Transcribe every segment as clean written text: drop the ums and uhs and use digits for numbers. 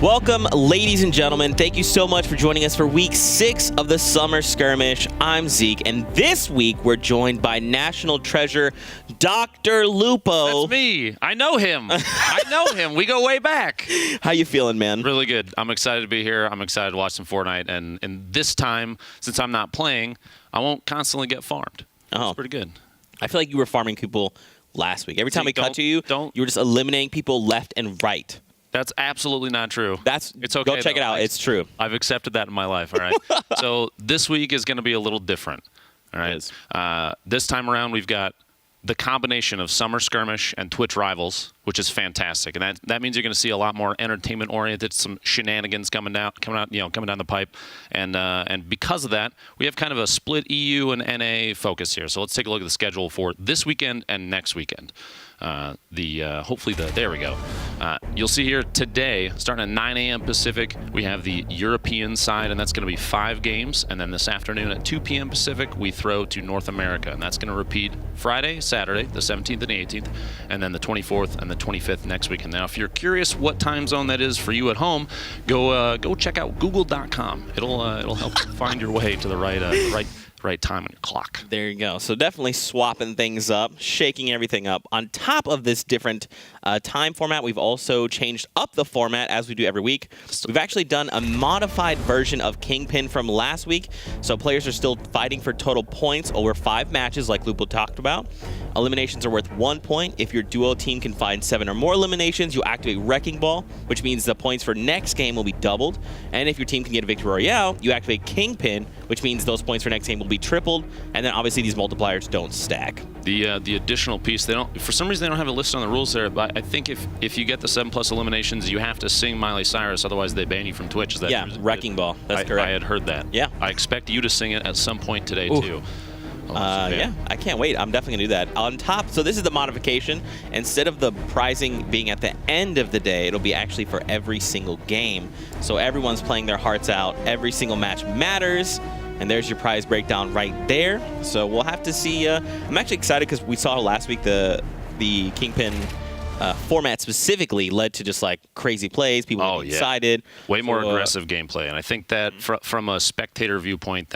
Welcome, ladies and gentlemen. Thank you so much for joining us for week 6 of the Summer Skirmish. I'm Zeke, and this week we're joined by National Treasure Dr. Lupo. That's me. I know him. We go way back. How you feeling, man? Really good. I'm excited to be here. I'm excited to watch some Fortnite, and this time, since I'm not playing, I won't constantly get farmed. Oh, it's pretty good. I feel like you were farming people last week. Every time we cut to you, you were just eliminating people left and right. That's absolutely not true. It's okay. Go check it out. It's true. I've accepted that in my life. All right. So this week is going to be a little different. All right. This time around, we've got the combination of Summer Skirmish and Twitch Rivals, which is fantastic, and that means you're going to see a lot more entertainment-oriented, some shenanigans coming down the pipe, and because of that, we have kind of a split EU and NA focus here. So let's take a look at the schedule for this weekend and next weekend. There we go. You'll see here today, starting at 9 a.m. Pacific, we have the European side, and that's going to be 5 games. And then this afternoon at 2 p.m. Pacific, we throw to North America, and that's going to repeat Friday, Saturday, the 17th and the 18th, and then the 24th and the 25th next weekend. Now, if you're curious what time zone that is for you at home, go check out Google.com. It'll help you find your way to the right time on your clock. There you go. So definitely swapping things up, shaking everything up. On top of this different time format, we've also changed up the format as we do every week. We've actually done a modified version of Kingpin from last week. So players are still fighting for total points over 5 matches like Lupo talked about. Eliminations are worth 1 point. If your duo team can find 7 or more eliminations, you activate Wrecking Ball, which means the points for next game will be doubled. And if your team can get a Victory Royale, you activate Kingpin, which means those points for next game will be tripled. And then obviously these multipliers don't stack. The additional piece, for some reason they don't have it listed on the rules there, but I think if you get the 7+ eliminations, you have to sing Miley Cyrus, otherwise they ban you from Twitch. Is that true? Wrecking Ball. That's correct. I had heard that. Yeah. I expect you to sing it at some point today too. Yeah, I can't wait. I'm definitely going to do that. On top, so this is the modification. Instead of the prizing being at the end of the day, it'll be actually for every single game. So everyone's playing their hearts out. Every single match matters. And there's your prize breakdown right there. So we'll have to see. I'm actually excited because we saw last week the Kingpin format specifically led to just like crazy plays. People get excited. Way more aggressive gameplay. And I think that from a spectator viewpoint,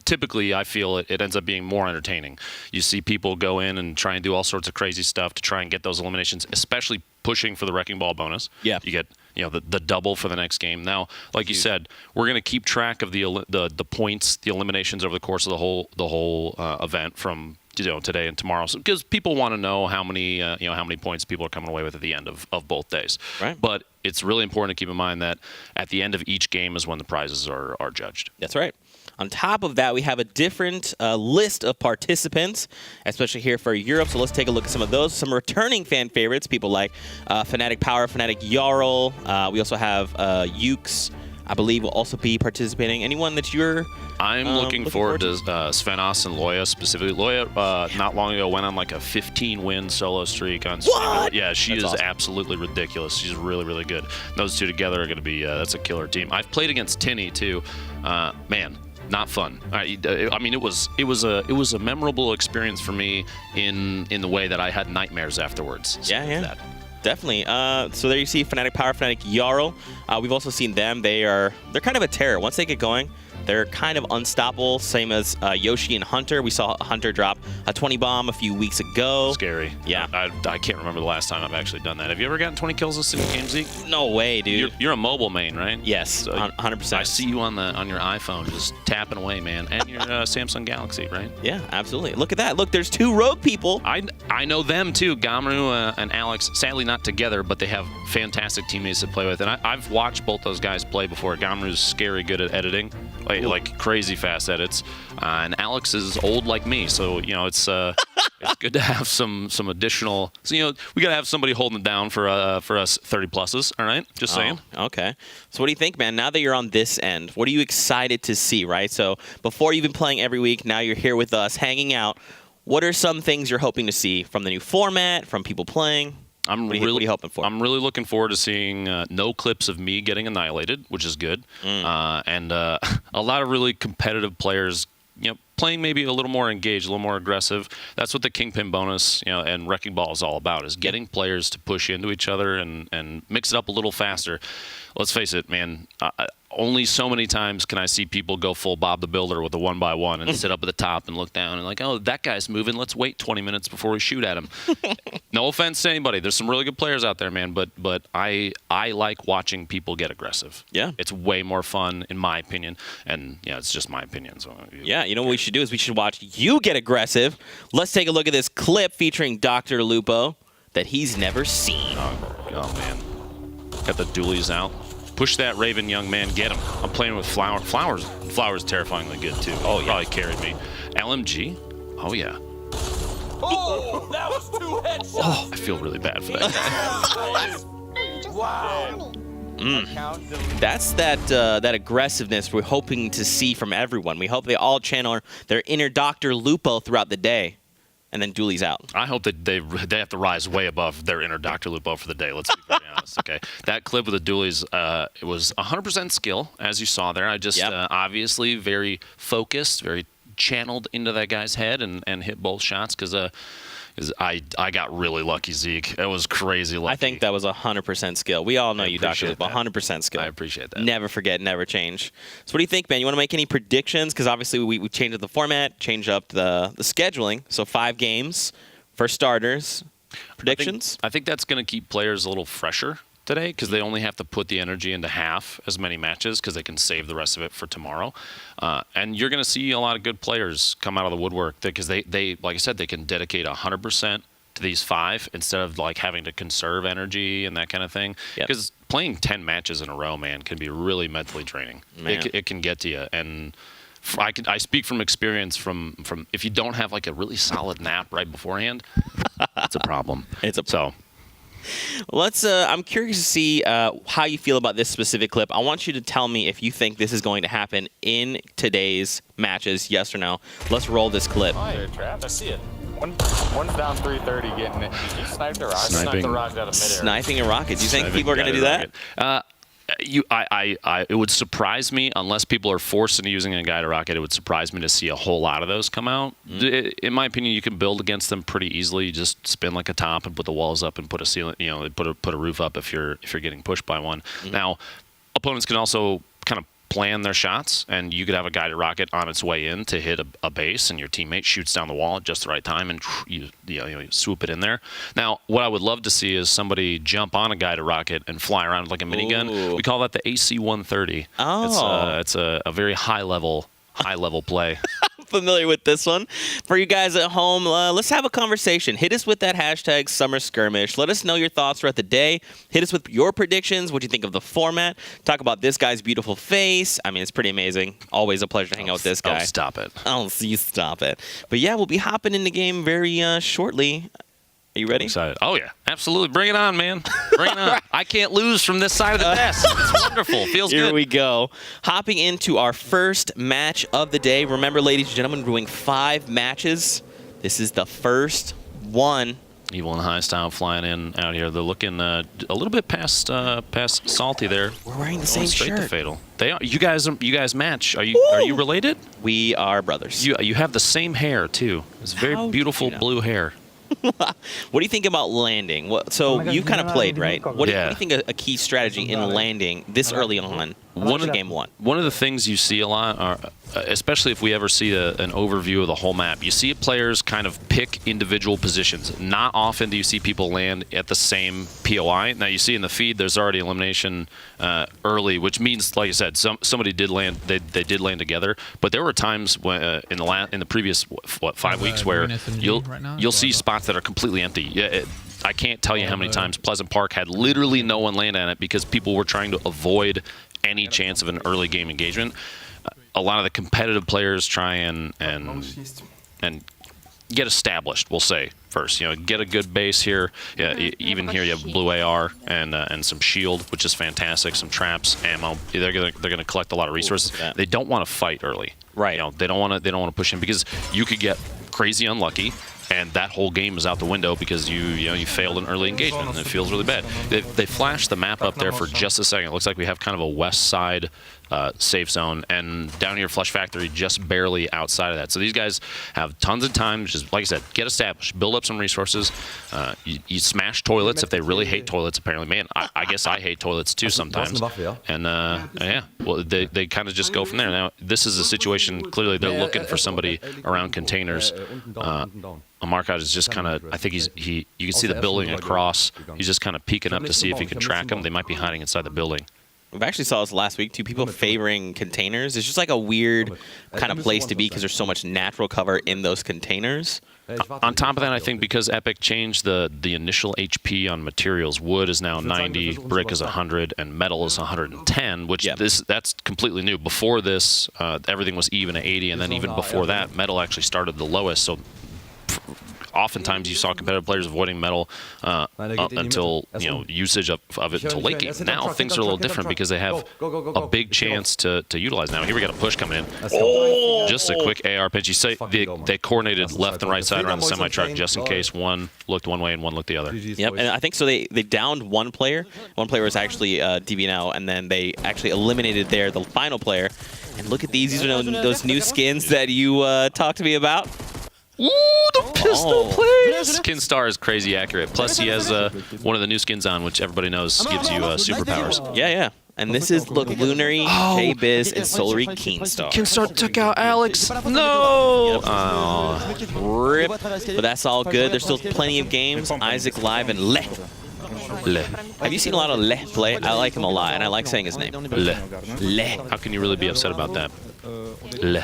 typically I feel it ends up being more entertaining. You see people go in and try and do all sorts of crazy stuff to try and get those eliminations, especially pushing for the Wrecking Ball bonus. Yeah. You get the double for the next game. Now, like you said, we're going to keep track of the points, the eliminations over the course of the whole event from today and tomorrow, because people want to know how many points people are coming away with at the end of both days. Right. But it's really important to keep in mind that at the end of each game is when the prizes are judged. That's right. On top of that, we have a different list of participants, especially here for Europe. So let's take a look at some of those. Some returning fan favorites, people like Fnatic Power, Fnatic Jarl. We also have Ukes, I believe, will also be participating. Anyone that you're I'm looking forward to Svenos and Loya specifically. Loya, not long ago, went on like a 15-win solo streak on Steam. What? Yeah, she is awesome. Absolutely ridiculous. She's really, really good. Those two together are going to be that's a killer team. I've played against Tinny too. Man, not fun. I mean, it was a memorable experience for me in the way that I had nightmares afterwards. So yeah. Definitely. So there you see Fnatic Power, Fnatic Jarl. We've also seen them. They're kind of a terror. Once they get going, they're kind of unstoppable, same as Yoshi and Hunter. We saw Hunter drop a 20 bomb a few weeks ago. Scary. Yeah. I can't remember the last time I've actually done that. Have you ever gotten 20 kills in a single game, Zeke? No way, dude. You're a mobile main, right? Yes, so 100%. I see you on your iPhone just tapping away, man. And your Samsung Galaxy, right? Yeah, absolutely. Look at that. Look, there's 2 rogue people. I know them, too. Gamru and Alex, sadly not together, but they have fantastic teammates to play with. And I've watched both those guys play before. Gamru's scary good at editing, like crazy fast edits, and Alex is old like me, so it's it's good to have some additional. So we gotta have somebody holding it down for us 30+s. All right, just saying. Okay. So what do you think, man? Now that you're on this end, what are you excited to see? Right. So before you've been playing every week, now you're here with us, hanging out. What are some things you're hoping to see from the new format, from people playing? What are you hoping for? I'm really looking forward to seeing no clips of me getting annihilated, which is good, and a lot of really competitive players, playing maybe a little more engaged, a little more aggressive. That's what the Kingpin bonus, and Wrecking Ball is all about, is getting players to push into each other and mix it up a little faster. Let's face it, man. Only so many times can I see people go full Bob the Builder with a 1x1 and sit up at the top and look down and like, oh, that guy's moving. Let's wait 20 minutes before we shoot at him. No offense to anybody. There's some really good players out there, man. But I like watching people get aggressive. Yeah. It's way more fun, in my opinion. And, yeah, it's just my opinion. So yeah, you know what we should do is we should watch you get aggressive. Let's take a look at this clip featuring Dr. Lupo that he's never seen. Oh man. Got the dualies out. Push that Raven, young man. Get him. I'm playing with Flower. Flower's terrifyingly good, too. Oh, yeah. Probably carried me. LMG? Oh, yeah. Oh, that was 2 headshots. Oh, I feel really bad for that. Wow. That's that aggressiveness we're hoping to see from everyone. We hope they all channel their inner Dr. Lupo throughout the day. And then Dooley's out. I hope that they have to rise way above their inner Dr. Lupo for the day. Let's be very honest. Okay, that clip with the Doolies, it was 100% skill, as you saw there. I just obviously very focused, very channeled into that guy's head and hit both shots because I got really lucky, Zeke. It was crazy lucky. I think that was 100% skill. We all know you, Dr. Lupo. 100% skill. I appreciate that. Never forget, never change. So what do you think, man? You want to make any predictions? Because obviously we changed up the format, changed up the scheduling. So 5 games for starters. Predictions? I think that's going to keep players a little fresher today because they only have to put the energy into half as many matches because they can save the rest of it for tomorrow. And you're going to see a lot of good players come out of the woodwork because they like I said, they can dedicate 100% to these 5 instead of like having to conserve energy and that kind of thing. Because playing 10 matches in a row, man, can be really mentally draining. It can get to you. And I speak from experience from if you don't have like a really solid nap right beforehand, it's a problem. Let's. I'm curious to see how you feel about this specific clip. I want you to tell me if you think this is going to happen in today's matches, yes or no. Let's roll this clip. Oh, you're trapped. I see it. One's down 330 getting it. He sniped a rocket. Sniped a rocket out of midair. Sniping a rocket. Do you think people are going to do that? It would surprise me unless people are forced into using a guided rocket. It would surprise me to see a whole lot of those come out. In my opinion, you can build against them pretty easily. You just spin like a top and put the walls up and put a ceiling. Put a roof up if you're getting pushed by one. Now, opponents can also kind of plan their shots, and you could have a guided rocket on its way in to hit a base, and your teammate shoots down the wall at just the right time, and you swoop it in there. Now, what I would love to see is somebody jump on a guided rocket and fly around with like a minigun. Ooh. We call that the AC-130. Oh. It's a very high level play. Familiar with this one. For you guys at home, let's have a conversation. Hit us with that hashtag Summer Skirmish. Let us know your thoughts throughout the day. Hit us with your predictions. What do you think of the format? Talk about this guy's beautiful face. I mean, it's pretty amazing. Always a pleasure to hang out with this guy. Oh, stop it. Oh, you stop it. But yeah, we'll be hopping in the game very shortly. Are you ready? I'm excited. Oh, yeah. Absolutely. Bring it on, man. Bring it on. I can't lose from this side of the desk. It's wonderful. Feels good. Here we go. Hopping into our first match of the day. Remember, ladies and gentlemen, we're doing 5 matches. This is the first one. Evil and High Style flying in out here. They're looking a little bit past salty there. We're wearing the same straight shirt. To fatal. They are. You guys match. Are you related? We are brothers. You have the same hair too. It's very beautiful blue hair. What do you think about landing? You kind of played, right? What do you think a key strategy in landing this early on? Game 1. One of the things you see a lot, are, especially if we ever see an overview of the whole map, you see players kind of pick individual positions. Not often do you see people land at the same POI. Now you see in the feed there's already elimination early, which means, like I said, somebody did land. They did land together. But there were times when in the previous 5 weeks where you'll see spots that are completely empty. I can't tell you how many times Pleasant Park had literally no one land on it because people were trying to avoid any chance of an early game engagement. A lot of the competitive players try and get established, we'll say, first. Get a good base here. Yeah, even here you have blue AR and some shield, which is fantastic, some traps, ammo. They're gonna collect a lot of resources. They don't want to fight early. Right. They don't want to push in because you could get crazy unlucky and that whole game is out the window because you failed an early engagement and it feels really bad. They flashed the map up there for just a second. It looks like we have kind of a west side safe zone, and down here Flush Factory just barely outside of that. So these guys have tons of time, just like I said, get established, build up some resources. You smash toilets if they really hate toilets. Apparently, man, I guess I hate toilets too sometimes. And yeah, well, they kind of just go from there. Now this is a situation. Clearly, they're looking for somebody around containers. Markot is just kind of, I think you can see the building across. He's just kind of peeking up to see if he can track them. They might be hiding inside the building. We've actually saw this last week too. People favoring containers. It's just like a weird kind of place to be because there's so much natural cover in those containers. On top of that, I think because Epic changed the initial HP on materials, wood is now 90, brick is 100, and metal is 110, which that's completely new. Before this, everything was even at 80, and then even before that, metal actually started the lowest. So oftentimes you saw competitive players avoiding metal until usage of it until late game. Now things are a little different because they have a big chance to utilize. Now here we got a push coming in. Oh, just a quick AR pinch. You say they coordinated left and right side around the semi truck just in case one looked one way and one looked the other. Yep, and I think so. They downed one player. One player was actually DVNL, and then they actually eliminated the final player. And look at these. These are those new skins that you talked to me about. Ooh, the pistol plays! Skin Star is crazy accurate. Plus, he has one of the new skins on, which everybody knows gives you superpowers. Yeah. And this is, look, Lunary, J-Biz, and Solary Keenstar. Keenstar took out Alex. No! Yep. Oh, rip. But that's all good. There's still plenty of games. Isaac live and Le. Have you seen a lot of Le play? I like him a lot, and I like saying his name. Le. Le. How can you really be upset about that? Le.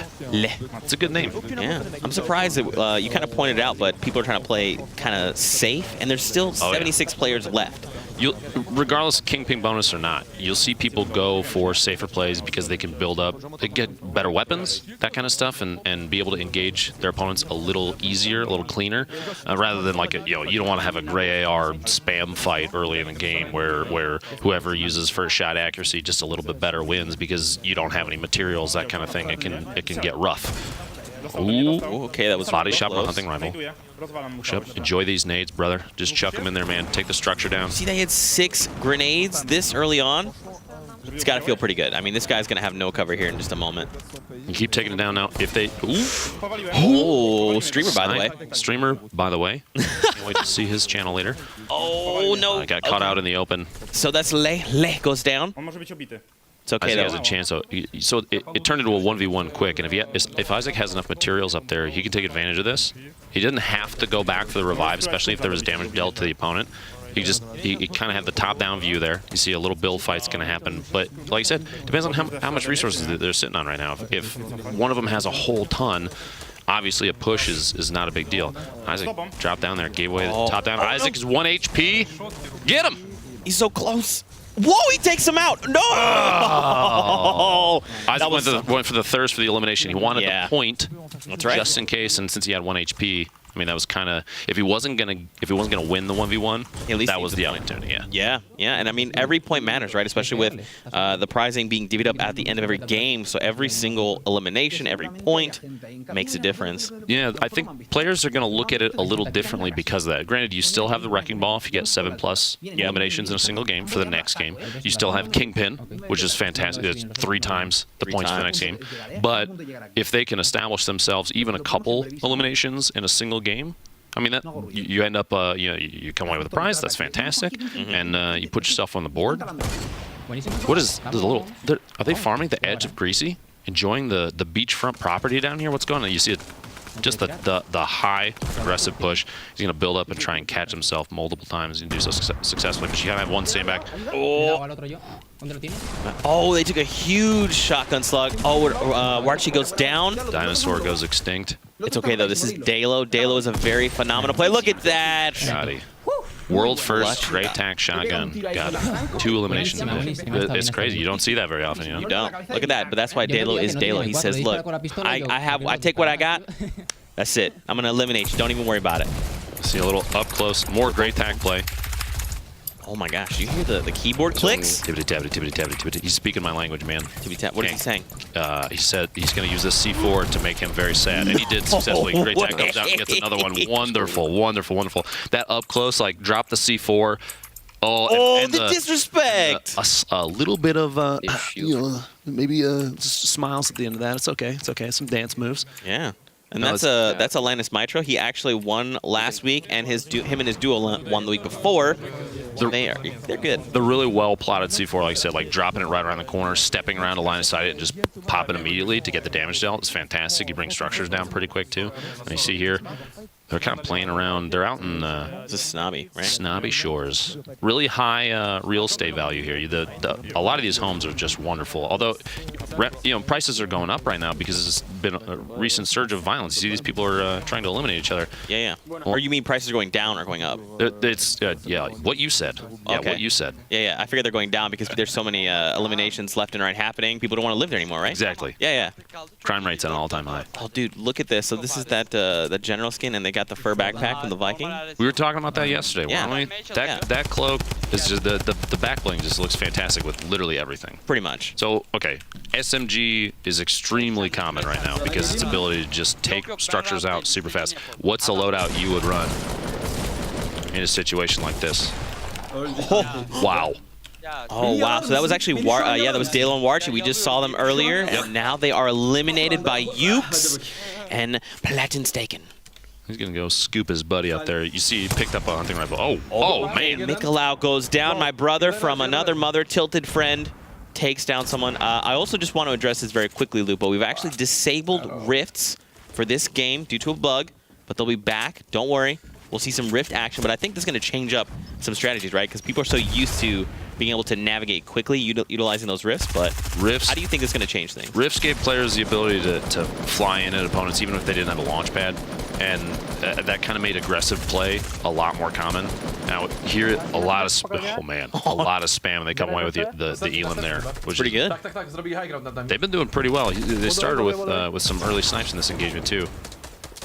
It's a good name. Yeah. I'm surprised that you kind of pointed out, but people are trying to play kind of safe, and there's still 76 players left. Regardless of King Ping bonus or not, you'll see people go for safer plays because they can build up, they get better weapons, that kind of stuff, and be able to engage their opponents a little easier, a little cleaner, rather than like you don't want to have a gray AR spam fight early in the game where whoever uses first shot accuracy just a little bit better wins because you don't have any materials, that kind of thing. It can get rough. Ooh, okay, that was body shot on a hunting rifle. Enjoy these nades, brother. Just chuck them in there, man. Take the structure down. See, they had 6 grenades this early on. It's got to feel pretty good. I mean, this guy's going to have no cover here in just a moment. You keep taking it down now. If they... Oh, streamer, by the way. Streamer, by the way. Can't wait to see his channel later. Oh, no. I got caught out in the open. So that's Le. Le goes down. It's okay, Isaac has a chance. So it turned into a 1v1 quick, and if Isaac has enough materials up there, he can take advantage of this. He didn't have to go back for the revive, especially if there was damage dealt to the opponent. He kind of had the top-down view there. You see a little build fight's going to happen. But like I said, depends on how much resources they're sitting on right now. If one of them has a whole ton, obviously a push is not a big deal. Isaac dropped down there, gave away the top down. Isaac is 1 HP. Get him! He's so close. Whoa, he takes him out. No! Oh. Isaac went for the thirst for the elimination. He wanted the point, just in case, and since he had 1 HP, I mean, that was kind of, if he wasn't gonna win the 1v1, at least that was the opportunity. Yeah, and I mean, every point matters, right? Especially with the prizing being divvied up at the end of every game, so every single elimination, every point makes a difference. Yeah, I think players are going to look at it a little differently because of that. Granted, you still have the Wrecking Ball if you get 7+ eliminations in a single game for the next game. You still have Kingpin, which is fantastic. It's 3 times the points for the next game. But if they can establish themselves even a couple eliminations in a single game, I mean, that you end up, you come away with a prize. That's fantastic, and you put yourself on the board. What is the little? Are they farming the edge of Greasy? Enjoying the beachfront property down here? What's going on? You see it, just the high aggressive push. He's going to build up and try and catch himself multiple times and do so successfully. But you gotta have one stand back. Oh, they took a huge shotgun slug. Oh, Warchi goes down. Dinosaur goes extinct. It's okay, though. This is Dalo. Dalo is a very phenomenal play. Look at that. Shoddy. World first straight tack shotgun. Got 2 eliminations in it. It's crazy. You don't see that very often, You don't. Look at that. But that's why Dalo is Dalo. He says, look, I take what I got. That's it. I'm going to eliminate you. Don't even worry about it. See a little up close. More great tack play. Oh my gosh, you hear the keyboard clicks? Tibbity. He's speaking my language, man. What is he saying? He said he's going to use this C4 to make him very sad, and he did successfully. Great tack comes out and gets another one. Wonderful. That up close, like drop the C4, Oh, and the disrespect! A little bit of, maybe smiles at the end of that. It's okay. It's okay. Some dance moves. Yeah. And that's Atlantis Mitro. He actually won last week, and him and his duo won the week before. They're good. The really well plotted C4, like I said, like dropping it right around the corner, stepping around a line of sight, and just pop it immediately to get the damage dealt. It's fantastic. You bring structures down pretty quick too. And you see here, they're kind of playing around. They're out in it's a Snobby, right? Snobby Shores. Really high real estate value here. A lot of these homes are just wonderful. Although, prices are going up right now because it's been a recent surge of violence. You see, these people are trying to eliminate each other. Yeah. Or you mean prices are going down or going up? It's what you said. Yeah, okay. What you said. Yeah. I figured they're going down because there's so many eliminations left and right happening. People don't want to live there anymore, right? Exactly. Yeah. Crime rate's at an all-time high. Oh, dude, look at this. So this is the general skin, and they got the fur backpack from the Viking. We were talking about that yesterday, Yeah. weren't we? That cloak is just the back bling just looks fantastic with literally everything. Pretty much. So okay, SMG is extremely common right now because its ability to just take structures out super fast. What's a loadout you would run in a situation like this? Wow. Oh, wow. So that was actually that was Dalo and Warchi. We just saw them earlier, and now they are eliminated by Ukes and Platinstaken. He's going to go scoop his buddy up there. You see he picked up a hunting rifle. Oh man. Mikolau goes down. My brother from another mother, Tilted Friend, takes down someone. I also just want to address this very quickly, Lupo. We've actually disabled rifts for this game due to a bug, but they'll be back. Don't worry. We'll see some rift action, but I think this is going to change up some strategies, right? Because people are so used to being able to navigate quickly utilizing those rifts, but rifts, how do you think it's going to change things? Rifts gave players the ability to fly in at opponents even if they didn't have a launch pad, and that kind of made aggressive play a lot more common. Now here, a lot of spam, and they come away with the Elam there, which pretty good. They've been doing pretty well. They started with some early snipes in this engagement too.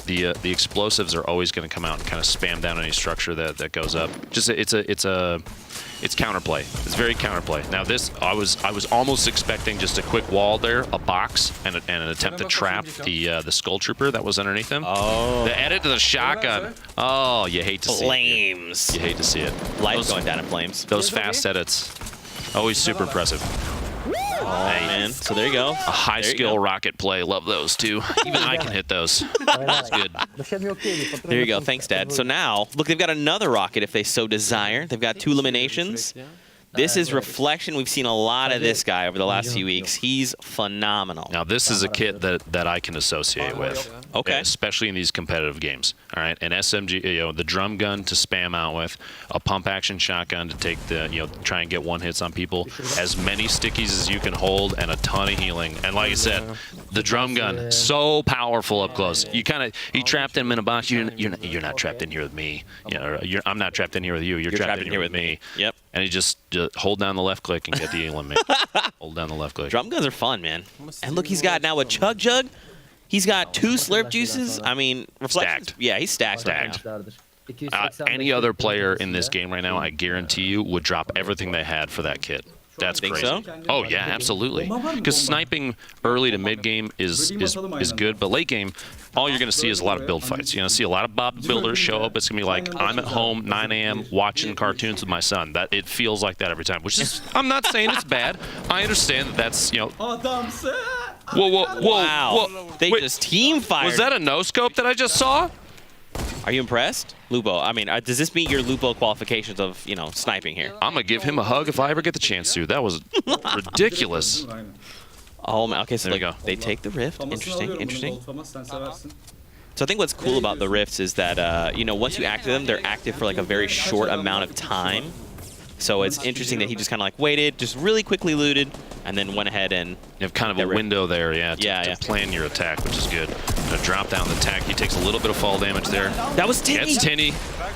The explosives are always going to come out and kind of spam down any structure that goes up. Just it's counterplay. It's very counterplay. Now this, I was almost expecting just a quick wall there, a box, and an attempt to trap the Skull Trooper that was underneath him. Oh. The edit to the shotgun. Oh, you hate to see it. Flames. You hate to see it. Life going down in flames. Those fast edits, always super impressive. Oh, man. So there you go. A high-skill rocket play. Love those, too. Even I can hit those. That's good. There you go. Thanks, Dad. So now, look, they've got another rocket if they so desire. They've got 2 eliminations. This is Reflection. We've seen a lot of this guy over the last few weeks. He's phenomenal. Now, this is a kit that I can associate with. Okay. Especially in these competitive games. All right. An SMG, the drum gun to spam out with, a pump action shotgun to take try and get one hits on people, as many stickies as you can hold, and a ton of healing. And like I said, the drum gun, so powerful up close. You trapped him in a box. You're not trapped in here with me. I'm not trapped in here with you. You're trapped in here with me. Yep. And you just hold down the left click and get the element. Hold down the left click. Drum guns are fun, man. And look, he's got now a Chug Jug. He's got 2 Slurp Juices. I mean, stacked. Yeah, he's stacked. Any other player in this game right now, I guarantee you, would drop everything they had for that kit. That's crazy. So? Oh yeah, absolutely. Because sniping early to mid game is good, but late game, all you're going to see is a lot of build fights. You're going to see a lot of Bob builders show up. It's going to be like, I'm at home 9 a.m. watching cartoons with my son. It feels like that every time. Which is, I'm not saying it's bad. I understand that's Whoa! Wow! They just team fired. Was that a no scope that I just saw? Are you impressed, Lupo? I mean, does this meet your Lupo qualifications of sniping here? I'm gonna give him a hug if I ever get the chance to. That was ridiculous. Oh man. Okay, so there you go. They take the rift. Interesting. So I think what's cool about the rifts is that once you activate them, they're active for like a very short amount of time. So it's interesting that he just kind of like waited, just really quickly looted, and then went ahead and... You have kind of a window there, to plan your attack, which is good. Gonna drop down the attack. He takes a little bit of fall damage there. That was Tinny. That's Tinny.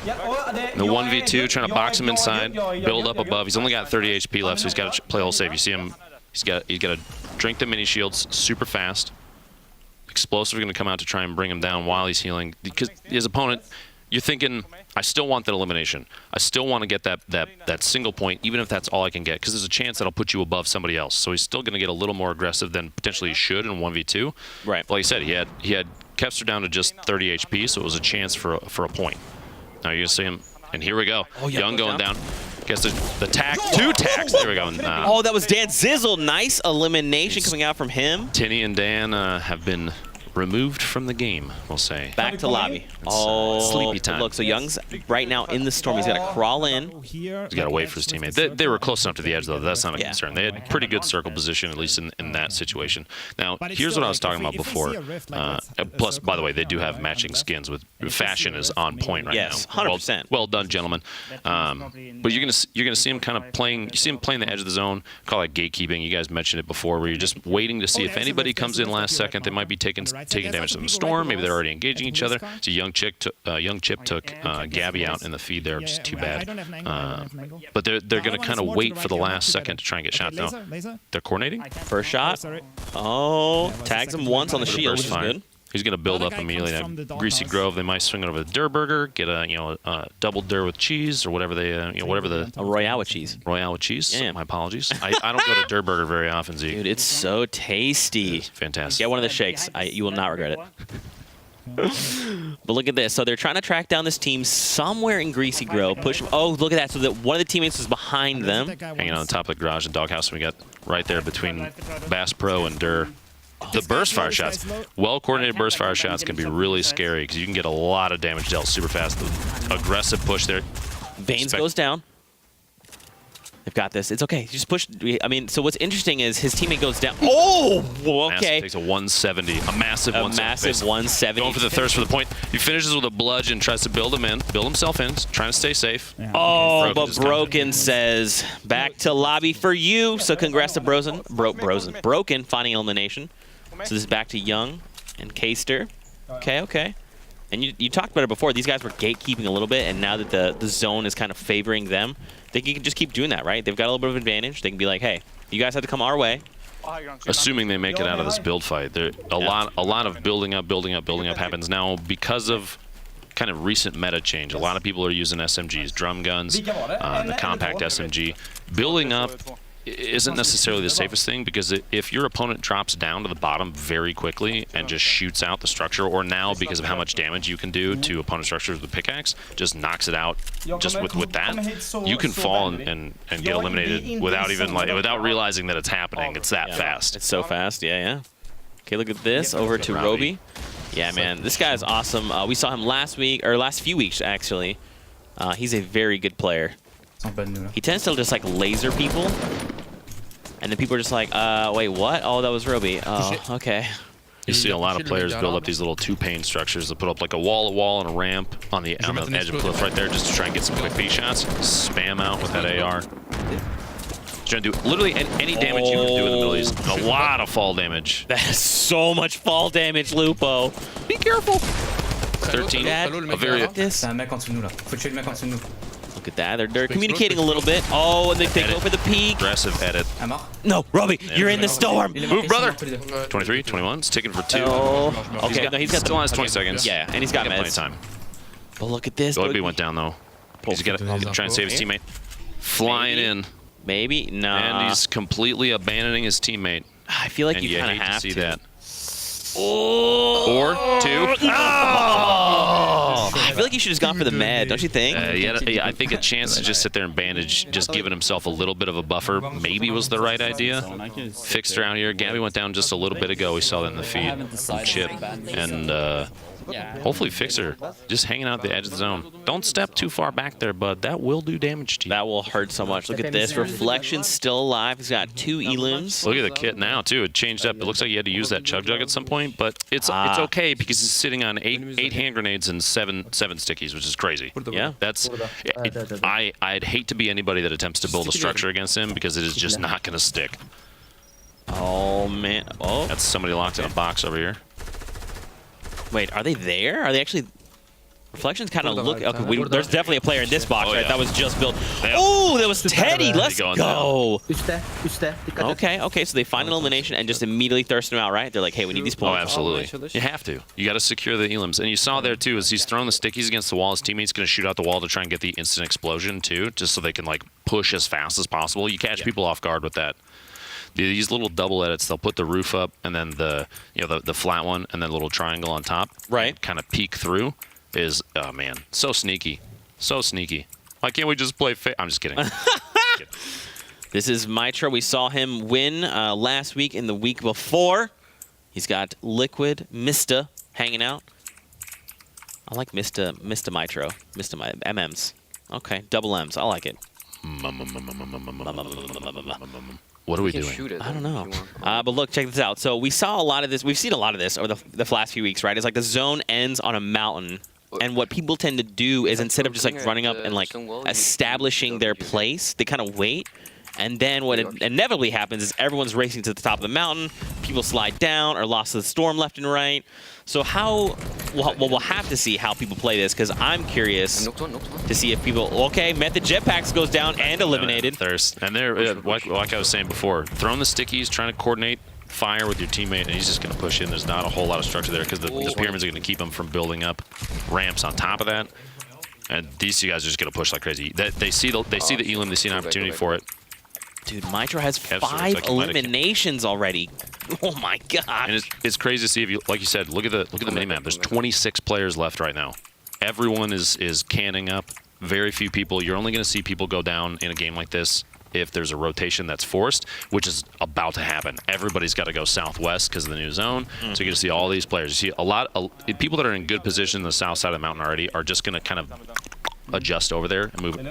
The 1v2, trying to box him inside, build up above. He's only got 30 HP left, so he's got to play all safe. You see him, he's got to drink the mini shields super fast. Explosive are going to come out to try and bring him down while he's healing. Because his opponent... You're thinking, I still want that elimination. I still want to get that single point, even if that's all I can get, because there's a chance that I'll put you above somebody else. So he's still going to get a little more aggressive than potentially he should in 1v2. Right. But like I said, he had Kepster down to just 30 HP, so it was a chance for a point. Now you're going to see him, and here we go. Oh, yeah, Young going down. Gets the tack, 2 tacks. There we go. Oh, that was Dan Zizzle. Nice elimination coming out from him. Tinny and Dan have been removed from the game, we'll say. Back to lobby. Sleepy time. Look, so Young's right now in the storm. He's got to crawl in. He's got to wait for his teammate. They were close enough to the edge, though. That's not a concern. They had pretty good circle position, at least in that situation. Now, here's what I was talking about before. Plus, by the way, they do have matching skins. With fashion is on point right now. Yes, 100%. Well done, gentlemen. But you're gonna see him kind of playing. You see him playing the edge of the zone. Call it gatekeeping. You guys mentioned it before, where you're just waiting to see if anybody comes in last second. They might be taking damage from the storm. Maybe they're already engaging each other. So Young Chip took Gabby out in the feed there, which is too bad. But they're going to kind of wait for the last second to try and get shots. Now, they're coordinating. First shot. Oh, tags him once on the shield, which is good. He's going to build up immediately. Now, Greasy Grove, they might swing it over the Dur Burger, get a double Dur with cheese or whatever whatever the a Royale with cheese. Royale with cheese. Yeah. My apologies. I don't go to Dur Burger very often, Zeke. Dude, it's so tasty. It's fantastic. Get one of the shakes. You will not regret it. But look at this. So they're trying to track down this team somewhere in Greasy Grove. Push them. Oh, look at that. So that one of the teammates was behind them. Hanging on the top of the garage and doghouse. We got right there between Bass Pro and Dur. The burst fire shots, well-coordinated burst fire shots can be really scary because you can get a lot of damage dealt super fast. The aggressive push there. Veins goes down. They've got this. It's okay. Just push. I mean, so what's interesting is his teammate goes down. Oh, okay. Takes a 170, a massive 170. A massive 170. Going for the thirst for the point. He finishes with a bludgeon, tries to build himself in, trying to stay safe. Oh, but Broken says, back to lobby for you. So congrats to Broken finding elimination. So this is back to Young and Keister. Okay. And you talked about it before. These guys were gatekeeping a little bit, and now that the zone is kind of favoring them, they can just keep doing that, right? They've got a little bit of advantage. They can be like, hey, you guys have to come our way. Assuming they make it out of this build fight. A lot of building up happens now because of kind of recent meta change. A lot of people are using SMGs, drum guns, the compact SMG. Building up isn't necessarily the safest thing because if your opponent drops down to the bottom very quickly and just shoots out the structure, or now because of how much damage you can do to opponent structures with pickaxe, just knocks it out just with that, you can fall and get eliminated without realizing that it's happening. It's that fast. It's so fast. Yeah. Okay, look at this. Over to Roby. Yeah, man, this guy is awesome. We saw him last few weeks actually. He's a very good player. He tends to just like laser people. And then people are just like, wait, what? Oh, that was Roby. Oh, okay. You see a lot of players build up these little two-pane structures. They'll put up like a wall and a ramp on the edge of cliff right there just to try and get some quick B shots. Spam out with that AR. Trying to do literally any damage you can do in the middle of these. A lot of fall damage. That's so much fall damage, Lupo. Be careful. 13. A very... Look at that. They're communicating a little bit. Oh, and they go for the peek. Aggressive edit. No, Roby, you're in the storm. Move, brother. 23, 21. It's ticking for 2. Oh, okay. He's got still has 20 seconds. Yeah, and he's got plenty of time. But look at this. Goldby went down, though. He's got to try and save his teammate. Flying in. Maybe? No. And he's completely abandoning his teammate. I feel like you kind of have to see that. Oh. Or 2. Oh. I feel like you should have gone for the med, don't you think? Yeah, I think a chance to just sit there and bandage, just giving himself a little bit of a buffer, maybe was the right idea. Fixed around here. Gabby went down just a little bit ago. We saw that in the feed from Chip. And hopefully Fixer just hanging out at the edge of the zone. Don't step too far back there, bud. That will do damage to you. That will hurt so much. Look at this. Reflection's still alive. He's got 2 elims. Look at the kit now, too. It changed up. It looks like he had to use that chug jug at some point, but it's okay because he's sitting on 8 hand grenades and 7 stickies, which is crazy. Yeah. That's I'd hate to be anybody that attempts to build a structure against him because it is just not going to stick. Oh, man. Oh. That's somebody locked in a box over here. Wait, are they there? Are they actually... Reflections kind of look... Okay, there's definitely a player in this box, right? That was just built. Oh, that was Teddy. Let's go. Okay, so they find an elimination and just immediately thirst him out, right? They're like, hey, we need these points. Oh, absolutely. You have to. You got to secure the elims. And you saw there, too, as he's throwing the stickies against the wall, his teammate's going to shoot out the wall to try and get the instant explosion, too, just so they can, like, push as fast as possible. You catch people off guard with that. These little double edits, they'll put the roof up and then the flat one and then a little triangle on top. Right. Kind of peek through is, oh man, so sneaky. So sneaky. Why can't we just play I'm just kidding. This is Mitro. We saw him win last week and the week before. He's got Liquid, Mista hanging out. I like Mista Mitro. Mista MMs. Okay, double M's. I like it. What are we doing? I don't know. But look, check this out. So we saw a lot of this. We've seen a lot of this over the last few weeks, right? It's like the zone ends on a mountain. And what people tend to do is instead of just like running up and like establishing their place, they kind of wait. And then what inevitably happens is everyone's racing to the top of the mountain. People slide down or lost to the storm left and right. So we'll have to see how people play this, because I'm curious to see if people, okay, Method Jetpacks goes down and eliminated. Thirst. And they're, like I was saying before, throwing the stickies, trying to coordinate fire with your teammate, and he's just going to push in. There's not a whole lot of structure there because the pyramids are going to keep him from building up ramps on top of that. And these two guys are just going to push like crazy. They see the Elim, they see an opportunity for it. Dude, Mitro has 5 eliminations already. Oh my god! And it's crazy to see. If you, like you said, look at the minimap. There's 26 players left right now. Everyone is canning up. Very few people. You're only going to see people go down in a game like this if there's a rotation that's forced, which is about to happen. Everybody's got to go southwest because of the new zone. So you're going to see all these players. You see a lot of people that are in good position on the south side of the mountain already are just going to kind of adjust over there and move it.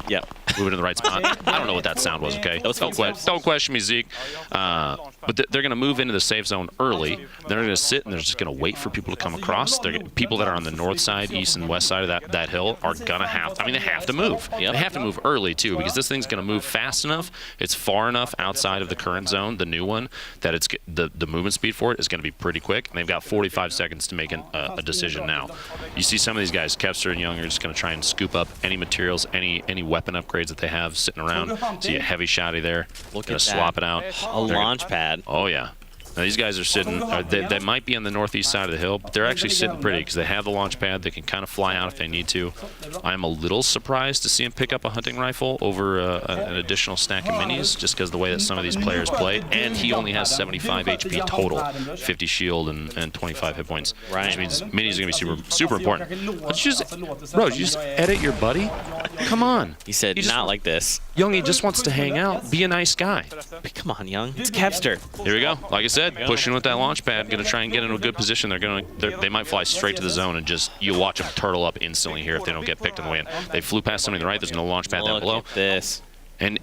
Yep. Move it in the right spot. I don't know what that sound was, okay? Don't question me, Zeke. But they're going to move into the safe zone early. They're going to sit and they're just going to wait for people to come across. People that are on the north side, east and west side of that hill are going to have, they have to move. Yep. They have to move early, too, because this thing's going to move fast enough. It's far enough outside of the current zone, the new one, that it's the movement speed for it is going to be pretty quick. And they've got 45 seconds to make a decision now. You see some of these guys, Kevster and Young, are just going to try and scoop up any materials, any weapon upgrades that they have sitting around. See a heavy shotty there. Gonna swap it out. A launch pad. Oh yeah. Now these guys are sitting, they might be on the northeast side of the hill, but they're actually sitting pretty because they have the launch pad. They can kind of fly out if they need to. I'm a little surprised to see him pick up a hunting rifle over an additional stack of minis, just because the way that some of these players play. And he only has 75 HP total, 50 shield and 25 hit points. Right. Which means minis are going to be super important. Did you just edit your buddy? Come on. He said, not like this. Young, he just wants to hang out, be a nice guy. But come on, Young. It's Kevster. Here we go. Like I said, pushing with that launch pad, going to try and get into a good position. They might fly straight to the zone and just, you'll watch them turtle up instantly here if they don't get picked on the way in. They flew past somebody on the right. There's no launch pad down below. Look at this. And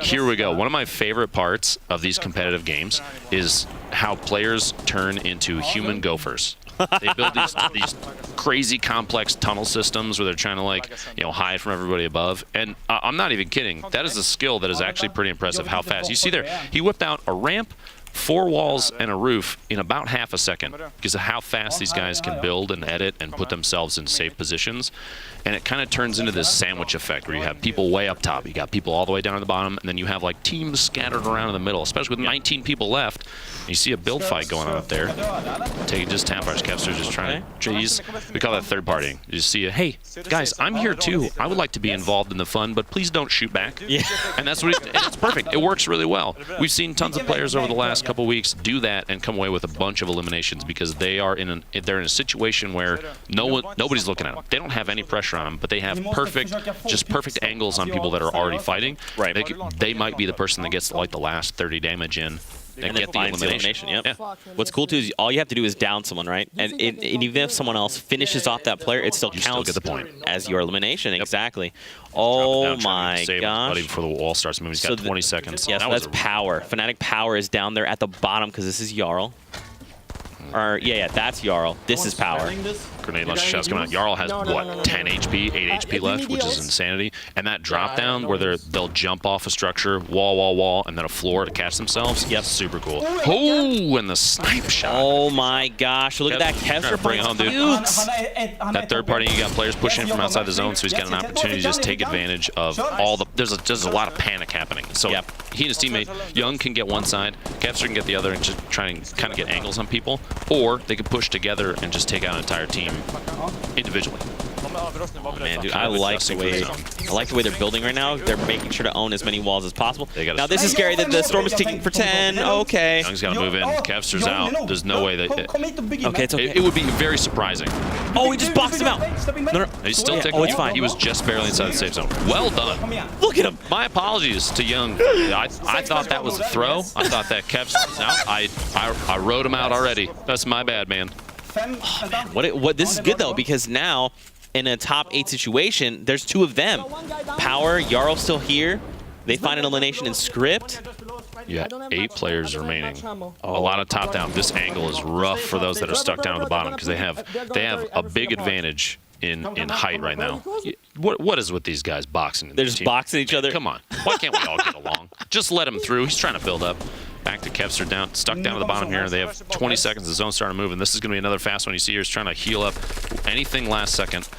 here we go. One of my favorite parts of these competitive games is how players turn into human gophers. They build these crazy complex tunnel systems where they're trying to hide from everybody above. And I'm not even kidding. That is a skill that is actually pretty impressive. How fast you see there. He whipped out a ramp, 4 walls, and a roof in about half a second because of how fast these guys can build and edit and put themselves in safe positions. And it kind of turns into this sandwich effect where you have people way up top, you got people all the way down at the bottom, and then you have like teams scattered around in the middle, especially with 19 people left. You see a build fight going on up there. Taking just tap bars, Kevster just trying to, we call that third partying. You just see hey, guys, I'm here too. I would like to be involved in the fun, but please don't shoot back. Yeah. And that's what it's perfect. It works really well. We've seen tons of players over the last couple weeks do that and come away with a bunch of eliminations because they're in a situation where nobody's looking at them. They don't have any pressure on them, but they have perfect angles on people that are already fighting. Right. They might be the person that gets like the last 30 damage in and get the elimination. Yep. Yeah. What's cool too is all you have to do is down someone, right? And even if someone else finishes off that player, it still counts get the point as your elimination. Yep. Exactly. Oh my gosh! Buddy before the wall starts moving, he's got 20 seconds. Yeah, so that's Power. Fnatic Power is down there at the bottom because this is Jarl. Or yeah, that's Jarl. This is Power. Grenade launcher shots coming out. Jarl has what, 10 HP, 8 HP left, which is insanity. And that drop down where they'll jump off a structure, wall, and then a floor to catch themselves. Yep, super cool. Oh, and the snipe shot. Oh my gosh! Look at that Kevster bring it home, dude. That third party, you got players pushing from outside the zone, so he's got an opportunity to just take advantage of all the. There's a lot of panic happening. So he and his teammate Young can get one side, Kevster can get the other, and just try and kind of get angles on people. Or they could push together and just take out an entire team individually. Man, dude, I like the way they're building right now. They're making sure to own as many walls as possible. Now this is scary that the storm is ticking for 10. Okay. Young's got to move in. Kevster's out. There's no way that. Okay, it's okay. It would be very surprising. Oh, he just boxed him out. No. He's still ticking. Oh, it's fine. He was just barely inside the safe zone. Well done. Look at him. My apologies to Young. I thought that was a throw. I thought that Kevster was out. I wrote him out already. That's my bad, man. Oh, man. What? This is good though, because now in a top 8 situation, there's 2 of them. Power, Jarl still here. They find an elimination in script. Yeah, 8 players remaining. A lot of top down. This angle is rough for those that are stuck down at the bottom because they have a big advantage in height right now. What is with these guys boxing? They're just boxing each other. Come on, why can't we all get along? Just let him through. He's trying to build up. Back to Kevster down, stuck down at the bottom here. They have 20 seconds. The zone's starting to move, and this is going to be another fast one. You see here, he's trying to heal up anything last second.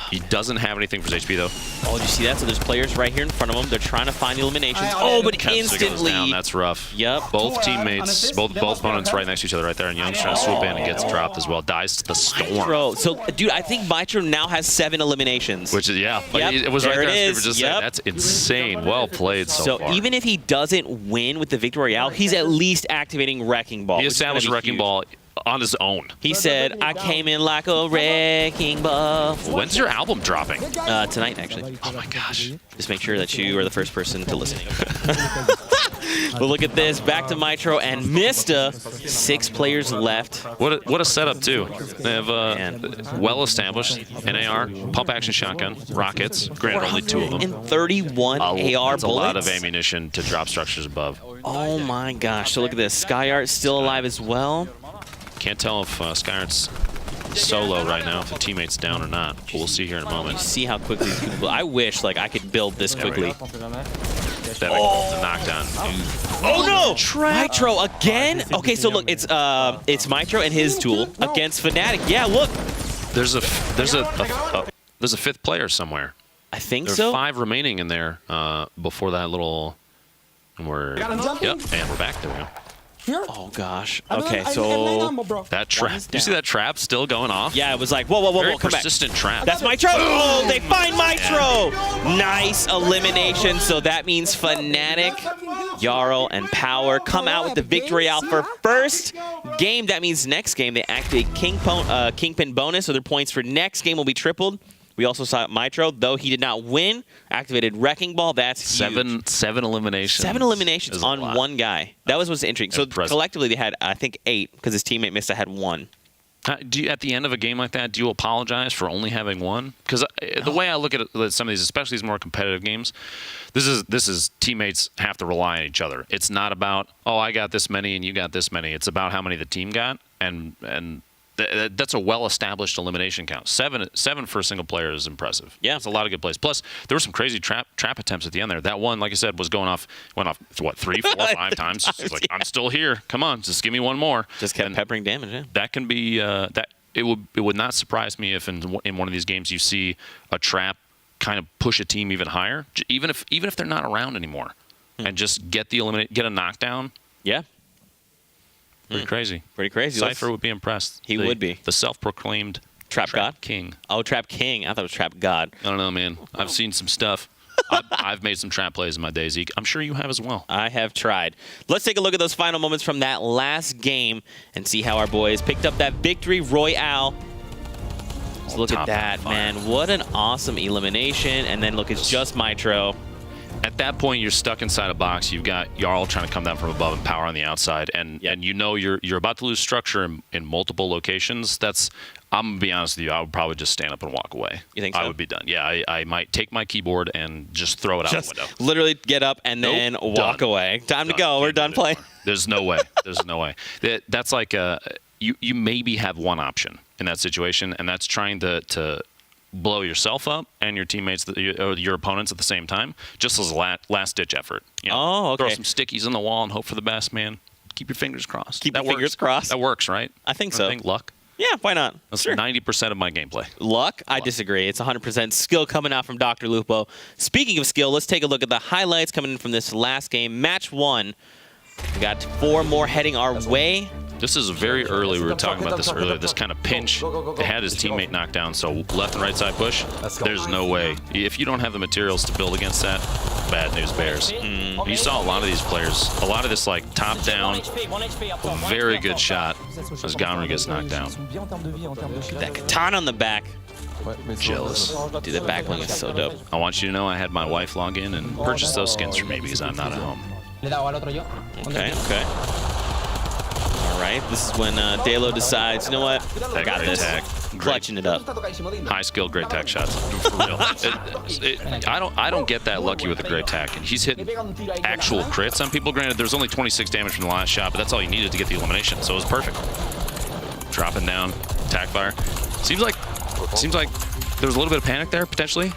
He doesn't have anything for his HP, though. Oh, did you see that? So there's players right here in front of him. They're trying to find the eliminations. Oh, but Kevster instantly. goes down. That's rough. Yep. Both teammates, both opponents right next to each other right there, and Young's trying to swoop in and gets dropped as well. Dies to the storm. Mitro. So, dude, I think Mitro now has 7 eliminations. Which is, yeah. Yep. It was right there. there. It is. Just yep. saying, that's insane. Well played so far. So even if he doesn't win with the Victory Royale, he's at least activating Wrecking Ball. He established Wrecking Ball on his own. He said, I came in like a wrecking ball. When's your album dropping? Tonight, actually. Oh my gosh. Just make sure that you are the first person to listen. But look at this. Back to Mitro and Mista. 6 players left. What a setup, too. They have well-established NAR, pump-action shotgun, rockets. Granted, only 2 of them. And 31 AR bullets. A lot of ammunition to drop structures above. Oh my gosh. So look at this. Skyart still alive as well. Can't tell if Skyart's solo right now, if the teammate's down or not. But we'll see here in a moment. See how quickly these people build. I wish like I could build this quickly. The knockdown. Oh no! Mitro again? Okay, so look, it's Mitro and his tool against Fnatic. Yeah, look. There's a 5th player somewhere. I think There are 5 remaining in there before that little. And we're back. There we go. Oh gosh. Okay, so that trap. You see that trap still going off? yeah, it was like whoa, Very come back. persistent trap. That's Mitro. Oh, they find Mitro. Nice elimination. So that means Fnatic, Jarl, and Power come out with the victory out for first game. That means next game they activate Kingpin bonus, so their points for next game will be tripled. We also saw Mitro, though he did not win, activated Wrecking Ball. That's huge. 7 eliminations. 7 eliminations on one guy. That was what's intriguing. So collectively they had, I think, 8 because his teammate Mista had 1. Do you, at the end of a game like that, do you apologize for only having 1? Because the way I look at it, some of these, especially these more competitive games, this is teammates have to rely on each other. It's not about, oh, I got this many and you got this many. It's about how many the team got, and that's a well-established elimination count. 7 for a single player is impressive. Yeah, it's a lot of good plays. Plus, there were some crazy trap attempts at the end there. That one, like I said, went off what 3, 4, 5 times. It's like, I'm still here. Come on, just give me one more. Just kept peppering damage. Yeah. That can be that. It would not surprise me if in one of these games you see a trap kind of push a team even higher, even if they're not around anymore, and just get a knockdown. Yeah. Pretty crazy. Pretty crazy. Cypher would be impressed. He would be. The self-proclaimed Trap God? King. Oh, Trap King. I thought it was Trap God. I don't know, man. I've seen some stuff. I've made some trap plays in my day, Zeke. I'm sure you have as well. I have tried. Let's take a look at those final moments from that last game and see how our boys picked up that victory royale. Let's look at that, man. What an awesome elimination. And then look, it's just Mitro. At that point, you're stuck inside a box. You've got Jarl trying to come down from above and Power on the outside, and you know you're about to lose structure in multiple locations. I'm gonna be honest with you. I would probably just stand up and walk away. You think so? I would be done. Yeah, I might take my keyboard and just throw it out the window. Literally get up and then walk away. Time to go. We're done playing. There's no way. There's no way. That's like you maybe have one option in that situation, and that's trying to blow yourself up and your teammates or your opponents at the same time, just as a last-ditch effort. You know, oh, okay. Throw some stickies in the wall and hope for the best, man. Keep your fingers crossed. Keep your fingers crossed. That works, right? I think so. Luck. Yeah, why not? That's 90% of my gameplay. Luck? I disagree. It's 100% skill coming out from Dr. Lupo. Speaking of skill, let's take a look at the highlights coming in from this last game. Match 1. We got 4 more heading our way. This is very early. We were talking about this earlier. This kind of pinch. They had his teammate knocked down, so left and right side push. There's no way. If you don't have the materials to build against that, bad news bears. You saw a lot of these players. A lot of this like top down, very good shot as Gomer gets knocked down. That katana on the back. Jealous. Dude, the back wing is so dope. I want you to know I had my wife log in and purchase those skins for me because I'm not at home. Okay, okay. All right, this is when Dalo decides, you know what? I got this. Clutching it up. High skill, great tack shots. For real. I don't get that lucky with a great tack. And he's hitting actual crits on people. Granted, there's only 26 damage from the last shot, but that's all you needed to get the elimination, so it was perfect. Dropping down, tack fire. Seems like there was a little bit of panic there, potentially.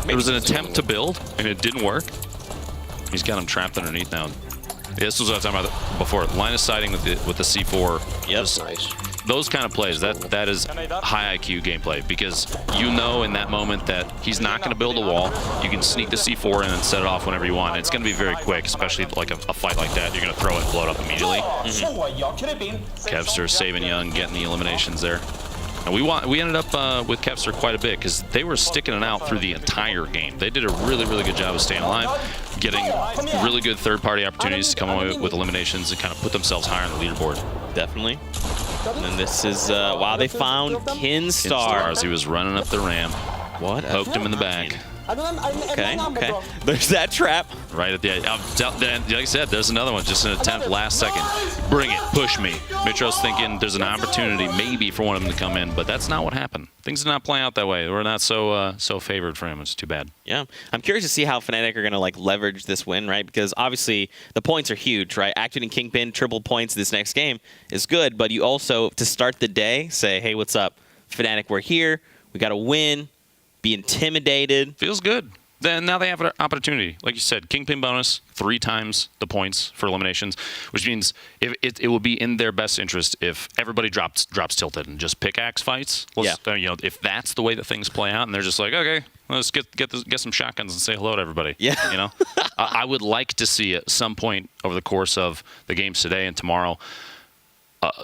There was an attempt to build, and it didn't work. He's got him trapped underneath now. Yeah, this was what I was talking about before. Line of sighting with the C4. Yep. Nice. Those kind of plays, that is high IQ gameplay, because you know in that moment that he's not going to build a wall. You can sneak the C4 in and set it off whenever you want. And it's going to be very quick, especially like a fight like that. You're going to throw it and blow it up immediately. Kevster saving Young, getting the eliminations there. And we ended up with Kevster quite a bit because they were sticking it out through the entire game. They did a really, really good job of staying alive, getting really good third-party opportunities to come away with eliminations and kind of put themselves higher on the leaderboard. Definitely. And then this is, wow, they found Kinstar. As he was running up the ramp. What? Poked him in the back. Okay, okay. There's that trap. Right at the edge. Like I said, there's another one. Just an attempt last second. Bring it. Push me. Mitro's thinking there's an opportunity maybe for one of them to come in, but that's not what happened. Things did not play out that way. We're not so favored for him. It's too bad. Yeah. I'm curious to see how Fnatic are going to like leverage this win, right? Because obviously the points are huge, right? Activating Kingpin, triple points this next game is good, but you also, to start the day, say, hey, what's up? Fnatic, we're here. We got to win. Be intimidated. Feels good. Then now they have an opportunity. Like you said, Kingpin bonus, 3 times the points for eliminations, which means it will be in their best interest if everybody drops tilted and just pickaxe fights. You know, if that's the way that things play out, and they're just like, okay, let's get some shotguns and say hello to everybody. Yeah. You know, I would like to see at some point over the course of the games today and tomorrow,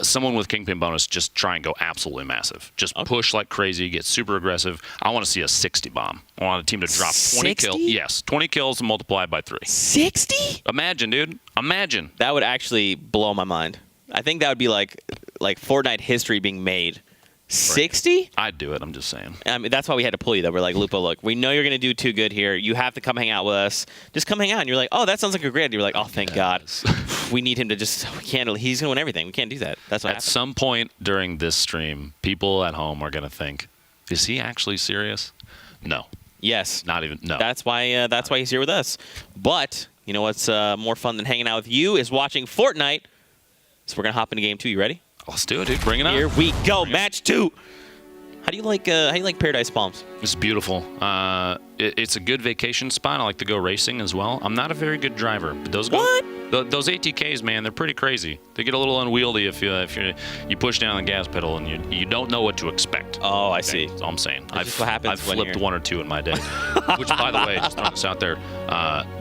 someone with Kingpin bonus just try and go absolutely massive. Just push like crazy, get super aggressive. I want to see a 60 bomb. I want a team to drop 20 kills. Yes, 20 kills multiplied by 3. 60? Imagine, dude. Imagine. That would actually blow my mind. I think that would be like Fortnite history being made. 60? I'd do it. I'm just saying. I mean, that's why we had to pull you, though. We're like, Lupo, look, we know you're going to do too good here. You have to come hang out with us. Just come hang out. And you're like, oh, that sounds like a great idea. You're like, oh, thank God. We need him to just, he's going to win everything. We can't do that. That's what At some point during this stream, people at home are going to think, is he actually serious? No. Yes. Not even, no. That's why he's here with us. But, you know what's more fun than hanging out with you is watching Fortnite. So we're going to hop into game 2. You ready? Let's do it, dude. Bring it on. Here we go. Match 2. How do you like Paradise Palms? It's beautiful. It's a good vacation spot. I like to go racing as well. I'm not a very good driver, but those ATKs, man, they're pretty crazy. They get a little unwieldy if you push down the gas pedal and you don't know what to expect. Oh, I see. That's all I'm saying. What happens I've flipped 1 or 2 in my day. Which, by the way, just throwing this out there,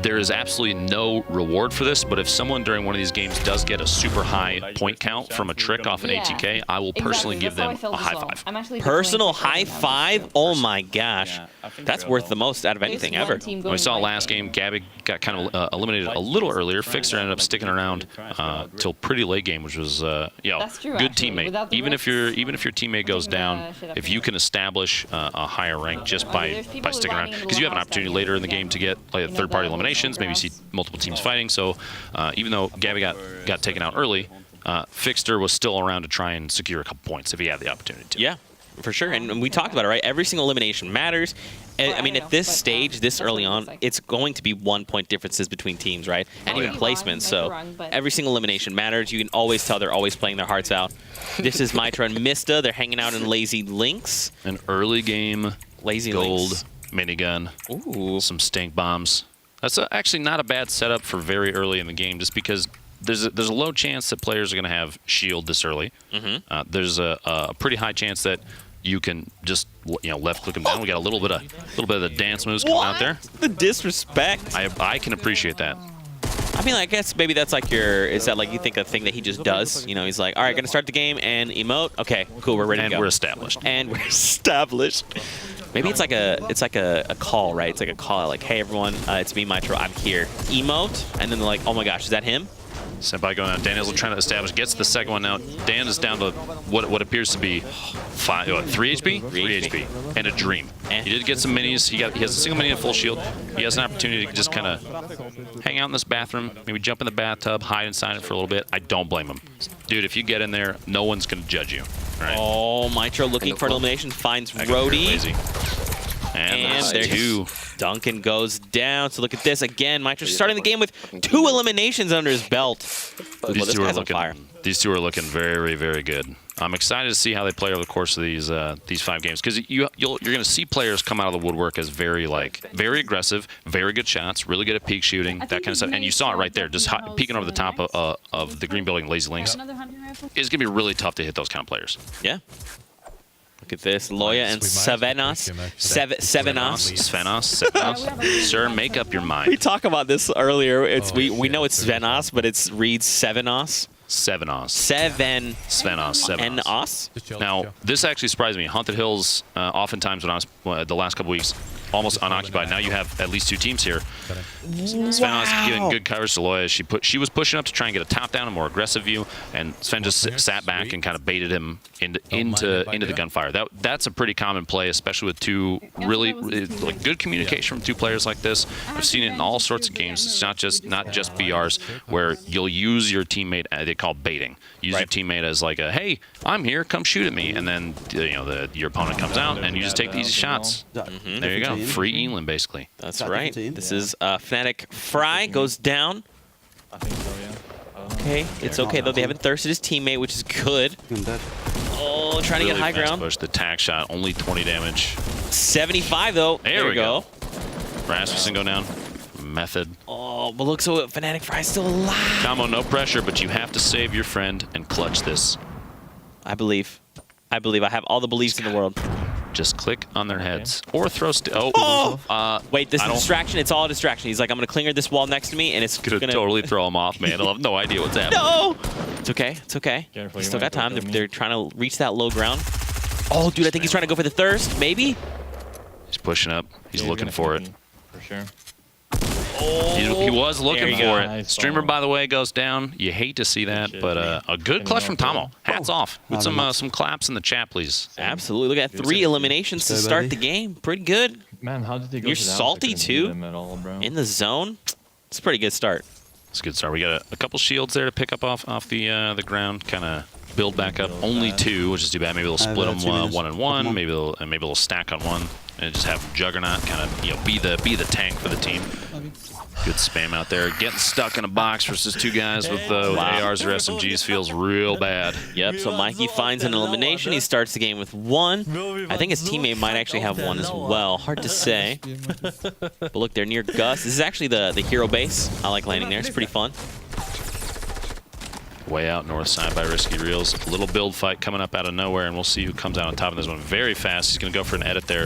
there is absolutely no reward for this, but if someone during one of these games does get a super high point count from a trick off an ATK, I will personally give them a high five. Personal high five? Oh my gosh. That's worth the most out of anything ever. We saw last game, Gabby got kind of eliminated a little earlier. Fixer ended up sticking around till pretty late game, which was good teammate. Even if your teammate goes down, if you can establish a higher rank just by sticking around, because you have an opportunity later in the game to get like third-party eliminations, maybe see multiple teams fighting. So even though Gabby got taken out early, Fixter was still around to try and secure a couple points if he had the opportunity to. Yeah. For sure, and we talked about it, right? Every single elimination matters. I mean, at this stage, this early on, it's going to be 1-point differences between teams, right? And even placements, so every single elimination matters. You can always tell they're always playing their hearts out. This is Mitra and Mista. They're hanging out in Lazy Links. An early game, Lazy gold Links. minigun, Ooh. some stink bombs. That's actually not a bad setup for very early in the game, just because there's a low chance that players are going to have shield this early. There's a pretty high chance that you can just left click them down. We got a little bit of the dance moves coming out there. The disrespect. I can appreciate that. I mean, I guess maybe that's like is that like you think a thing that he just does? You know, he's like, all right, gonna start the game and emote. Okay, cool, we're ready to go. And we're established. And we're established. Maybe it's like a call, right? It's like a call, like, hey everyone, it's me, Mitro, I'm here. Emote, and then they're like, oh my gosh, is that him? Senpai going out. Daniel's trying to establish. Gets the second one out. Dan is down to what appears to be 3 HP? 3 HP. And a dream. He did get some minis. He has a single mini and full shield. He has an opportunity to just kind of hang out in this bathroom, maybe jump in the bathtub, hide inside it for a little bit. I don't blame him. Dude, if you get in there, no one's going to judge you. Right? Oh, Mitro looking for an elimination. Finds Rhodey. And there's 2. Duncan goes down. So look at this again. Mitro's starting the game with 2 eliminations under his belt. These two are looking very, very good. I'm excited to see how they play over the course of these 5 games, because you're going to see players come out of the woodwork as very aggressive, very good shots, really good at peek shooting, that kind of stuff. And you saw it right there, just peeking over the top of the green building, Lazy Links. It's going to be really tough to hit those kind of players. Yeah. Look at this, Loya and Sevenos. Svenos. Sir, make up your mind. We talked about this earlier. We know it's Svenos, but it reads Sevenos. Sevenos. And Os. Now, this actually surprised me. Haunted Hills, oftentimes when I was the last couple weeks, almost unoccupied. Now you have at least 2 teams here. Svenos giving good coverage to Loya. She was pushing up to try and get a top down, a more aggressive view, and Sven just sat back and kind of baited him into the gunfire. That's a pretty common play, especially with 2 really like good communication from 2 players like this. I've seen it in all sorts of games. It's not just BRs where you'll use your teammate. They call baiting. Use your teammate as like a, hey, I'm here, come shoot at me, and then your opponent comes out and you just take the easy shots. There you go. Free Elin, basically. That's right. This is Fnatic. Fry goes down. I think so, yeah. Okay, it's okay though. They haven't thirsted his teammate, which is good. Oh, trying to get high ground. Push. The tack shot, only 20 damage. 75 though. There we go. Rasmussen go down. Method. Oh, but look, so Fnatic Fry's still alive. Combo, no pressure, but you have to save your friend and clutch this. I believe. I have all the beliefs in the world. Just click on their heads. Or throw... Wait, this is a distraction. It's all a distraction. He's like, I'm going to clear this wall next to me, and it's going to... totally throw him off, man. I'll have no idea what's happening. No! It's okay. It's okay. He's still got time. They're trying to reach that low ground. Oh, dude, I think he's trying to go for the thirst. Maybe? He's pushing up. He's looking for it. For sure. Oh, he was looking for it. Streamer, by the way, goes down. You hate to see that, but a good clutch from Tomo. Hats off. With some claps in the chat, please. Absolutely. Look at 3 eliminations to start the game. Pretty good. Man, how did they go? You're salty too. In the zone. It's a pretty good start. It's a good start. We got a couple shields there to pick up off the ground. Kind of build back up. Only 2, which is too bad. Maybe they'll split them 1 and 1. Maybe they'll stack on 1 and just have Juggernaut kind of be the tank for the team. Good spam out there. Getting stuck in a box versus 2 guys with ARs or SMGs feels real bad. Yep, so Mikey finds an elimination. He starts the game with 1. I think his teammate might actually have 1 as well. Hard to say. But look, they're near Gus. This is actually the hero base. I like landing there. It's pretty fun. Way out north side by Risky Reels. A little build fight coming up out of nowhere, and we'll see who comes out on top of this one very fast. He's going to go for an edit there.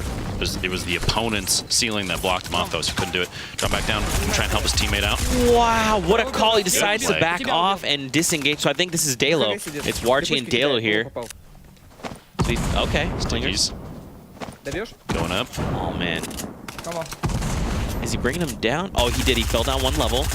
It was the opponent's ceiling that blocked him off, though, so he couldn't do it. Drop back down and try and help his teammate out. Wow, what a call. He decides to back off and disengage. So I think this is Dalo. It's Warchi and Dalo here. Okay, Slingers. Going up. Oh, man. Is he bringing him down? Oh, he did. He fell down 1 level.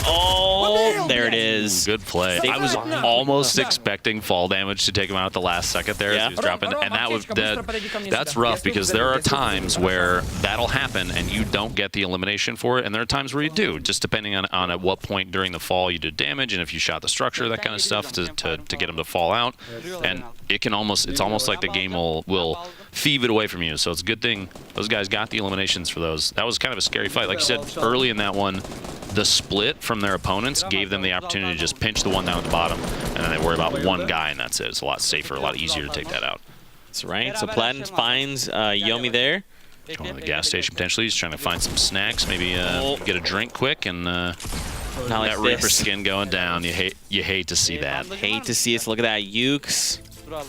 Oh, there it is. Good play. I was almost expecting fall damage to take him out at the last second there as he was dropping, and that's rough because there are times where that'll happen and you don't get the elimination for it, and there are times where you do, just depending on at what point during the fall you did damage and if you shot the structure, that kind of stuff to get him to fall out, and it's almost like the game will thieve it away from you. So it's a good thing those guys got the eliminations for those. That was kind of a scary fight. Like you said early in that one, the split from their opponents gave them the opportunity to just pinch the one down at the bottom, and then they worry about 1 guy, and that's it. It's a lot safer, a lot easier to take that out. That's right. So Platin finds Yomi there. Going to the gas station potentially. He's trying to find some snacks, maybe get a drink quick, and that Reaper skin going down. You hate to see that. Hate to see us. Look at that. Ukes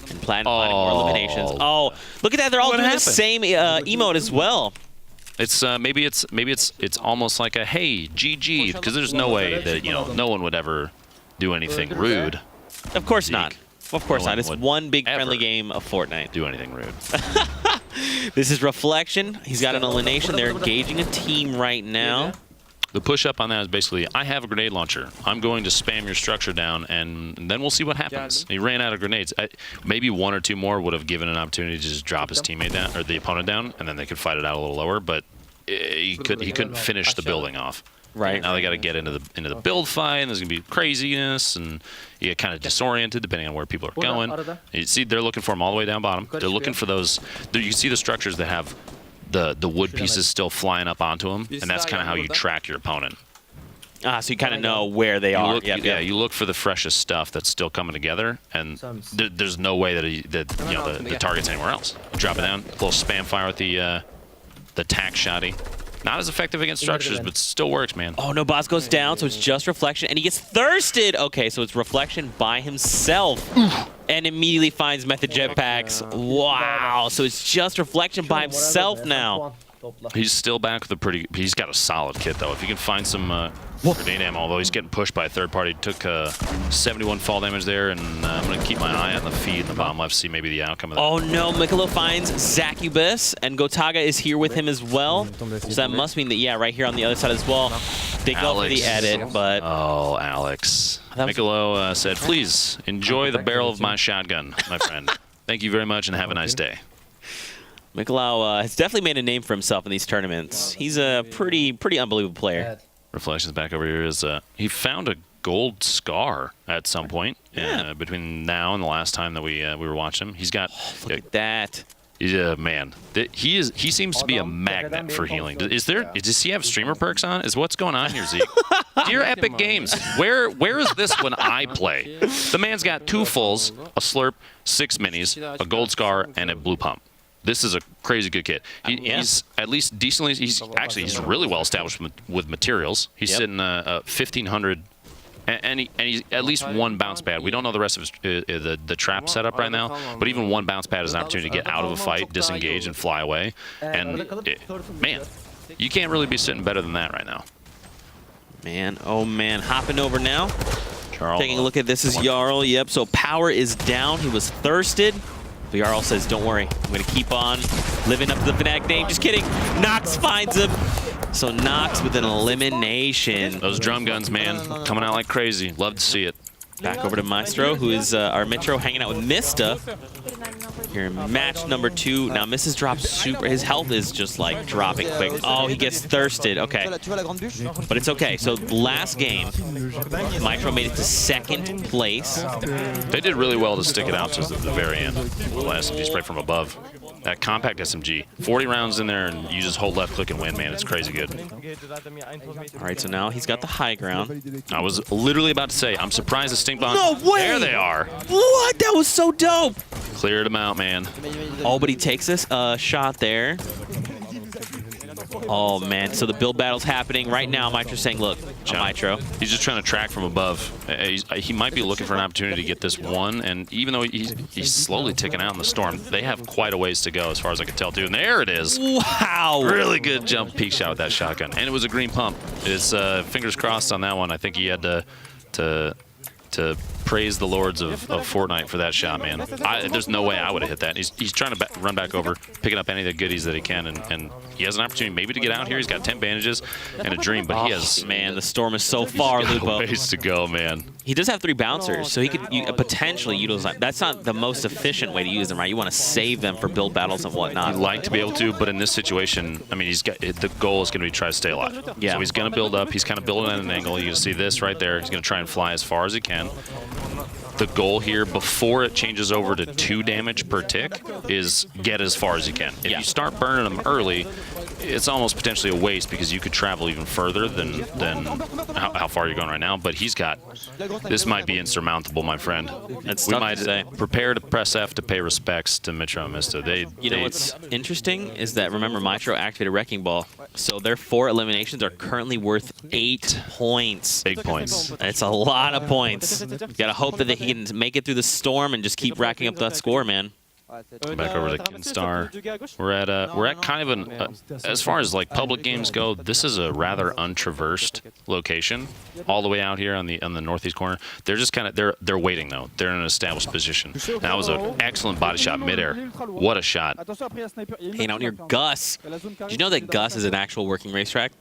and Platin finding more eliminations. Oh, look at that. They're all doing the same emote as well. It's maybe it's almost like a hey GG, because there's no way that no one would ever do anything rude. Of course not. Of course not. It's one big ever friendly game of Fortnite. Do anything rude. This is Reflection. He's got an elimination. They're engaging a team right now. The push-up on that is basically, I have a grenade launcher. I'm going to spam your structure down, and then we'll see what happens. He ran out of grenades. Maybe one or two more would have given an opportunity to just drop his teammate down, or the opponent down, and then they could fight it out a little lower, but he couldn't finish the building off. Right. Now they got to get into the build fight, and there's going to be craziness, and you get kind of disoriented depending on where people are going. You see, they're looking for him all the way down bottom. They're looking for those. You see the structures that have the wood pieces still flying up onto them, and that's kind of how you track your opponent. So you kind of know where they are. Yeah, you look for the freshest stuff that's still coming together, and there's no way that the target's anywhere else. Drop it down, a little spam fire with the tack shotty. Not as effective against structures, but still works, man. Oh, no, boss goes down, so it's just Reflection, and he gets thirsted. Okay, so it's Reflection by himself, and immediately finds Method Jetpacks. Wow, so it's just Reflection by himself now. He's still back with he's got a solid kit, though. If you can find some grenade ammo, although he's getting pushed by a third party. Took 71 fall damage there, and I'm going to keep my eye on the feed in the bottom left, see maybe the outcome of that. Oh no, Mikolo finds Zacubus, and Gotaga is here with him as well. So that must mean that, yeah, right here on the other side as well. They go for the edit, but... Oh, Alex. Mikolo said, please enjoy the barrel of my shotgun, my friend. Thank you very much, and have a nice day. Mikolo has definitely made a name for himself in these tournaments. He's a pretty unbelievable player. Reflections back over here is he found a gold scar at some point between now and the last time that we were watching him. He's got look at that. Yeah, man. He seems to be a magnet for healing. Does he have streamer perks on? Is what's going on here, Zeke? Dear Epic Games, where is this when I play? The man's got 2 fulls, a slurp, 6 minis, a gold scar, and a blue pump. This is a crazy good kit. He's at least decently. He's really well established with materials. He's sitting 1,500, and he's at least 1 bounce pad. We don't know the rest of his, the trap setup right now, but even 1 bounce pad is an opportunity to get out of a fight, disengage, and fly away. And man, you can't really be sitting better than that right now. Man, oh man, hopping over now. Taking a look at this is Jarl. Yep. So power is down. He was thirsted. Jarl says, don't worry, I'm going to keep on living up to the Fnatic name. Just kidding. Nox finds him. So Nox with an elimination. Those drum guns, man, coming out like crazy. Love to see it. Back over to Maestro, who is our Metro hanging out with Mista. Here in match number 2. Now Mista's dropped super. His health is just like dropping quick. Oh, he gets thirsted. Okay. But it's okay. So last game, Maestro made it to 2nd place. They did really well to stick it out to the very end. The last SMG spray from above. That compact SMG. 40 rounds in there, and you just hold left click and win, man. It's crazy good. All right, so now he's got the high ground. I was literally about to say, I'm surprised the stink bomb. No way! There they are. What? That was so dope. Cleared him out, man. Oh, but he takes this shot there. Oh, man. So the build battle's happening right now. Maestro's saying, look, Maestro. He's just trying to track from above. He might be looking for an opportunity to get this one, and even though he's slowly ticking out in the storm, they have quite a ways to go as far as I can tell, too. And there it is. Wow. Really good jump peek shot with that shotgun. And it was a green pump. It's fingers crossed on that one. I think he had to praise the lords of Fortnite for that shot, man. There's no way I would have hit that. He's trying to run back over, picking up any of the goodies that he can, and he has an opportunity maybe to get out here. He's got 10 bandages and a dream, but he has... Man, the storm is so far, Lupo. Ways to go, man. He does have 3 bouncers, so he could potentially utilize that. That's not the most efficient way to use them, right? You want to save them for build battles and whatnot. You'd like to be able to, but in this situation, I mean, the goal is going to be try to stay alive. Yeah. So he's going to build up. He's kind of building at an angle. You can see this right there. He's going to try and fly as far as he can. The goal here, before it changes over to 2 damage per tick, is get as far as you can. If you start burning them early, it's almost potentially a waste because you could travel even further than how far you're going right now. But he's got... This might be insurmountable, my friend. We might prepare to press F to pay respects to Metro and Mista. You know what's interesting is that, remember, Maestro activated Wrecking Ball. So their 4 eliminations are currently worth 8 points. Big points. It's a lot of points. You got to hope that he can make it through the storm and just keep racking up that score, man. Back over to Kinstar. We're at kind of an as far as like public games go, this is a rather untraversed location all the way out here on the northeast corner. They're just kind of they're waiting though. They're in an established position. That was an excellent body shot midair. What a shot. Hanging out near Gus. Did you know that Gus is an actual working racetrack?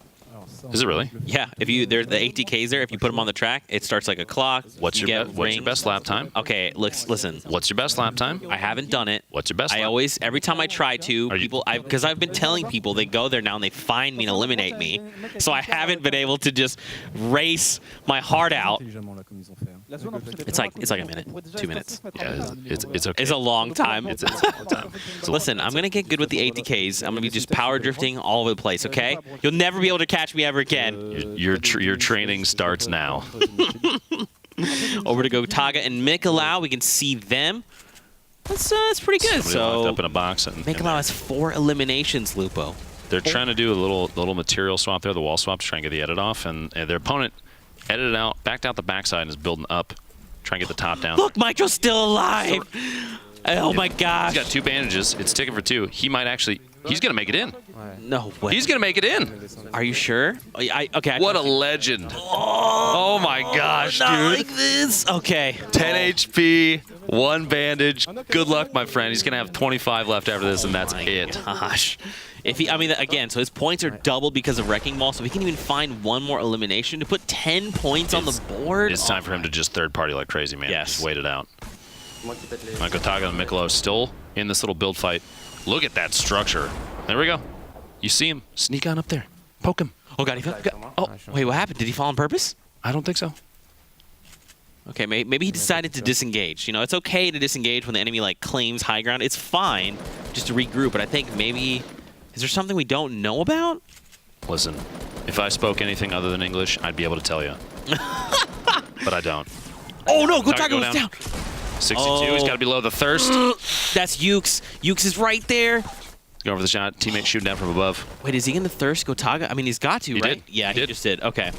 Is it really? Yeah, if you the ATKs there, if you put them on the track, it starts like a clock. What's your best lap time? Okay, listen. What's your best lap time? I haven't done it. What's your best? Every time I try to, because I've been telling people they go there now and they find me and eliminate me, so I haven't been able to just race my heart out. It's like a minute, 2 minutes. Yeah, it's okay. It's a long time. It's a long time. Listen, I'm gonna get good with the ATKs. I'm gonna be just power drifting all over the place. Okay, you'll never be able to catch me ever again. Your training starts now. Over to Gotaga and Mikolau. We can see them. That's pretty good. Somebody So locked up in a box. Mikolau has 4 eliminations, Lupo. They're trying to do a little material swap there, the wall swap, to try and get the edit off, and their opponent edited out, backed out the backside, and is building up, trying to get the top down. Look, Mitro's still alive. Oh my gosh. He's got 2 bandages. It's ticking for 2. He might actually. He's gonna make it in. No way. He's gonna make it in. Are you sure? Okay. What a legend. Oh my gosh, not dude. like this. Okay. 10 HP, 1 bandage. Good luck, my friend. He's gonna have 25 left after this, and that's it. Gosh. If he, again, so his points are doubled because of Wrecking Ball, so he can even find 1 more elimination to put 10 points on the board. It's time for him to just third party like crazy, man. Yes. Just wait it out. Gotaga and Mikolau still in this little build fight. Look at that structure. There we go. You see him. Sneak on up there. Poke him. Oh, God. Oh, wait, what happened? Did he fall on purpose? I don't think so. Okay, maybe he decided to disengage. You know, it's okay to disengage when the enemy, like, claims high ground. It's fine just to regroup, but I think maybe... Is there something we don't know about? Listen, if I spoke anything other than English, I'd be able to tell you. But I don't. Oh, no. Gotaga was down. 62. He's got to be low. The thirst. That's Ukes. Ukes is right there. Go for the shot. Teammate shooting down from above. Wait, is he in the thirst, Gotaga? I mean, he's got to, right? Did. Yeah, he just did. Okay.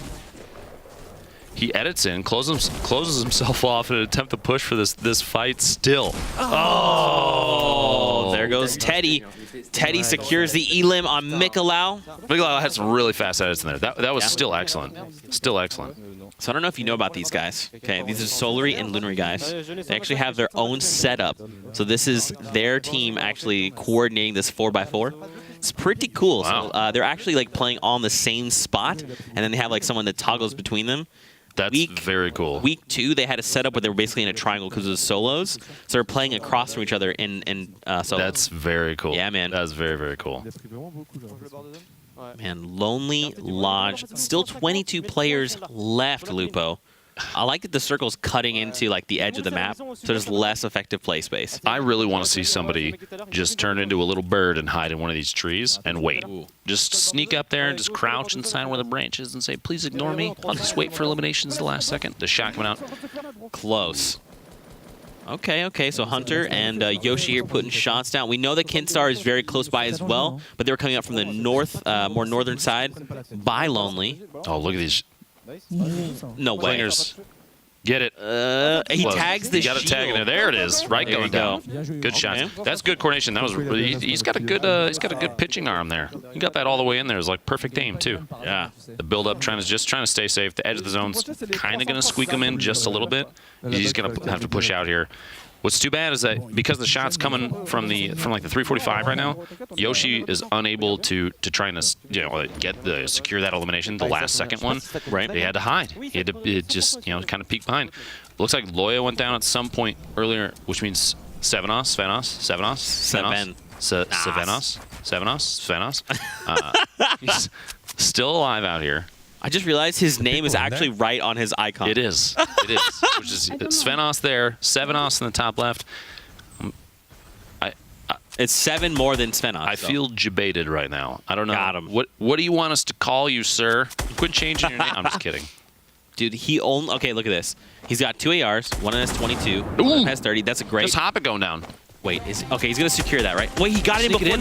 He edits in, closes himself off in an attempt to push for this fight still. Oh, there goes Teddy. Teddy secures the elim on Mikolau. Mikolau had some really fast edits in there. That was still excellent. Still excellent. So I don't know if you know about these guys. Okay, these are Solary and Lunary guys. They actually have their own setup. So this is their team actually coordinating this 4x4. It's pretty cool. Wow. So they're actually like playing on the same spot, and then they have like someone that toggles between them. That's very cool. Week 2, they had a setup where they were basically in a triangle because it was solos. So they're playing across from each other in solos. That's very cool. Yeah, man. That's very, very cool. Man, Lonely Lodge. Still 22 players left, Lupo. I like that the circle's cutting into like the edge of the map, so there's less effective play space. I really want to see somebody just turn into a little bird and hide in one of these trees and wait. Just sneak up there and just crouch inside one of the branches and say, please ignore me. I'll just wait for eliminations the last second. The shot coming out. Close. Okay, so Hunter and Yoshi here putting shots down. We know that Kinstar is very close by as well, but they were coming up from the north, more northern side by Lonely. Oh, look at these. No way. Clingers. Get it. He tags the shield. You got to tag in there. There it is. Right there going down. Good shots. That's good coordination. That was really, he's got a good pitching arm there. He got that all the way in there. It was like perfect aim too. Yeah. The build up trying to stay safe. The edge of the zone's kind of going to squeak him in just a little bit. He's going to have to push out here. What's too bad is that because the shot's coming from like the 345 right now, Yoshi is unable to try and secure that elimination, the last second one. Right. He had to hide. He had to just kind of peek behind. Looks like Loya went down at some point earlier, which means Sevenos. He's still alive out here. I just realized his name is actually right on his icon. It is. It is. Which is Svenos there, Sevenos in the top left. It's 7 more than Svenos. I feel jebaited right now. I don't know. Got him. What do you want us to call you, sir? Quit changing your name. I'm just kidding. Dude, okay, look at this. He's got 2 ARs, one has 22, one has 30. That's a great. Just hop it going down. Wait, okay, he's gonna secure that, right? Wait, he got it before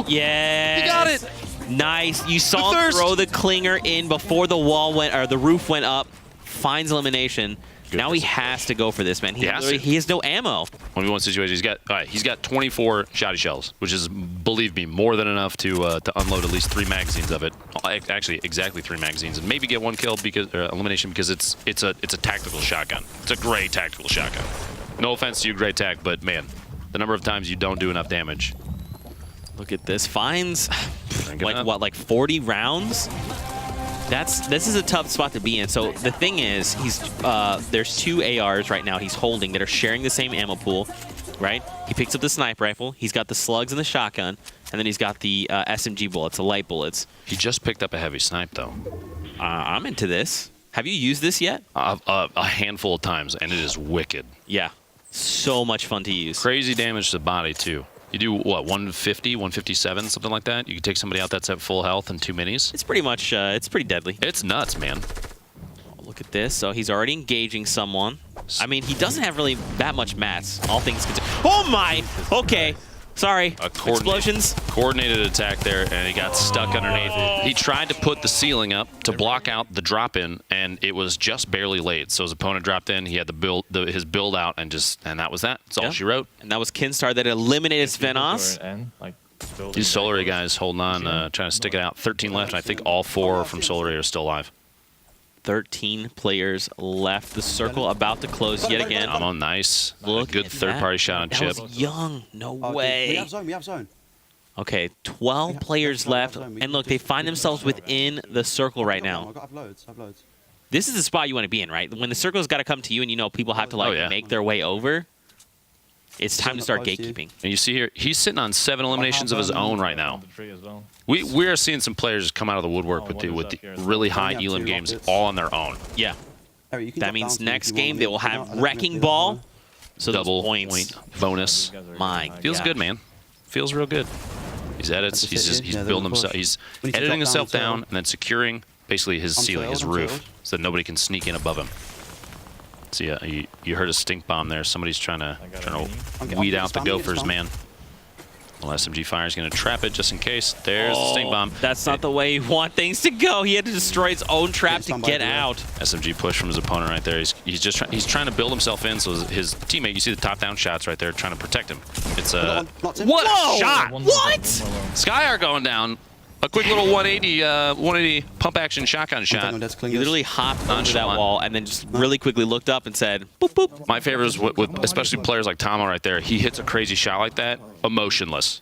yeah. He got it. Nice. You saw him throw the clinger in before the wall went, or the roof went up. Finds elimination. Now he has to go for this, man. He has no ammo. 1v1 situation. He's got 24 shotty shells, which is, believe me, more than enough to unload at least 3 magazines of it. Actually, exactly 3 magazines, and maybe get 1 kill because elimination because it's a tactical shotgun. It's a great tactical shotgun. No offense to you, great tac, but man, the number of times you don't do enough damage. Look at this. Finds like 40 rounds. This is a tough spot to be in. So the thing is, there's 2 ARs right now he's holding that are sharing the same ammo pool, right? He picks up the sniper rifle. He's got the slugs and the shotgun, and then he's got the SMG bullets, the light bullets. He just picked up a heavy snipe though. I'm into this. Have you used this yet? A handful of times, and it is wicked. Yeah, so much fun to use. Crazy damage to the body too. You do, what, 150, 157, something like that? You can take somebody out that's at full health and 2 minis? It's pretty much, it's pretty deadly. It's nuts, man. Oh, look at this. So he's already engaging someone. I mean, he doesn't have really that much mats, all things considered. Oh my! Okay. Sorry. Explosions. Coordinated attack there, and he got stuck underneath. He tried to put the ceiling up to block out the drop-in, and it was just barely late. So his opponent dropped in. He had his build out, and that was that. That's all she wrote. And that was Kinstar that eliminated Svenos. These Solary guys holding on, trying to stick it out. 13 left, and I think all 4 from Solary are still alive. 13 players left. The circle about to close yet again. Oh, nice. Look, good third-party shot on Chip. That was young. No way. We have zone. Okay, 12 players left, and look, they find themselves within the circle right now. I have loads. This is the spot you want to be in, right? When the circle's got to come to you, and you know people have to make their way over. It's time to start gatekeeping. And you see here, he's sitting on 7 eliminations of his own right now. We are seeing some players come out of the woodwork with the really high elim games all on their own. Yeah. That means next game they will have Wrecking Ball. So double points. point bonus. My Feels good, man. Feels real good. He's edits. He's building himself. He's editing himself down and then securing basically his ceiling, his roof, so that nobody can sneak in above him. So yeah, you heard a stink bomb there. Somebody's trying to weed out the gophers, man. Well, SMG fire is going to trap it just in case. There's the stink bomb. That's not the way you want things to go. He had to destroy his own trap to get out. SMG push from his opponent right there. He's trying to build himself in so his teammate. You see the top down shots right there, trying to protect him. It's what a shot! What? Skyar going down. A quick little 180 pump action shotgun shot. He literally hopped onto that wall and then just really quickly looked up and said, boop, boop. My favorite is with especially players like Tomo right there. He hits a crazy shot like that, emotionless.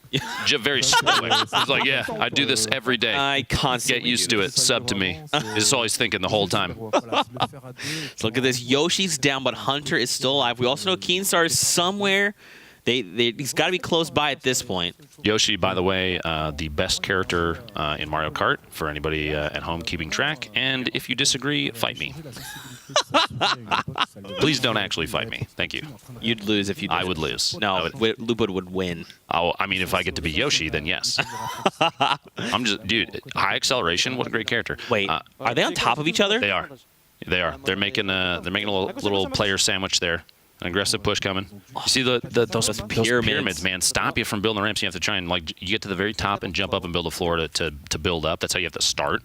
Very stoic. He's like, yeah, I do this every day. I constantly get used to it. Sub to me. Is all he's thinking the whole time. So look at this. Yoshi's down, but Hunter is still alive. We also know Keenstar is somewhere. He's got to be close by at this point. Yoshi, by the way, the best character in Mario Kart for anybody at home keeping track. And if you disagree, fight me. Please don't actually fight me. Thank you. You'd lose if you did. I would lose. No, Lupo would win. Oh, I mean, if I get to be Yoshi, then yes. I'm just, dude, high acceleration. What a great character. Wait, are they on top of each other? They are. They are. They're making a little player sandwich there. An aggressive push coming. You see those pyramids, man, stop you from building ramps. You have to try and you get to the very top and jump up and build a floor to build up. That's how you have to start.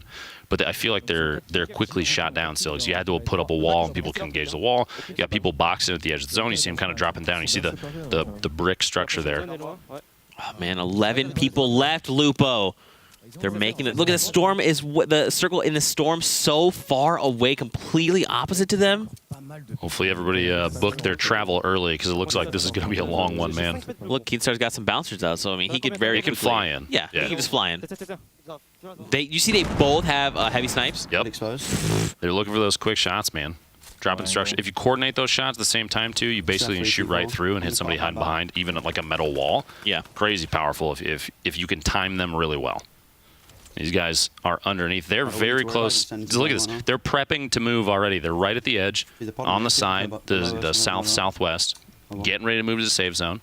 But I feel like they're quickly shot down still. So you had to put up a wall and people can engage the wall. You got people boxing at the edge of the zone. You see them kind of dropping down. You see the brick structure there. Oh, man, 11 people left, Lupo. They're making it. Look at the storm the circle in the storm so far away, completely opposite to them. Hopefully everybody booked their travel early because it looks like this is going to be a long one, man. Look, Keenstar's got some bouncers out, so I mean he could He can fly in. Yeah, he can just fly in. You see, they both have heavy snipes. Yep. They're looking for those quick shots, man. Dropping structure. If you coordinate those shots at the same time too, you basically can shoot right through and hit somebody hiding behind, even like a metal wall. Yeah. Crazy powerful if you can time them really well. These guys are underneath. They're very close. Look at this. They're prepping to move already. They're right at the edge, on the side, the south-southwest, getting ready to move to the safe zone.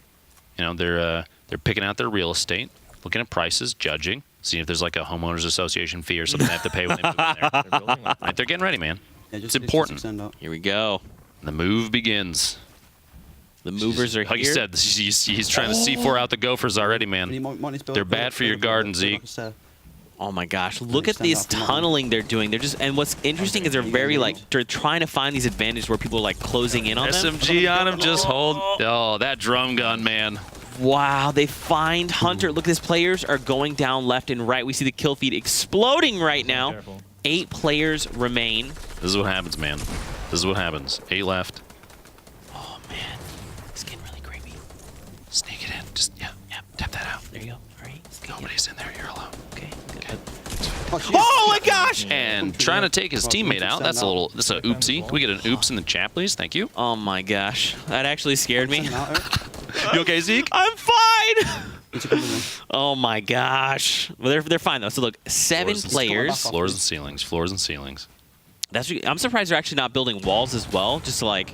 You know, they're picking out their real estate, looking at prices, judging, seeing if there's like a homeowners association fee or something they have to pay when they move in there. Right, they're getting ready, man. It's important. Here we go. The move begins. The movers are here. Like you said, he's trying to C4 out the gophers already, man. They're bad for your garden, Zeke. Oh my gosh, look at this tunneling they're doing. They're just, and what's interesting is they're very like, they're trying to find these advantages where people are like closing in on them. SMG on him, just hold. Oh, that drum gun, man. Wow, they find Hunter. Look, his players are going down left and right. We see the kill feed exploding right now. Careful. 8 players remain. This is what happens, man. This is what happens. 8 left. Oh man, it's getting really creepy. Sneak it in. Just, yeah, tap that out. There you go. All right. Nobody's in there. You're alone. Okay. Okay. Oh my gosh! And trying to take his teammate out. That's a oopsie. Can we get an oops in the chat, please? Thank you. Oh my gosh, that actually scared me. You okay, Zeke? I'm fine. Oh my gosh. Well, they're fine though. So look, 7 players. Floors and ceilings. Floors and ceilings. I'm surprised they're actually not building walls as well, just to like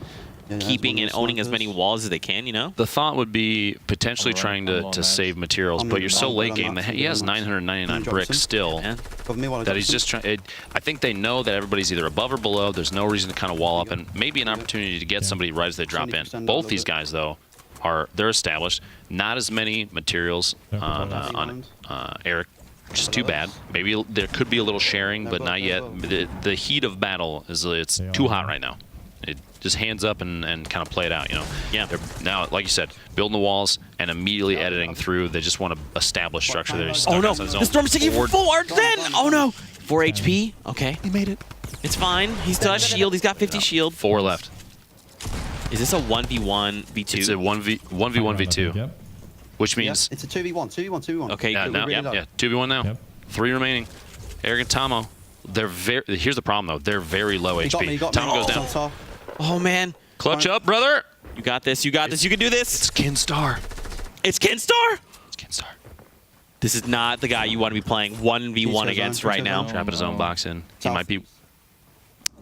keeping and owning as many walls as they can, you know? The thought would be potentially trying to save materials, but you're so late game. He has 999 bricks still that he's just trying. I think they know that everybody's either above or below. There's no reason to kind of wall up, and maybe an opportunity to get somebody right as they drop in. Both these guys, though, they're established. Not as many materials on Eric. Which is too bad. Maybe there could be a little sharing, but not yet. The heat of battle it's too hot right now. It just hands up and kind of play it out, you know. Yeah. They're now, like you said, building the walls and immediately editing through. They just want to establish structure. They're stuck Oh no! outside the zone. The Storm's taking 4 then! Oh no! 4 HP. Okay. He made it. It's fine. He still has shield. He's got 50 shield. 4 left. Is this a 1v1 v2? It's a 1v1 v2. Yep. Which means it's a 2v1. Okay. yeah, now, really yeah, 2v1 now. Yep. 3 remaining. Eric and Tomo. Here's the problem though. They're very low HP. Tomo goes down. Oh man. Clutch up, brother. You got this. You got this. You can do this. It's Kinstar. It's Kinstar. It's Kinstar. This is not the guy you want to be playing 1v1 against right now. Trapping his own box in. He might be.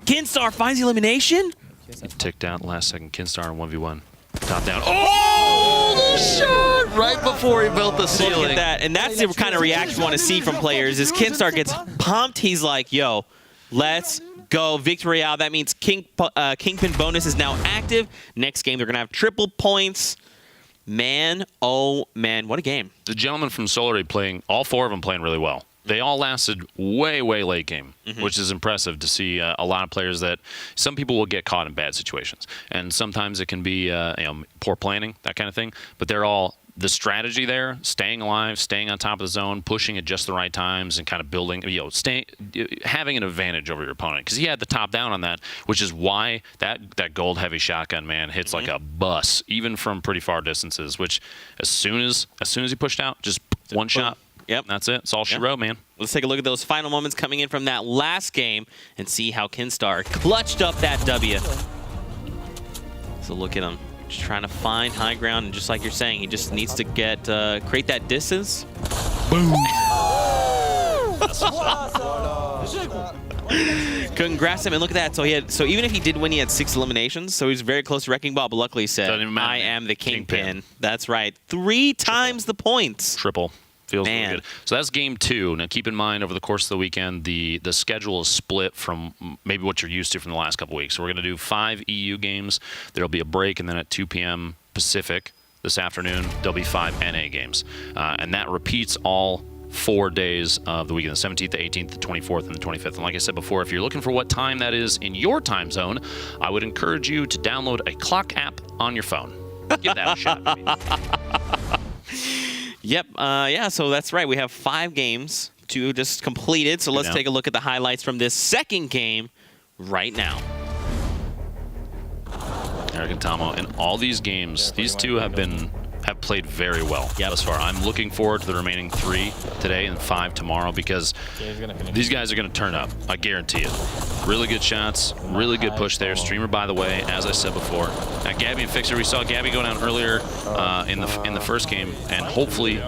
Kinstar finds elimination. He ticked out last second. Kinstar on 1v1. Top down. Oh, the shot right before he built the ceiling. Look at that. And that's the kind of reaction we want to see from players. Is Kinstar gets pumped. He's like, yo, let's go. Victory out. That means Kingpin bonus is now active. Next game, they're going to have triple points. Man, oh man, what a game. The gentleman from Solary playing, all 4 of them playing really well. They all lasted way late game, which is impressive to see a lot of players that some people will get caught in bad situations. And sometimes it can be poor planning, that kind of thing. But they're all, the strategy there, staying alive, staying on top of the zone, pushing at just the right times, and kind of building, having an advantage over your opponent. Because he had the top down on that, which is why that gold heavy shotgun, man, hits like a bus, even from pretty far distances. Which as soon as he pushed out, just one shot. Yep. That's it. It's all she wrote, man. Let's take a look at those final moments coming in from that last game and see how Kinstar clutched up that W. So look at him. Just trying to find high ground, and just like you're saying, he just needs to get create that distance. Boom! Congrats him, and look at that. So even if he did win, he had 6 eliminations. So he was very close to wrecking ball, but luckily he said, "I am the Kingpin." That's right. 3 times the points. Triple. Feels really good. So that's game 2. Now keep in mind, over the course of the weekend, the schedule is split from maybe what you're used to from the last couple weeks. So we're going to do 5 EU games. There'll be a break, and then at 2 p.m. Pacific this afternoon, there'll be 5 NA games. And that repeats all 4 days of the weekend, the 17th, the 18th, the 24th, and the 25th. And like I said before, if you're looking for what time that is in your time zone, I would encourage you to download a clock app on your phone. Give that a shot, baby. Yep. Yeah, so that's right. We have 5 games to just completed. So let's take a look at the highlights from this second game right now. Eric and Tomo, in all these games, these two have played very well thus far. I'm looking forward to the remaining 3 today and 5 tomorrow, because these guys are going to turn up. I guarantee it. Really good shots, really good push there. Streamer, by the way, as I said before. Now, Gabby and Fixer, we saw Gabby go down earlier in the first game, and hopefully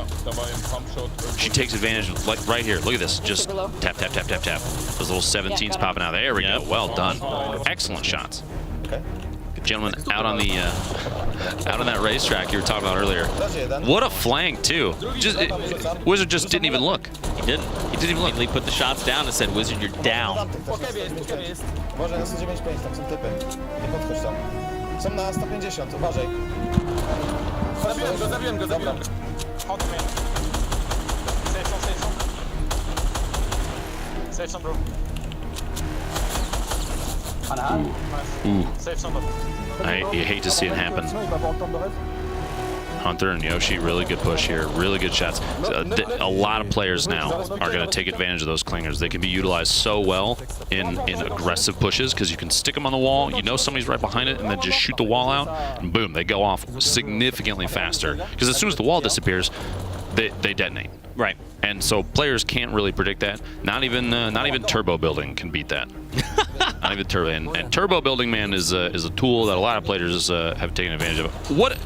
she takes advantage of, like right here. Look at this. Just tap, tap, tap, tap, tap. Those little 17s popping out. There we go. Well done. Excellent shots. Gentleman out on the out on that racetrack you were talking about earlier. What a flank too! Wizard just didn't even look. He didn't. He didn't even look. He put the shots down and said, "Wizard, you're down." Save some, bro. Ooh. Save some. You hate to see it happen. Hunter and Yoshi, really good push here. Really good shots. A lot of players now are going to take advantage of those clingers. They can be utilized so well in aggressive pushes because you can stick them on the wall. You know somebody's right behind it, and then just shoot the wall out, and boom, they go off significantly faster. Because as soon as the wall disappears, they detonate. Right. And so players can't really predict that. Not even turbo building can beat that. Not even turbo. And turbo building, man, is a tool that a lot of players have taken advantage of. What?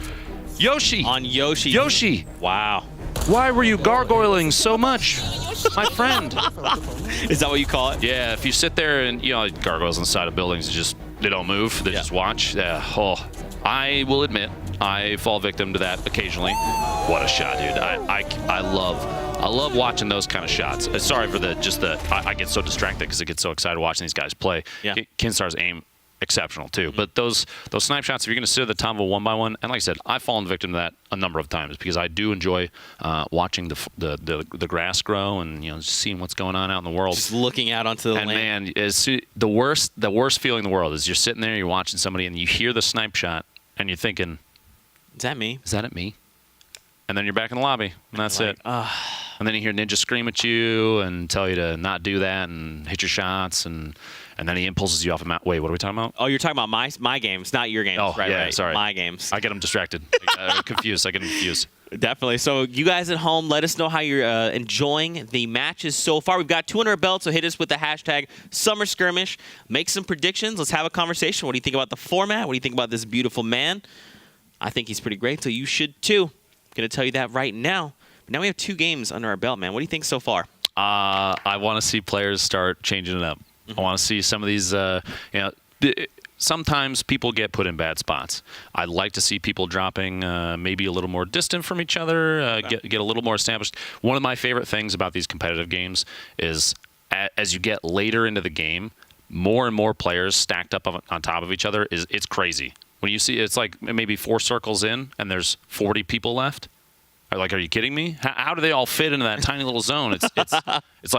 Yoshi! On Yoshi. Yoshi! Wow. Why were you gargoyling so much, my friend? Is that what you call it? Yeah, if you sit there and, gargoyles on the side of buildings, they don't move. They just watch. I will admit, I fall victim to that occasionally. What a shot, dude. I love watching those kind of shots. Sorry for I get so distracted because I get so excited watching these guys play. Yeah. Kinstar's aim exceptional too. But those snipe shots, if you're going to sit at the top of a 1x1, and like I said, I've fallen victim to that a number of times because I do enjoy watching the grass grow and just seeing what's going on out in the world. Just looking out onto the land. And man, the worst feeling in the world is you're sitting there, you're watching somebody, and you hear the snipe shot, and you're thinking, "Is that me? Is that at me?" And then you're back in the lobby, and that's it. And then you hear Ninja scream at you and tell you to not do that and hit your shots, and then he impulses you off a map. Wait, what are we talking about? Oh, you're talking about my games, not your games. Oh, right, yeah, right. sorry. My games. I get them distracted. I get confused. Definitely. So you guys at home, let us know how you're enjoying the matches so far. We've got 200 belts, so hit us with the hashtag Summer Skirmish. Make some predictions. Let's have a conversation. What do you think about the format? What do you think about this beautiful man? I think he's pretty great, so you should too. I'm going to tell you that right now. But now we have 2 games under our belt, man. What do you think so far? I want to see players start changing it up. I want to see some of these, sometimes people get put in bad spots. I'd like to see people dropping maybe a little more distant from each other, get a little more established. One of my favorite things about these competitive games is as you get later into the game, more and more players stacked up on top of each other. It's crazy. When you see it's like maybe 4 circles in and there's 40 people left. Are you kidding me? How do they all fit into that tiny little zone? It's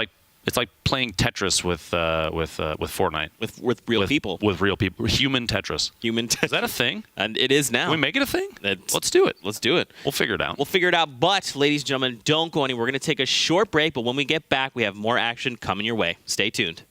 like playing Tetris with Fortnite. With real people. With real people. Human Tetris. Human Tetris. Is that a thing? And it is now. Can we make it a thing? Let's do it. Let's do it. We'll figure it out. But, ladies and gentlemen, don't go anywhere. We're going to take a short break, but when we get back, we have more action coming your way. Stay tuned.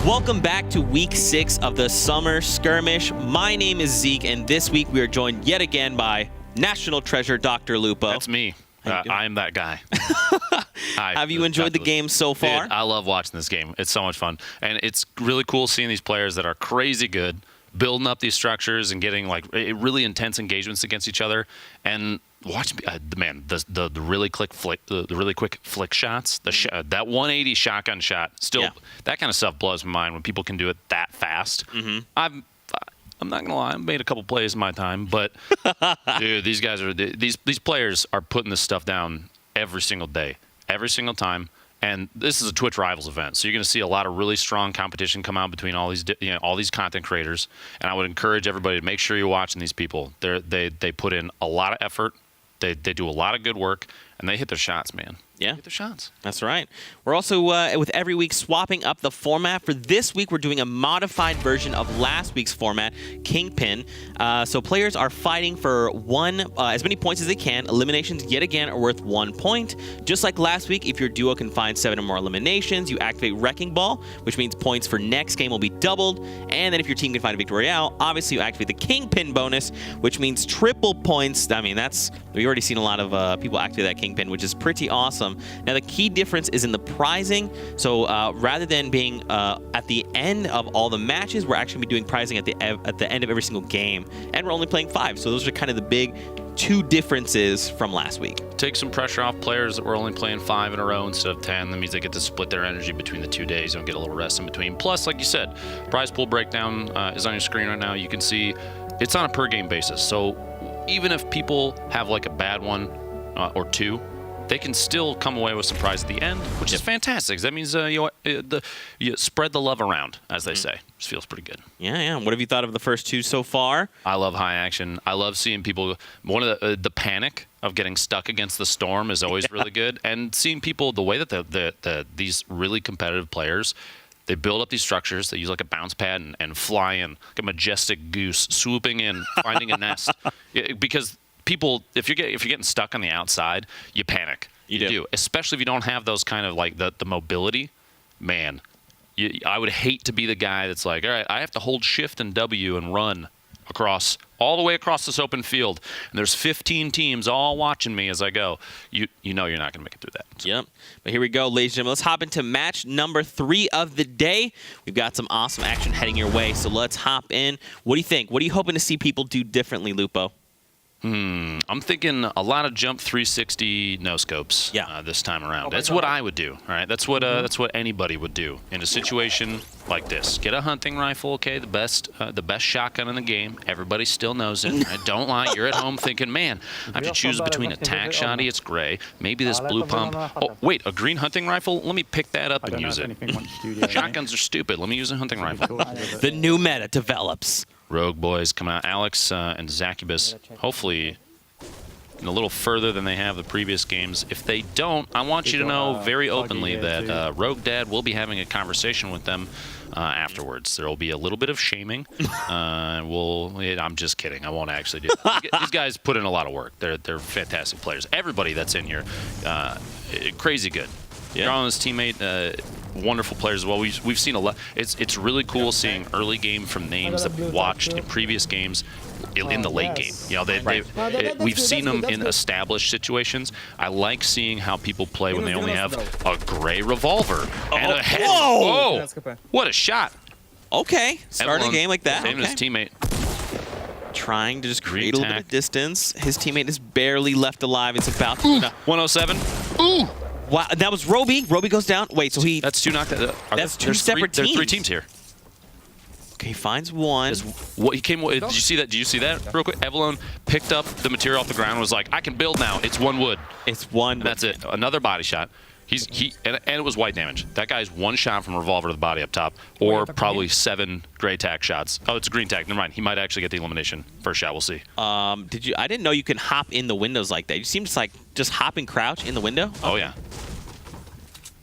Welcome back to week 6 of the Summer Skirmish. My name is Zeke, and this week we are joined yet again by National Treasure Dr. Lupo. That's me. I'm that guy. Have you enjoyed the game so far? Dude, I love watching this game. It's so much fun. And it's really cool seeing these players that are crazy good, building up these structures and getting like really intense engagements against each other. And watch the really quick flick shots, that 180 shotgun shot. Still, that kind of stuff blows my mind when people can do it that fast. I'm not gonna lie, I've made a couple plays in my time, but dude, these guys are these players are putting this stuff down every single day, every single time. And this is a Twitch Rivals event, so you're going to see a lot of really strong competition come out between all these content creators. And I would encourage everybody to make sure you're watching these people. They put in a lot of effort. They do a lot of good work, and they hit their shots, man. Yeah, hit their shots. That's right. We're also, with every week, swapping up the format. For this week, we're doing a modified version of last week's format, Kingpin. So players are fighting for as many points as they can. Eliminations, yet again, are worth 1 point. Just like last week, if your duo can find 7 or more eliminations, you activate Wrecking Ball, which means points for next game will be doubled. And then if your team can find a Victory Royale, obviously you activate the Kingpin bonus, which means triple points. I mean, we've already seen a lot of people activate that Kingpin, which is pretty awesome. Now, the key difference is in the prizing. So rather than being at the end of all the matches, we're actually going to be doing prizing at the end of every single game. And we're only playing 5. So those are kind of the big 2 differences from last week. Take some pressure off players that were only playing 5 in a row instead of 10. That means they get to split their energy between the 2 days and get a little rest in between. Plus, like you said, prize pool breakdown is on your screen right now. You can see it's on a per game basis. So even if people have like a bad one or 2, they can still come away with some prize at the end, which is fantastic. That means you spread the love around, as they say. Just feels pretty good. Yeah. What have you thought of the first 2 so far? I love high action. I love seeing people. One of the panic of getting stuck against the storm is always really good, and seeing people the way that these really competitive players. They build up these structures. They use like a bounce pad and fly in like a majestic goose, swooping in, finding a nest. Because people, if you're getting stuck on the outside, you panic. You do, especially if you don't have those kind of like the mobility. Man, I would hate to be the guy that's like, all right, I have to hold Shift and W and run all the way across this open field, and there's 15 teams all watching me as I go. You know you're not going to make it through that. So. Yep. But here we go, ladies and gentlemen. Let's hop into match number 3 of the day. We've got some awesome action heading your way, so let's hop in. What do you think? What are you hoping to see people do differently, Lupo? I'm thinking a lot of jump 360 no scopes this time around. That's what I would do. All right, that's what anybody would do in a situation like this. Get a hunting rifle, okay, the best shotgun in the game. Everybody still knows it. Right? Don't lie. You're at home thinking, man, I have to choose between a tac shotty. It's gray. Maybe this blue pump. Oh wait, a green hunting rifle. Let me pick that up and use it. Shotguns are stupid. Let me use a hunting rifle. The new meta develops. Rogue boys come out. Alex and Zacubus, hopefully a little further than they have the previous games. If they don't, I want you to know very openly that Rogue Dad will be having a conversation with them afterwards. There will be a little bit of shaming. I'm just kidding. I won't actually do it. These guys put in a lot of work. They're fantastic players. Everybody that's in here, crazy good. Jarl and his teammate, wonderful players as well. We've seen a lot. It's really cool seeing early game from names that we watched in previous games in the late game. You know, we've seen them in established situations. I like seeing how people play when they only have a gray revolver and a head. Whoa! What a shot! Okay, starting a game like that. Saving his teammate. Trying to just create a little bit of distance. His teammate is barely left alive. It's about 107. Ooh! Wow, that was Roby. Roby goes down. Wait, so he... That's 2 knocked out. That's 2 separate teams. There's 3 teams here. Okay, finds 1. Did you see that? Did you see that real quick? Evelyn picked up the material off the ground and was like, I can build now. It's 1 wood. It's 1. That's it. Another body shot. And it was white damage. That guy's 1 shot from a revolver to the body up top, or probably 7 gray tack shots. Oh, it's a green tack. Never mind. He might actually get the elimination. First shot. We'll see. I didn't know you can hop in the windows like that. You seem to like just hop and crouch in the window. Oh yeah.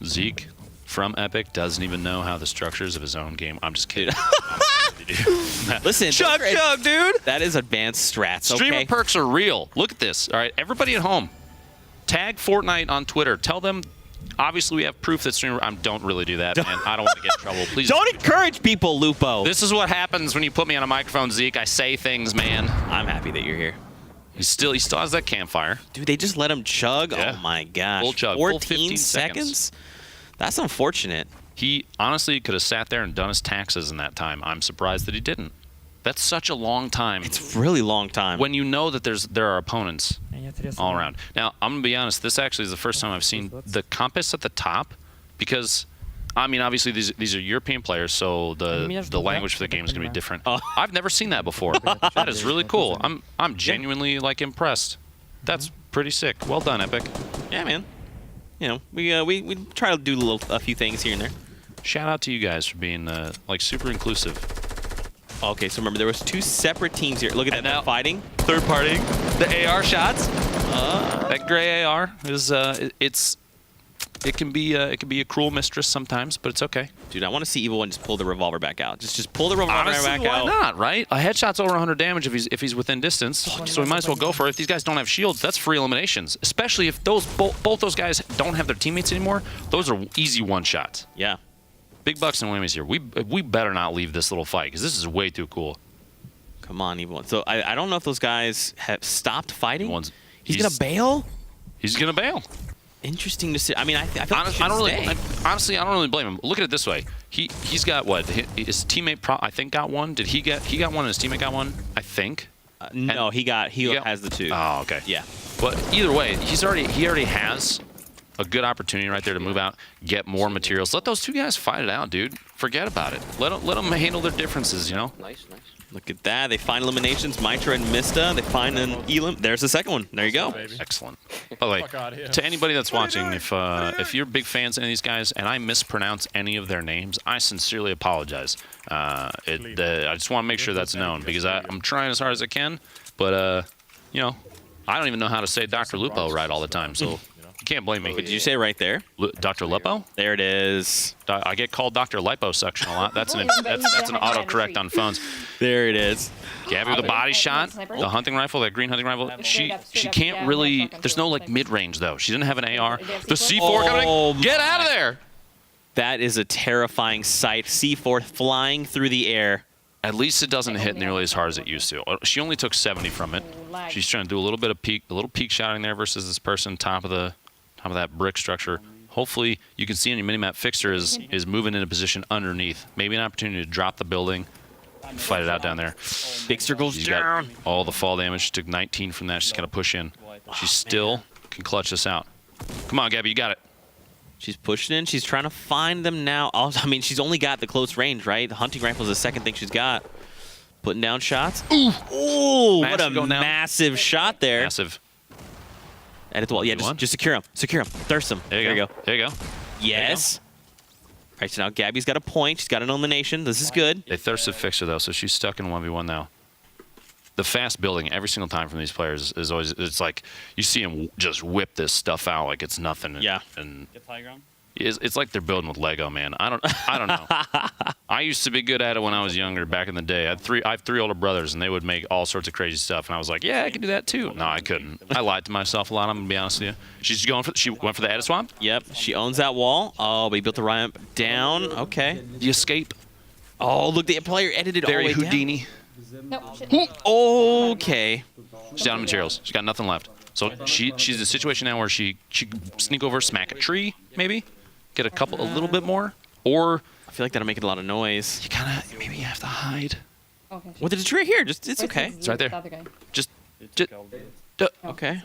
Zeke from Epic doesn't even know how the structures of his own game. I'm just kidding. Listen, chug, dude. That is advanced strats. Streamer perks are real. Look at this. All right, everybody at home, tag Fortnite on Twitter. Tell them Obviously, we have proof that streamer. Don't really do that, man. I don't want to get in trouble. Please Don't encourage people, Lupo. This is what happens when you put me on a microphone, Zeke. I say things, man. I'm happy that you're here. He still has that campfire. Dude, they just let him chug? Yeah. Oh my gosh. Full chug. Full 14 seconds? That's unfortunate. He honestly could have sat there and done his taxes in that time. I'm surprised that he didn't. That's such a long time. It's a really long time. When you know that there are opponents all around. Now, I'm going to be honest. This actually is the first time I've seen the compass at the top because, I mean, obviously these are European players, so the language for the game is going to be different. I've never seen that before. That is really cool. I'm genuinely, like, impressed. That's pretty sick. Well done, Epic. Yeah, man. You know, we try to do a few things here and there. Shout out to you guys for being, like, super inclusive. Okay, so remember, there was 2 separate teams here. Look at that, now- they're fighting. Third party, the AR shots. That gray AR is it can be a cruel mistress sometimes, but it's okay. Dude, I want to see Evil One just pull the revolver back out. Just pull the revolver Honestly, back why out. not, right? A headshot's over 100 damage if he's within distance, so we might as well go for it. If these guys don't have shields, that's free eliminations. Especially if both those guys don't have their teammates anymore. Those are easy one-shots. Yeah. Big Bucks and Williams here. We better not leave this little fight because this is way too cool. Come on, Evil One. So I don't know if those guys have stopped fighting. He's going to He's bail? He's going to bail. Interesting to see. I mean, I feel like honestly, I don't really blame him. Look at it this way. He's got what? His teammate I think got one. Did he get one and his teammate got one? I think. No, he has the 2. Oh, okay. Yeah. But either way, he already has a good opportunity right there to move out, get more materials. Let those 2 guys fight it out, dude. Forget about it. Let them handle their differences, you know? Nice, nice. Look at that. They find eliminations. Mitra and Mista. They find an elim. There's the second one. There you go. Excellent. By the way, to anybody that's watching, if you're big fans of any of these guys and I mispronounce any of their names, I sincerely apologize. I just want to make sure that's known because I'm trying as hard as I can, but you know, I don't even know how to say Dr. Lupo right all the time, so you can't blame me. Did you say right there? Dr. Lupo? There it is. I get called Dr. Liposuction a lot. That's an autocorrect on phones. There it is. Gabby with a body shot, the hunting rifle, that green hunting rifle. She can't really. There's no like mid range though. She doesn't have an AR. The C4 coming. Get out of there! That is a terrifying sight. C4 flying through the air. At least it doesn't hit nearly as hard as it used to. She only took 70 from it. She's trying to do a little peek shotting there versus this person top of that brick structure. Hopefully, you can see on your minimap Fixer is moving in a position underneath. Maybe an opportunity to drop the building, fight it out down there. Fixer goes She's down. got all the fall damage. She took 19 from that. She's got to push in. She still can clutch this out. Come on, Gabby, you got it. She's pushing in. She's trying to find them now. Also, I mean, she's only got the close range, right? The hunting rifle is the second thing she's got. Putting down shots. Ooh, ooh, what a massive shot there. Massive. And it's well, yeah, just secure him. Secure him. Thirst him. There you go. There you go. Yes. All right, so now Gabby's got a point. She's got an elimination. This is good. They thirsted Fixer, though, so she's stuck in 1v1 now. The fast building every single time from these players is always, it's like you see them just whip this stuff out like it's nothing. Yeah. And it's like they're building with Lego, man. I don't know. I used to be good at it when I was younger, back in the day. I have three older brothers, and they would make all sorts of crazy stuff, and I was like, yeah, I can do that too. No, I couldn't. I lied to myself a lot. I'm gonna be honest with you. She went for the edit swap. Yep, she owns that wall. Oh, we built the ramp down. Okay. The escape. Oh, look, the player edited all the way Houdini. down. Okay. She's out of materials. She's got nothing left. So she's in a situation now where she sneak over, smack a tree, maybe, get a little bit more, or I feel like that'll make a lot of noise. you kind of maybe have to hide. Okay. Well, the tree here. It's okay. It's right there. Just Okay.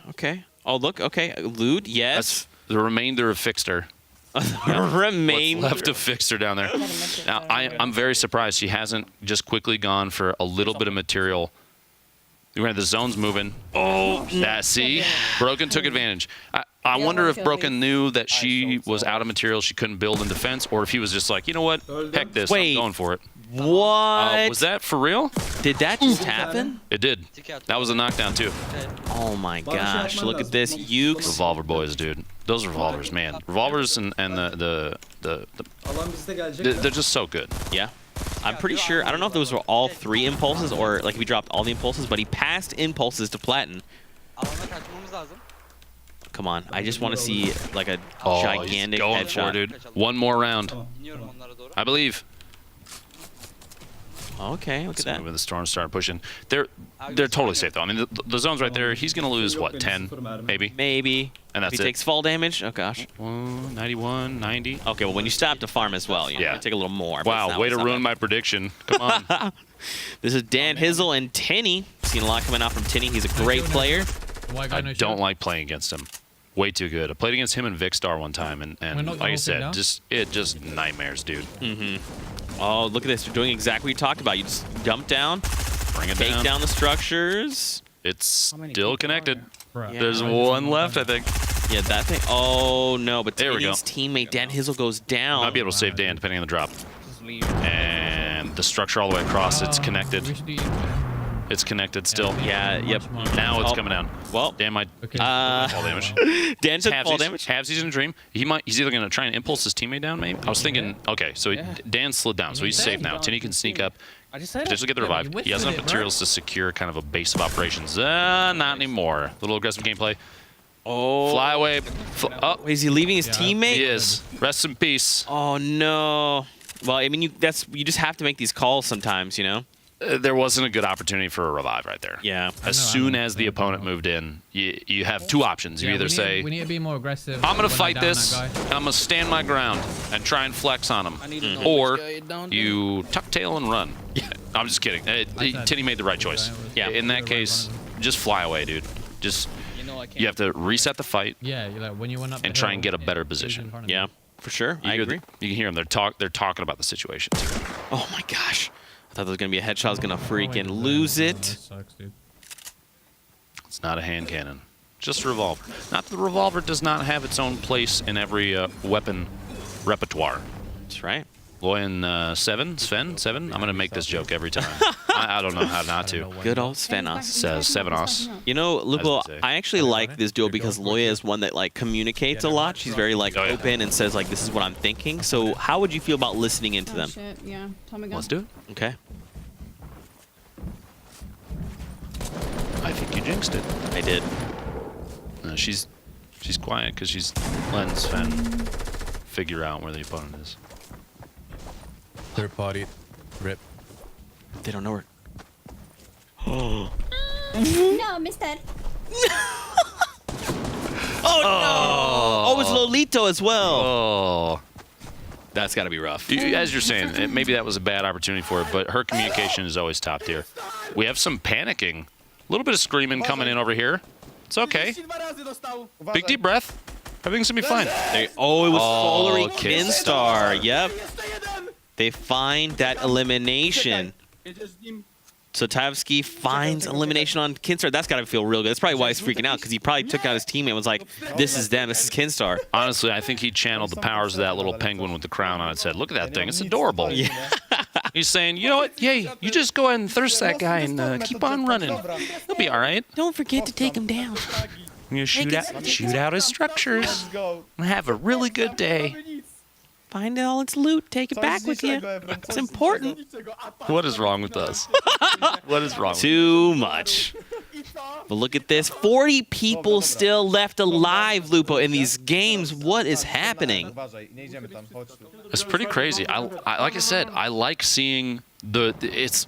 Oh, look. Okay. Loot. Yes. that's the remainder of Fixter. Remain. What's left of Fixter down there. Now, I'm very surprised she hasn't just quickly gone for a little bit of material. The zone's moving. Oh, see? Broken took advantage. I wonder if Broken knew that she was out of material, she couldn't build in defense, or if he was just like, you know what? Heck this, Wait. I'm going for it. What? Was that for real? Did that just happen? It did. That was a knockdown, too. Oh, my gosh. Look at this. Ukes. Revolver boys, dude. Those revolvers, man. Revolvers and they're just so good. Yeah. I'm pretty sure, I don't know if those were all 3 impulses or like if he dropped all the impulses, but he passed impulses to Platin. Come Come on. I just want to see like a Oh, gigantic he's going headshot. for it, dude. One more round. I believe. Okay, look at that. When the storm started pushing, they're totally safe though. I mean, the zone's right there. He's gonna lose what, 10, maybe? Maybe. And that's if he it. takes fall damage. Oh gosh. 91, 90. Okay, well when you stop to farm as well, you know, Yeah. take a little more. but Wow, way to ruin my prediction. Come on. This is Dan Hizzle and Tinny. Seen a lot coming out from Tinny. He's a great player. I don't like playing against him. Way too good. I played against him and Vicstar one time, and like I said, just nightmares, dude. Oh, look at this. You're doing exactly what you talked about. You just jump down, Bring it take down the structures. It's still connected. Yeah. There's one left, I think. Yeah, that thing. Oh, no. But There we go. Tinny's teammate, Dan Hizzle, goes down. Might be able to save Dan depending on the drop. And the structure all the way across, it's connected. It's connected still. Yeah, yep. Now it's Oh. coming down. Well, Dan might fall damage. Dan took fall damage. Halvesies in a dream. He's either going to try and impulse his teammate down, maybe. I was thinking, okay, so Dan slid down, so he's safe now. Tinny can sneak up, potentially get the revive. He has enough materials to secure kind of a base of operations. Not anymore. A little aggressive gameplay. Oh. Fly away. Oh, Is he leaving his teammate? he is. Rest in peace. Oh, no. Well, I mean, you just have to make these calls sometimes, you know? There wasn't a good opportunity for a revive right there. Yeah. As soon as the opponent moved in, you have two options. You either say, we need to be more aggressive. I'm going to when fight I down this, that guy. and I'm going to stand my ground and try and flex on him. Or you tuck tail and run. I'm just kidding. Tinny made the right choice. Yeah. In that case, just fly away, dude. Just, you have to reset the fight Yeah, you're like when you went up and the try hill, and get a better he was in position. front of me. Yeah, for sure. I agree. You can hear them. They're talking about the situation. Oh, my gosh. I thought there was going to be a headshot. I was going to freaking lose That it. sucks, dude. It's not a hand cannon. Just a revolver. Not that the revolver does not have its own place in every weapon repertoire. That's right. Loyan 7, Sven 7. I'm gonna make this joke every time. I don't know how not to. Good old Svenos. Says 7os. You know, Lupo, As they say. I actually like this duo because Loya is one that like communicates a lot. She's very like Oh, yeah. open and says like, this is what I'm thinking. So how would you feel about listening into them? Shit, yeah. Tell me again. Let's do it. Okay. I think you jinxed it. I did. She's quiet because she's letting Sven figure out where the opponent is. Third party. Rip. They don't know her. No, mister. Oh, no. Oh, it's Lolito as well. Oh. That's got to be rough. As you're saying, maybe that was a bad opportunity for her, but her communication is always top tier. We have some panicking. A little bit of screaming coming in over here. It's okay. Big deep breath. Everything's going to be fine. Oh, it was Oh, Solery Kinstar. Kinstar. Yep. They find that elimination. So Tavsky finds elimination on Kinstar. That's got to feel real good. That's probably why he's freaking out, because he probably took out his teammate and was like, this is them. This is Kinstar. Honestly, I think he channeled the powers of that little penguin with the crown on its head. Look at that thing. It's adorable. Yeah. He's saying, you know what? Yeah, you just go ahead and thirst that guy and keep on running. He'll be all right. Don't forget to take him down. You shoot out his structures and have a really good day. Find all its loot. Take it back with you. It's important. What is wrong with us? What is wrong? Too much. But look at this. 40 people still left alive, Lupo, in these games. What is happening? It's pretty crazy. I like I said, I like seeing it's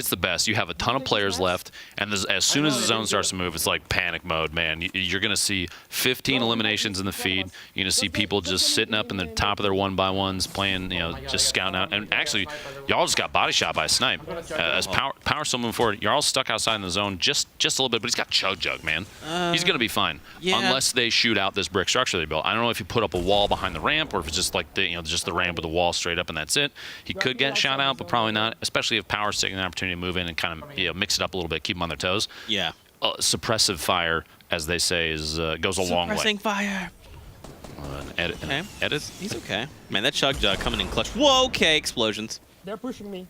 the best. You have a ton of players left, and as soon as the zone starts to move, it's like panic mode, man. You're gonna see 15 eliminations in the feed. You're gonna see people just sitting up in the top of their 1x1s, playing, just scouting out. And actually, y'all just got body shot by a snipe. As power still moving forward, you're all stuck outside in the zone just a little bit, but he's got Chug Jug, man. He's gonna be fine, unless they shoot out this brick structure they built. I don't know if you put up a wall behind the ramp, or if it's just like just the ramp with the wall straight up and that's it. He could get shot out, but probably not. Especially if Power's taking an opportunity to move in and kind of mix it up a little bit, keep them on their toes. Yeah. Suppressive fire, as they say, goes a long way. Suppressing fire. Edit. Okay. Edit. He's okay. Man, that Chug Jug coming in clutch. Whoa, okay, explosions. They're pushing me.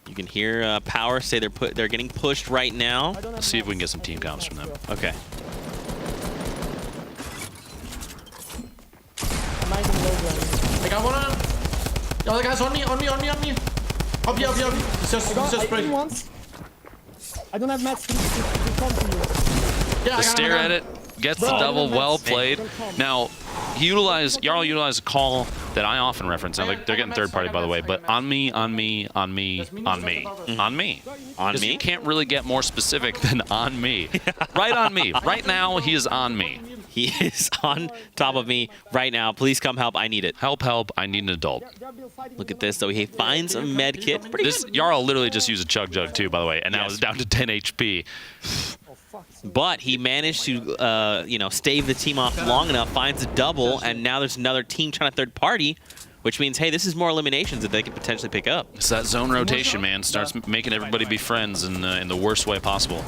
You can hear Power say they're getting pushed right now. Let's see if we can get some team comms from them. Okay. I got one. Yo, the guy's on me. Up here. He's just spraying. I don't have mats to come to you. Yeah, Just stare at it. Gets the double. Well played. Now, Jarl utilized a call that I often reference. Now, like, they're getting third party, by the way, but on me. You can't really get more specific than on me. Right on me. Right now, he is on me. He is on top of me right now. Please come help. I need it. Help, help. I need an adult. Look at this, though. He finds a med kit. This Jarl literally just used a chug jug, too, by the way, and now it's down to 10 HP. But he managed to, stave the team off long enough, finds a double, and now there's another team trying to third party, which means, hey, this is more eliminations that they could potentially pick up. It's that zone rotation, man. Starts making everybody be friends in the worst way possible.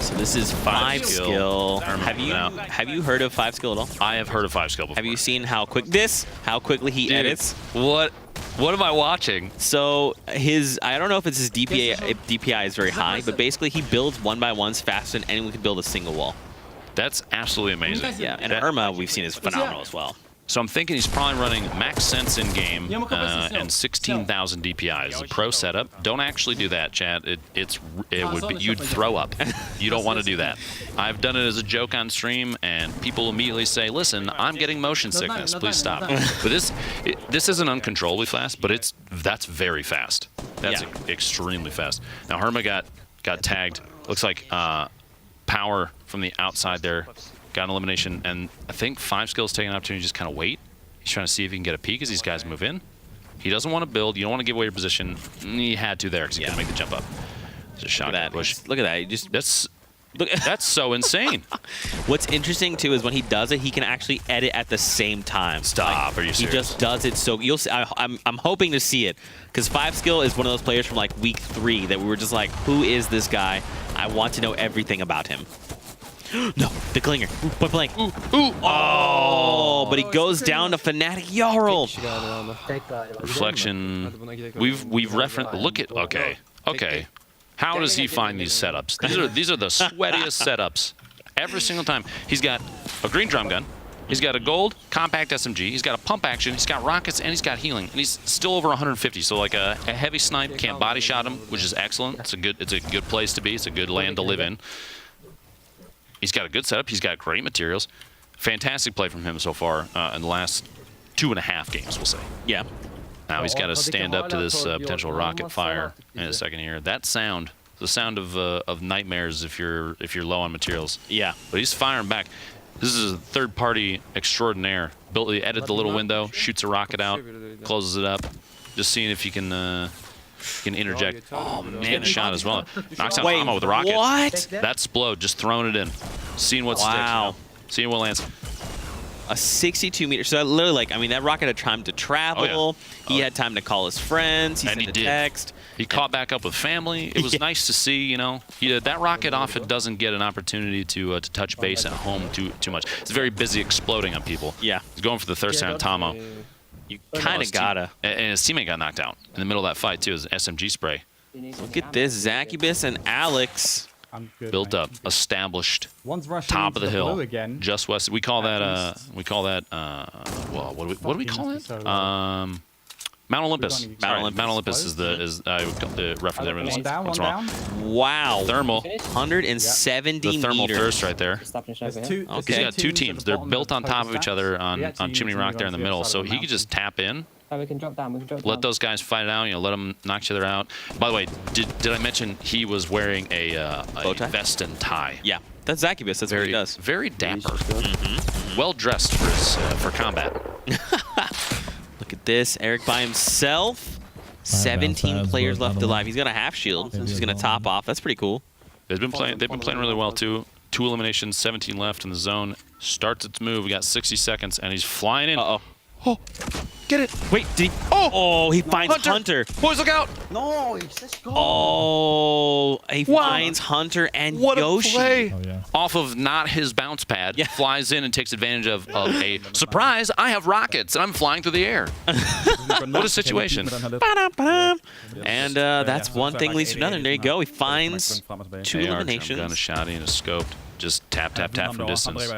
So this is 5-skill. Have you heard of 5-skill at all? I have heard of 5-skill before. Have you seen how quickly he edits? What am I watching? So I don't know if it's his DPI. If DPI is very high, but basically he builds 1x1s faster than anyone can build a single wall. That's absolutely amazing. Yeah, and Irma we've seen is phenomenal as well. So I'm thinking he's probably running max sense in game and 16,000 DPI. It's a pro setup. Don't actually do that, chat. You'd throw up. You don't want to do that. I've done it as a joke on stream, and people immediately say, "Listen, I'm getting motion sickness. Please stop." But this isn't uncontrollably fast, but that's very fast. That's extremely fast. Now Herma got tagged. Looks like Power from the outside there. Got an elimination, and I think 5-skill's taking an opportunity to just kind of wait. He's trying to see if he can get a peek as these guys move in. He doesn't want to build. You don't want to give away your position. He had to there because he couldn't make the jump up. Just shot that push. Look at that. That's so insane. What's interesting too is when he does it, he can actually edit at the same time. Stop. Are you serious? He just does it. So you'll see. I'm hoping to see it because 5-skill is one of those players from like week 3 that we were just like, who is this guy? I want to know everything about him. No, the Klinger. Point blank. Oh, but he goes down to Fnatic Jarl. Reflection. We've referenced. Look at. Okay. How does he find these setups? These are the sweatiest setups. Every single time. He's got a green drum gun. He's got a gold compact SMG. He's got a pump action. He's got rockets, and he's got healing. And he's still over 150. So like a heavy snipe can't body shot him, which is excellent. It's a good place to be. It's a good land to live in. He's got a good setup. He's got great materials. Fantastic play from him so far in the last 2.5 games, we'll say. Yeah. Now he's got to stand up to this potential rocket fire in a second here. That sound, the sound of nightmares if you're low on materials. Yeah. But he's firing back. This is a third-party extraordinaire. He edited the little window, shoots a rocket out, closes it up. Just seeing if you can interject. Oh, man, a shot as well. Knocks out ammo with a rocket. What? That's Splode, just throwing it in. Seeing what sticks. Wow. Seeing what lands. A 62 meter. So that literally, that rocket had time to travel. He had time to call his friends. He sent a text. He caught back up with family. It was nice to see, that rocket off, it doesn't get an opportunity to touch base at home too much. It's very busy exploding on people. Yeah. He's going for the third sound Tomo. You kind of gotta. And his teammate got knocked out in the middle of that fight, too, as an SMG spray. Look at this. Zacubus and Alex. Built up, established, top of the hill, just west. We call that, well, what do we call it? Mount Olympus. Mount Olympus is I would call the reference everyone's what's wrong. Wow. Thermal. 170 The thermal meters. thirst right there. Okay. He's got 2 teams. They're built on top of each other on Chimney Rock there in the middle, so he could just tap in. We can drop down. Let those guys fight it out. Let them knock each other out. By the way, did I mention he was wearing a vest and tie? Yeah, that's Zacubus. That's what he does. Very dapper. Well dressed for combat. Look at this. Eric by himself. 17 players left alive. He's got a half shield. He's gonna top off. That's pretty cool. They've been playing really well too. 2 eliminations, 17 left in the zone. Starts its move. We got 60 seconds, and he's flying in. Oh, get it. Wait, did he? Oh, he finds Hunter. Boys, look out. No, let's go. Oh, he finds Hunter and what Yoshi. A play. Off of not his bounce pad. Yeah. Flies in and takes advantage of a surprise. I have rockets, and I'm flying through the air. What a situation. And that's one thing leads to another. And there you go. He finds 2 eliminations. Gun, a shotty, and a scope. Just tap from distance.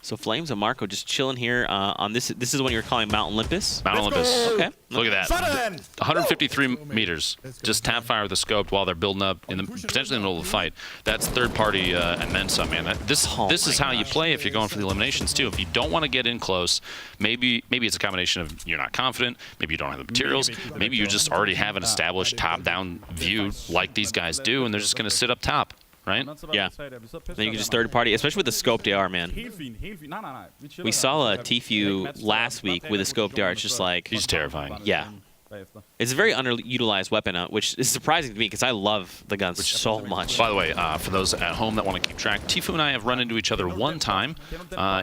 So Flames and Marco just chilling here on this. This is when you're calling Mount Olympus. Mount Olympus. Okay. Look at that. 153 meters. Just tap fire with the scope while they're building up potentially in the middle of the fight. That's third party and then some, man. This is how you play if you're going for the eliminations too. If you don't want to get in close, maybe it's a combination of you're not confident, maybe you don't have the materials, maybe you just already have an established top-down view like these guys do, and they're just going to sit up top. Right? Yeah. Then you can just third party, especially with the scoped AR, man. We saw a Tfue last week with a scoped AR. It's just like... He's terrifying. Yeah. It's a very underutilized weapon, which is surprising to me because I love the guns so much. By the way, for those at home that want to keep track, Tfue and I have run into each other one time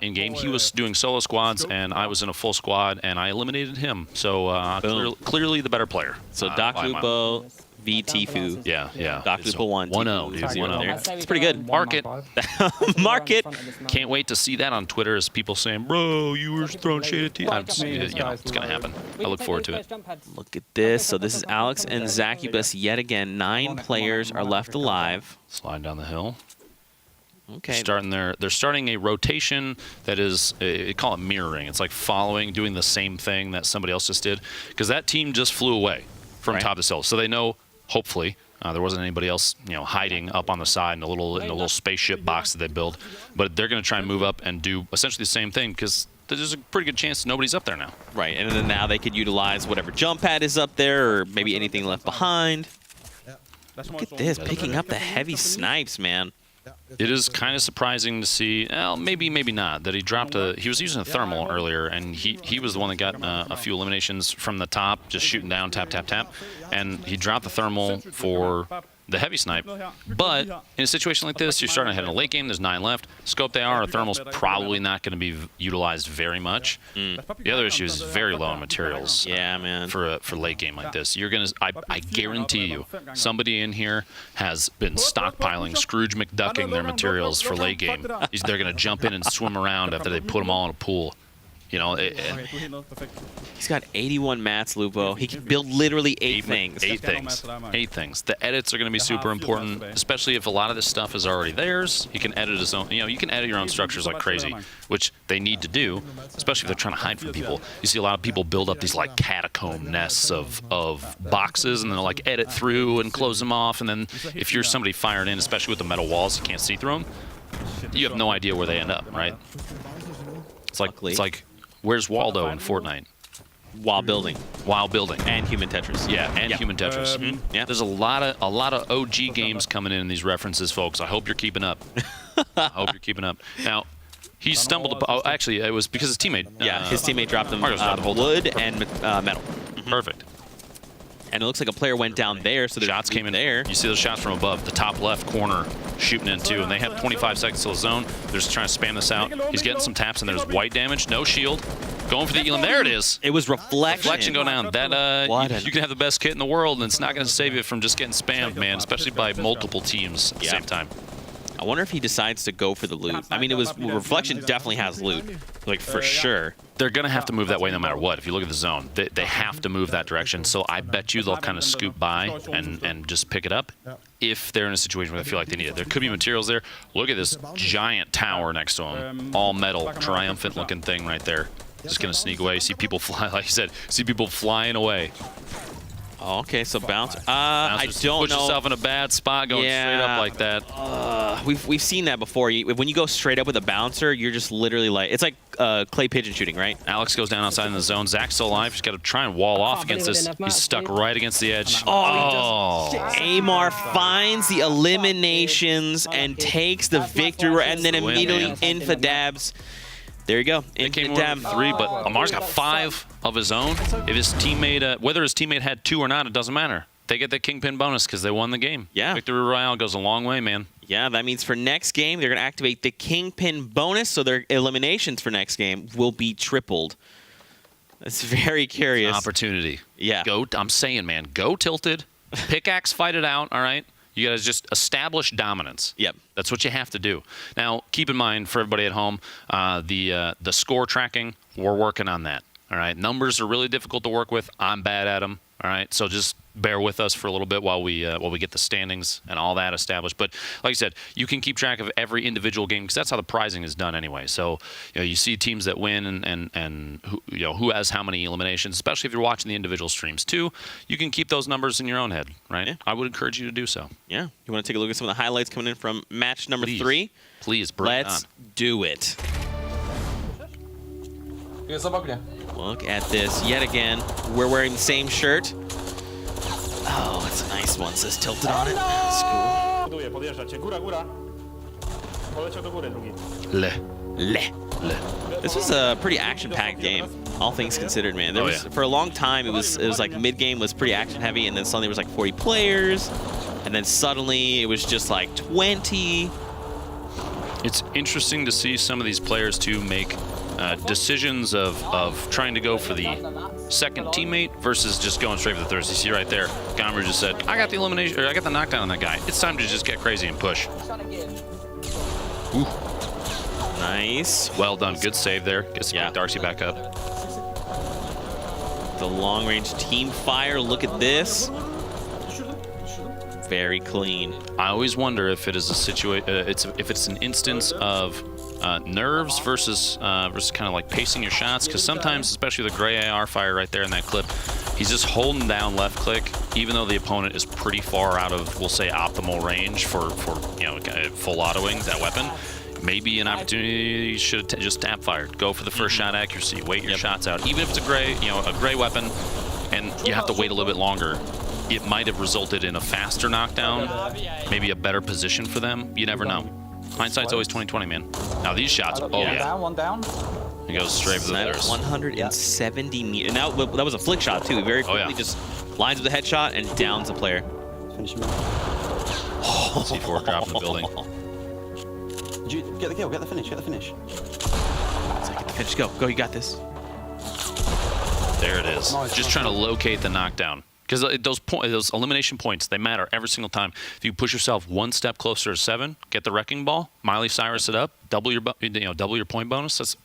in game. He was doing solo squads, and I was in a full squad, and I eliminated him. So clearly the better player. So Doc Lupo v Tfue. Yeah. Doc Lupo 1-0, dude. 1-0. It's pretty good. Mark it. Mark it. Can't wait to see that on Twitter as people saying, bro, you were throwing shade at Tfue. It's going to happen. I look forward to it. Look at this. So this is Alex and Zacubus yet again. 9 players are left alive. Slide down the hill. Okay. They're starting a rotation that is, they call it mirroring. It's like doing the same thing that somebody else just did. Because that team just flew away from top to tail. So they know, hopefully, there wasn't anybody else, hiding up on the side in the little spaceship box that they build. But they're going to try and move up and do essentially the same thing because there's a pretty good chance nobody's up there now. Right, and then now they could utilize whatever jump pad is up there or maybe anything left behind. Look at this, picking up the heavy snipes, man. It is kind of surprising to see, well, maybe not, that he dropped he was using a thermal earlier, and he was the one that got a few eliminations from the top, just shooting down, tap, tap, tap, and he dropped the thermal for the heavy snipe. But in a situation like this, you're starting to head in a late game, there's 9 left. Scope they are, thermal's probably not going to be utilized very much. The other issue is very low on materials. Yeah, man. For late game like this. You're going to, I guarantee you, somebody in here has been stockpiling, Scrooge McDucking their materials for late game. They're going to jump in and swim around after they put them all in a pool. He's got 81 mats, Lupo. He can build literally 8 things. 8 things. 8 things. The edits are going to be super important, especially if a lot of this stuff is already theirs. He can edit his own. You can edit your own structures like crazy, which they need to do, especially if they're trying to hide from people. You see a lot of people build up these like catacomb nests of boxes, and they'll like edit through and close them off. And then if you're somebody firing in, especially with the metal walls, you can't see through them. You have no idea where they end up, right? It's like where's Waldo in Fortnite? While building. And Human Tetris. Yeah, and Human Tetris. Yeah. There's a lot of OG games coming in these references, folks. I hope you're keeping up. Now, he stumbled upon... Oh, actually, it was because his teammate... his teammate dropped him wood and metal. Perfect. And it looks like a player went down there, so the shots came in there. You see those shots from above, the top left corner shooting in too, and they have 25 seconds till the zone. They're just trying to spam this out. He's getting some taps, and there's white damage, no shield. Going for the Elam. There it is. It was reflection. Reflection going down. That you can have the best kit in the world, and it's not going to save you from just getting spammed, man, especially by multiple teams at the same time. I wonder if he decides to go for the loot. I mean, reflection definitely has loot, like for sure. They're going to have to move that way no matter what. If you look at the zone, they have to move that direction. So I bet you they'll kind of scoop by and just pick it up if they're in a situation where they feel like they need it. There could be materials there. Look at this giant tower next to them, all metal, triumphant looking thing right there. Just going to sneak away, see people fly, like you said, see people flying away. Oh, okay, so bounce. I don't put know. Yourself in a bad spot going straight up like that. We've seen that before. When you go straight up with a bouncer, you're just literally like, it's like clay pigeon shooting, right? Alex goes down outside in the zone. Zach's still alive. He's got to try and wall off against this. He's stuck right against the edge. Amar finds the eliminations and takes the victory, and then immediately infidabs. There you go. They came in 3, but Amar's got 5 of his own. If his teammate, whether his teammate had 2 or not, it doesn't matter. They get the Kingpin bonus because they won the game. Yeah. Victory Royale goes a long way, man. Yeah, that means for next game, they're going to activate the Kingpin bonus, so their eliminations for next game will be tripled. That's very curious. Opportunity. Yeah. I'm saying, man, go tilted. Pickaxe fight it out, all right? You got to just establish dominance. Yep. That's what you have to do. Now, keep in mind, for everybody at home, the score tracking, we're working on that. All right, numbers are really difficult to work with. I'm bad at them. All right, so just bear with us for a little bit while we get the standings and all that established. But like I said, you can keep track of every individual game because that's how the prizing is done anyway. So you see teams that win and who has how many eliminations, especially if you're watching the individual streams too. You can keep those numbers in your own head, right? Yeah. I would encourage you to do so. Yeah. You want to take a look at some of the highlights coming in from match number 3? Please, bring it on. Let's do it. Look at this yet again. We're wearing the same shirt. Oh, it's a nice one. It says tilted on it. That's cool. This was a pretty action-packed game, all things considered, man. There was, for a long time, it was like mid-game was pretty action-heavy, and then suddenly there was like 40 players, and then suddenly it was just like 20. It's interesting to see some of these players too make decisions of trying to go for the second teammate versus just going straight for the third. You see right there, Gomer just said, I got the elimination, or I got the knockdown on that guy. It's time to just get crazy and push. Ooh. Nice. Well done. Good save there. Gets Darcy back up. The long-range team fire. Look at this. Very clean. I always wonder if it is a if it's an instance of nerves versus kind of like pacing your shots, because sometimes, especially the gray AR fire right there in that clip, he's just holding down left click, even though the opponent is pretty far out of, we'll say, optimal range for full autoing that weapon. Maybe an opportunity, you should have just tap fired. Go for the first shot accuracy. Wait your shots out. Even if it's a gray weapon, and you have to wait a little bit longer, it might have resulted in a faster knockdown, maybe a better position for them. You never know. Hindsight's always 20/20, man. Now these shots, One down. It goes straight for the others. 170 meters. Now that was a flick shot too. Very quickly just lines with a headshot and downs the player. Finish him. C4 drop in the building. Did you get the kill? Get the finish. Get the finish. Get the finish. Go. You got this. There it is. Just trying to locate the knockdown. Because those elimination points, they matter every single time. If you push yourself one step closer to 7, get the wrecking ball, Miley Cyrus it up, double your point bonus. That's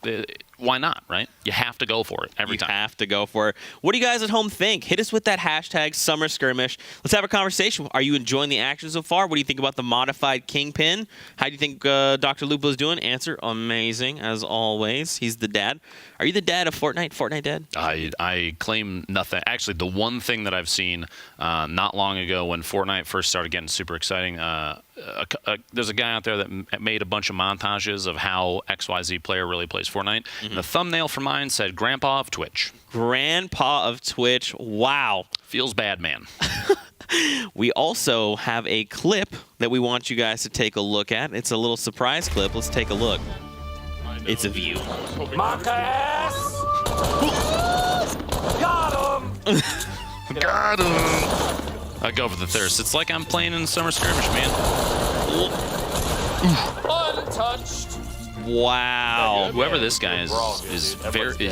why not, right? You have to go for it every time. You have to go for it. What do you guys at home think? Hit us with that hashtag Summer Skirmish. Let's have a conversation. Are you enjoying the action so far? What do you think about the modified Kingpin? How do you think Dr. Lupo is doing? Answer: amazing as always. He's the dad. Are you the dad of Fortnite? Fortnite dad? I claim nothing. Actually, the one thing that I've seen not long ago when Fortnite first started getting super exciting, there's a guy out there that made a bunch of montages of how XYZ player really plays Fortnite. And the thumbnail for mine said Grandpa of Twitch. Grandpa of Twitch. Wow. Feels bad, man. We also have a clip that we want you guys to take a look at. It's a little surprise clip. Let's take a look. It's a view. Marcus! Got him! Got him! I go for the thirst. It's like I'm playing in Summer Skirmish, man. Untouched. Wow. Whoever this guy is very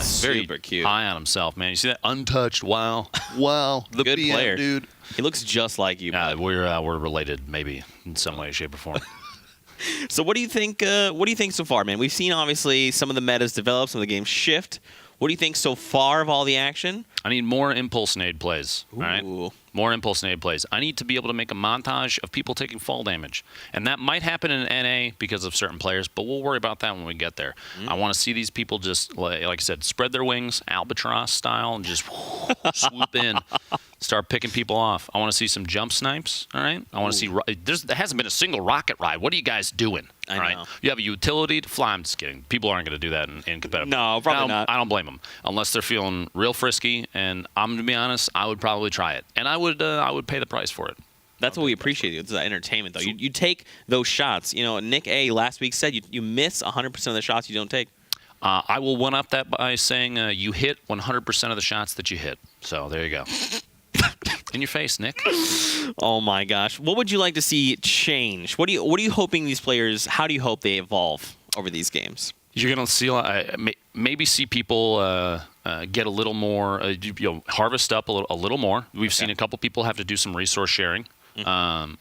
super cute. high on himself, man. You see that? Untouched. Wow. Wow. The good BM, player, dude. He looks just like you. We're related, maybe in some way, shape, or form. So what do you think? What do you think so far, man? We've seen obviously some of the metas develop, some of the games shift. What do you think so far of all the action? I need more impulse nade plays. Ooh. All right? More impulse nade plays. I need to be able to make a montage of people taking fall damage. And that might happen in NA because of certain players, but we'll worry about that when we get there. I want to see these people just, like I said, spread their wings, albatross style, and just swoop in, start picking people off. I want to see some jump snipes, all right? I want to see... There hasn't been a single rocket ride. What are you guys doing? I know. You have a utility to fly. I'm just kidding. People aren't going to do that in competitive. No, probably not. I don't blame them unless they're feeling real frisky. And I'm going to be honest, I would probably try it, and I would pay the price for it. That's what we appreciate. It's the entertainment, though. You take those shots. You know, Nick A. last week said you miss 100% of the shots you don't take. I will one up that by saying you hit 100% of the shots that you hit. So there you go. In your face, Nick. Oh my gosh! What would you like to see change? What are you hoping these players? How do you hope they evolve over these games? You're gonna see maybe see people get a little more, harvest up a little more. We've seen a couple people have to do some resource sharing, and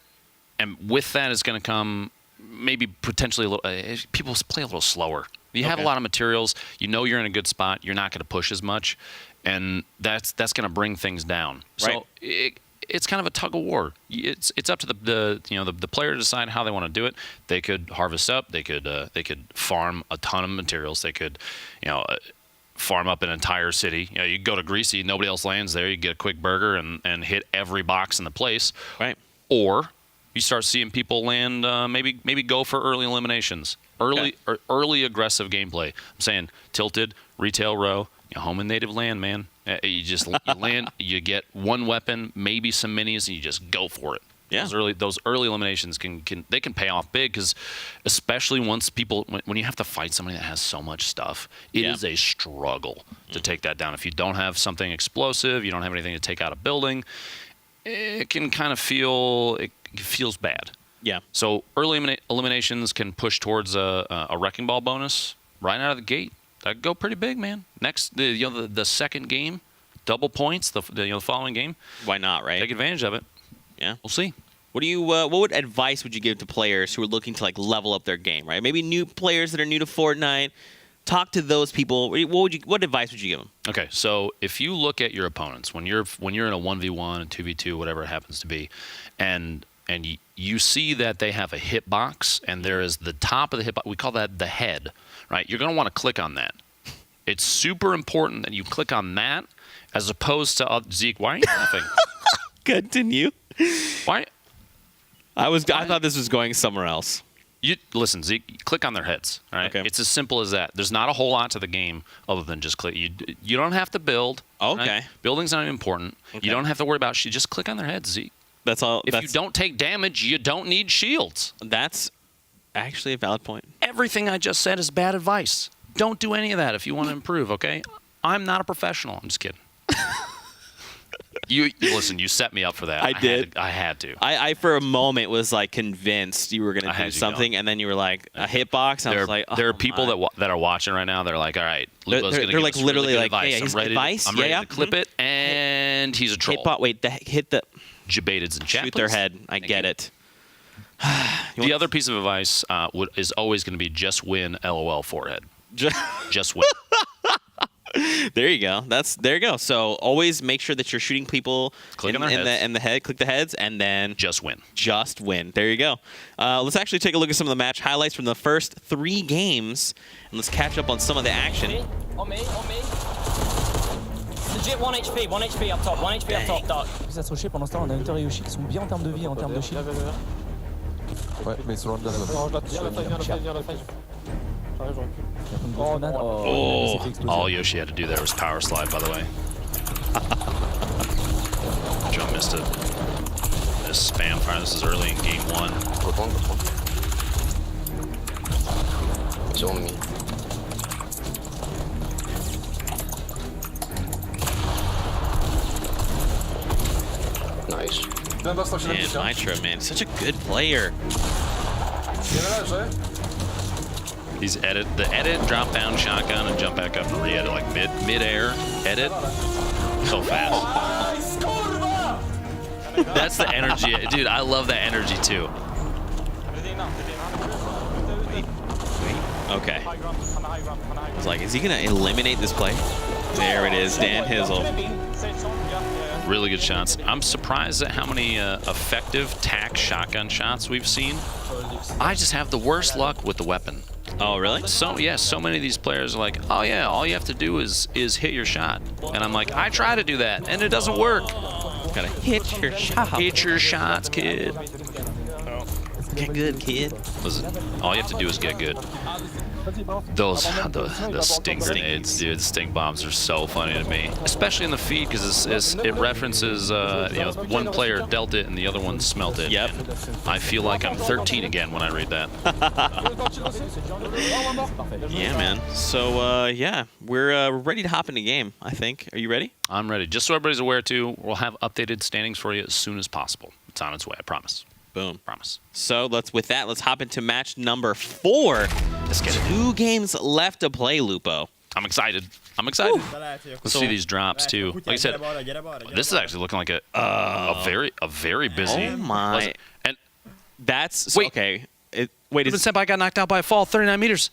with that is going to come maybe potentially a little. People play a little slower. You have a Okay. lot of materials. You know you're in a good spot. You're not going to push as much, and that's going to bring things down. Right. So it's kind of a tug of war. It's up to the player to decide how they want to do it. They could harvest up. They could farm a ton of materials. They could, farm up an entire city. You go to Greasy, nobody else lands there. You get a quick burger and hit every box in the place. Right. Or you start seeing people land, maybe go for early eliminations, early aggressive gameplay. I'm saying tilted, retail row, home and native land, man. You land, you get one weapon, maybe some minis, and you just go for it. Yeah. Those early eliminations can pay off big, because especially once when you have to fight somebody that has so much stuff, it is a struggle to take that down. If you don't have something explosive, you don't have anything to take out a building, it can kind of feels bad. Yeah. So early eliminations can push towards a wrecking ball bonus right out of the gate. That could go pretty big, man. Next, the second game, double points. The following game. Why not, right? Take advantage of it. Yeah. We'll see. What advice would you give to players who are looking to level up their game, right? Maybe new players that are new to Fortnite. Talk to those people. What advice would you give them? Okay, so if you look at your opponents when you're in a 1v1, a 2v2, whatever it happens to be, and you see that they have a hitbox, and there is the top of the hitbox. We call that the head, right? You're going to want to click on that. It's super important that you click on that, as opposed to Zeke. Why are you laughing? Continue. Why? I thought this was going somewhere else. You listen, Zeke. Click on their heads. All right. Okay. It's as simple as that. There's not a whole lot to the game other than just click. You don't have to build. Okay. Right? Building's not important. Okay. You don't have to worry about. You just click on their heads, Zeke. That's all. If you don't take damage, you don't need shields. That's actually a valid point. Everything I just said is bad advice. Don't do any of that if you want to improve. Okay. I'm not a professional. I'm just kidding. You listen. You set me up for that. I did. I had to. I for a moment was convinced you were going to do something, and then you were like a hitbox. And I was like, there are people that are watching right now. They're like, all right, Lupo's going to give us literally really good like, advice. yeah, his I'm ready advice. I'm ready to clip it, and he's a troll. Wait, hit the Jabated's in chat. shoot please. their head. I get it. The other piece of advice is always going to be just win. LOL forehead. Just win. There you go. There you go. So always make sure that you're shooting people Click in on their heads. the head. Click the heads, and then Just win. Just win. There you go. Let's actually take a look at some of the match highlights from the first 3 games, and let's catch up on some of the action. On me. Legit 1 HP, 1 HP up top, 1 HP up top, Dark. Ça se rocher pendant ce temps, on a Hunter et Yoshi qui sont bien en termes de vie, en termes de shield. Ouais, mais sur l'un de All Yoshi had to do there was power slide, by the way. Joe missed it. This spam fire. This is early in game 1. He's on me. Nice. Man, Nitro, man, such a good player. He's the edit, drop down shotgun, and jump back up and re-edit, like mid-air edit. So fast. That's the energy. Dude, I love that energy too. Okay. I was like, is he going to eliminate this play? There it is, Dan Hizzle. Really good shots. I'm surprised at how many effective tack shotgun shots we've seen. I just have the worst luck with the weapon. Oh, really? So many of these players are like, oh yeah, all you have to do is hit your shot. And I'm like, I try to do that, and it doesn't work. Gotta hit your shot. Hit your shots, kid. Get good, kid. Listen, all you have to do is get good. The sting grenades, dude. The sting bombs are so funny to me, especially in the feed, because it references one player dealt it and the other one smelt it. Yep. I feel like I'm 13 again when I read that. Yeah, man. So yeah, we're ready to hop into game, I think. Are you ready? I'm ready. Just so everybody's aware too, we'll have updated standings for you as soon as possible. It's on its way, I promise. Boom. Promise. So let's hop into match number 4. Let's get it. 2 games left to play, Lupo. I'm excited. Let's see these drops too. Like I said, this is actually looking like a very busy. Oh my! And that's wait. okay. Wait, Senpai got knocked out by a fall, 39 meters.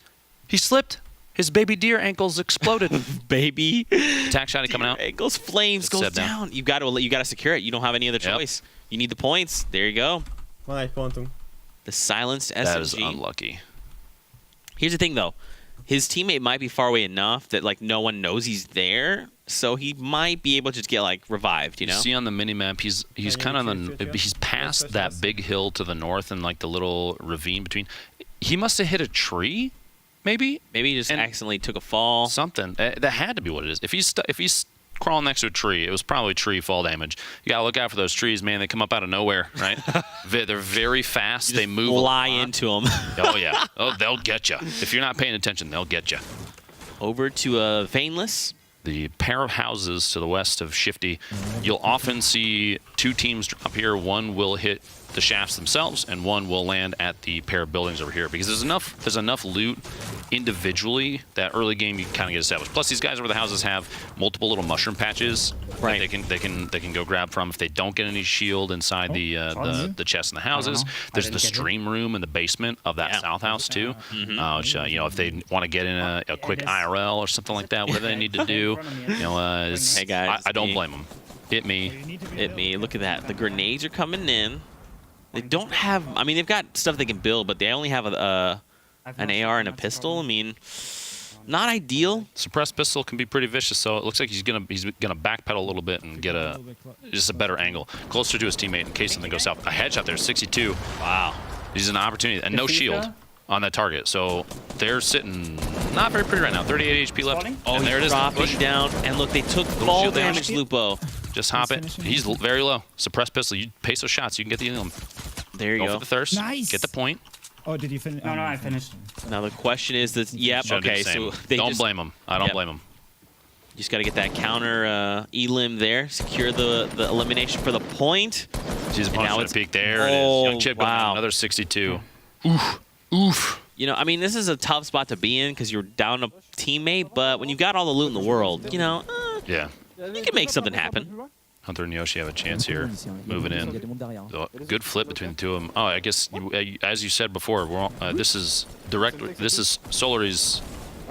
He slipped. His baby deer ankles exploded. Baby. Attack shotty coming out. Ankles, flames, It's goes set down. down. You got to secure it. You don't have any other choice. You need the points. There you go. The silenced SMG. That is unlucky. Here's the thing, though. His teammate might be far away enough that like no one knows he's there, so he might be able to just get like revived. You know. See on the mini map, he's kind of he's past that big hill to the north and like the little ravine between. He must have hit a tree, maybe. Maybe he just accidentally took a fall. Something that had to be what it is. If he's crawling next to a tree, it was probably tree fall damage. You gotta look out for those trees, man. They come up out of nowhere, right? They're very fast. They move. Fly into them. Oh yeah. Oh, they'll get you. If you're not paying attention, they'll get you. Over to Veinless. The pair of houses to the west of Shifty, you'll often see two teams drop here. One will hit the shafts themselves, and one will land at the pair of buildings over here because there's enough loot individually that early game you kind of get established. Plus, these guys over the houses have multiple little mushroom patches that they can go grab from if they don't get any shield inside the chests in the houses. There's the stream room in the basement of that south house too, which you know, if they want to get in a quick IRL or something like that, whatever they need to do, you know, hey guys, I don't blame them. Hit me. Hit me. Look at that. The grenades are coming in. They don't have. I mean, they've got stuff they can build, but they only have an AR and a pistol. I mean, not ideal. Suppressed pistol can be pretty vicious, so it looks like he's gonna backpedal a little bit and get just a better angle, closer to his teammate in case something goes south. A headshot there, 62. Wow. He's an opportunity, and no shield on that target, so they're sitting not very pretty right now. 38 HP left. Oh, and there it is. Dropping down, and look, they took fall damage, Lupo. Just hop it. He's very low. Suppressed pistol. You pace those shots. You can get the There you go. Go for the thirst. Nice. Get the point. Oh, did you finish? No, I finished. Now the question is that, yep, okay, so they don't blame him. I don't blame him. You just got to get that counter elim there, secure the elimination for the point. She's now it's peak. There it is. Young Chip going another 62. Oof. Oof. You know, I mean, this is a tough spot to be in because you're down a teammate, but when you've got all the loot in the world, you know, yeah, you can make something happen. Hunter and Yoshi have a chance here, moving in. So, good flip between the two of them. Oh, I guess as you said before, we're all, this is Solari's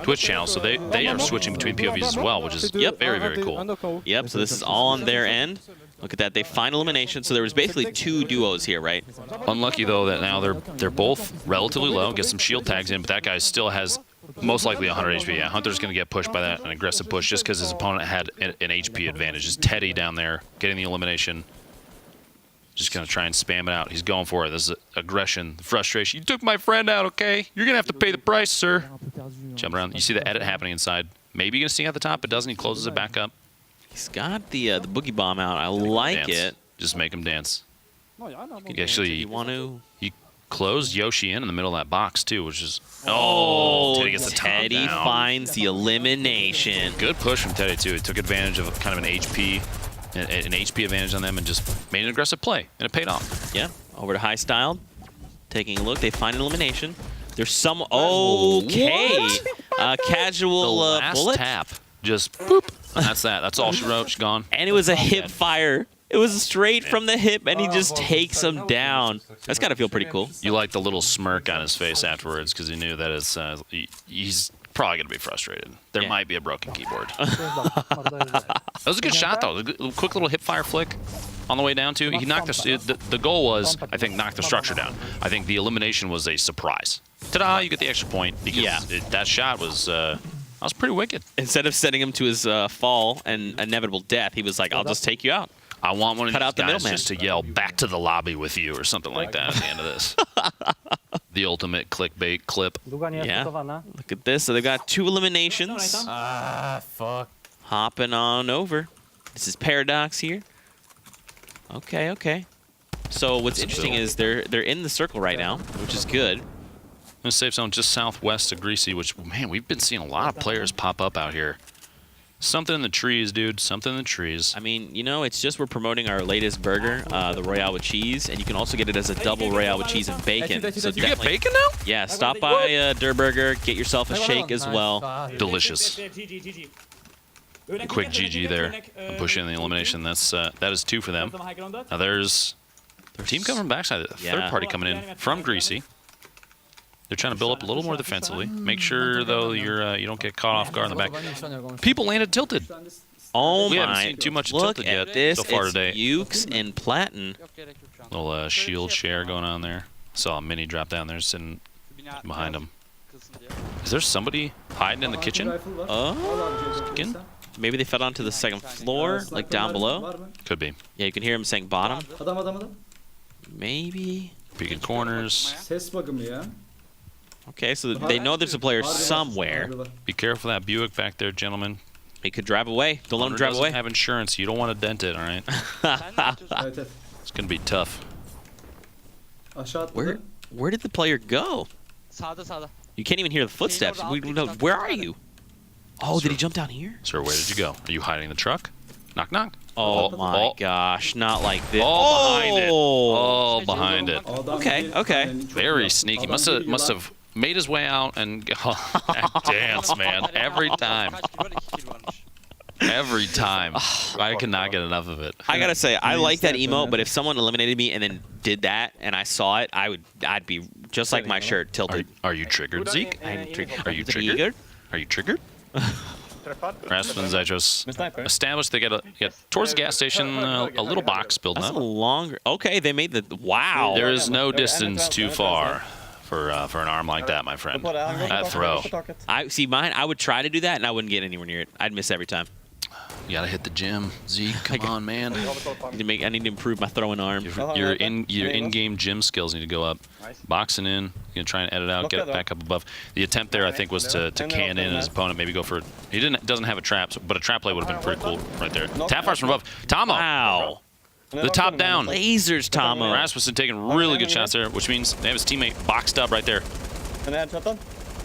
Twitch channel, so they are switching between POVs as well, which is very, very cool. Yep, so this is all on their end. Look at that, they find elimination. So there was basically two duos here, right? Unlucky though that now they're both relatively low. Get some shield tags in, but that guy still has most likely 100 HP. Yeah, Hunter's going to get pushed by that, an aggressive push, just because his opponent had an HP advantage. Just Teddy down there getting the elimination. Just going to try and spam it out. He's going for it. This is aggression, frustration. You took my friend out, okay? You're going to have to pay the price, sir. Jump around. You see the edit happening inside. Maybe you're going to see at the top, but doesn't. He closes it back up. He's got the boogie bomb out. I like it. Just make him dance. You actually, you want to? He closed Yoshi in the middle of that box too, which is Teddy gets the Teddy finds the elimination. Good push from Teddy too. He took advantage of kind of an HP advantage on them and just made an aggressive play, and it paid off. Yeah. Over to High Styled, taking a look. They find an elimination. There's some casual the last bullet tap. Just boop. That's that. That's all she wrote. She's gone. And it was a hip fire. It was straight from the hip, and he just takes him down. That's got to feel pretty cool. You like the little smirk on his face afterwards because he knew that he's probably going to be frustrated. There might be a broken keyboard. That was a good shot, though. A quick little hip fire flick on the way down, too. He knocked the goal was, I think, knock the structure down. I think the elimination was a surprise. Ta-da, you get the extra point because that shot was... That was pretty wicked. Instead of sending him to his fall and inevitable death, he was like, I'll just take you out. I want one of these guys just to yell, back to the lobby with you, or something like that at the end of this. The ultimate clickbait clip. Yeah. Look at this. So they got 2 eliminations. Fuck. Hopping on over. This is Paradox here. Okay. So what's interesting is they're in the circle right now, which is good. In a safe zone just southwest of Greasy, which, man, we've been seeing a lot of players pop up out here. Something in the trees, dude. Something in the trees. I mean, you know, it's just we're promoting our latest burger, the Royale with cheese, and you can also get it as a double Royale with cheese and bacon. So you get bacon now? Yeah, stop by Der Burger, get yourself a shake as well. Delicious. Quick GG there. Pushing the elimination. That is 2 for them. Now there's a team coming from backside. A third party coming in from Greasy. They're trying to build up a little more defensively. Make sure though you don't get caught off guard in the back. People landed tilted. Oh We haven't my! seen too much Look tilted at yet this. so far It's today. Ukes and Platin. Little shield share going on there. Saw a mini drop down there sitting behind him. Is there somebody hiding in the kitchen? Oh, Again? maybe they fell onto the second floor, like down below. Could be. Yeah, you can hear him saying bottom. Maybe. Peeking corners. Okay, so they know there's a player somewhere. Be careful of that Buick back there, gentlemen. He could drive away. Don't let him Owner drive doesn't away. have insurance. You don't want to dent it, all right? It's going to be tough. Where did the player go? You can't even hear the footsteps. Where are you? Oh, did he jump down here? Sir, where did you go? Are you hiding in the truck? Knock, knock. Oh my gosh, not like this. Oh, behind it. Oh, behind it. Okay, okay. Very sneaky. Must have made his way out and that dance, man. Every time. Every time. I cannot get enough of it. I gotta say, I like that emote, but if someone eliminated me and then did that and I saw it, I'd be just like my shirt, tilted. Are you triggered, Zeke? I'm triggered. Are you triggered? Are you triggered? Rasmus and Zytros established they get towards the gas station a little box building That's up. a longer. Okay, they made the. Wow. There is no distance too far for an arm like that, my friend. That throw. I see mine. I would try to do that, and I wouldn't get anywhere near it. I'd miss every time. You gotta hit the gym, Zeke. Come on, man. I need to improve my throwing arm. Your in-game gym skills need to go up. Boxing in, you can try and edit out, get it back up above. The attempt there, I think, was to can in his opponent, maybe go for. He doesn't have a trap, but a trap play would have been pretty cool right there. Tap fires from above. Tomo. Wow. The top down. Lasers, Tomo. Rasmussen taking really good shots there, which means they have his teammate boxed up right there.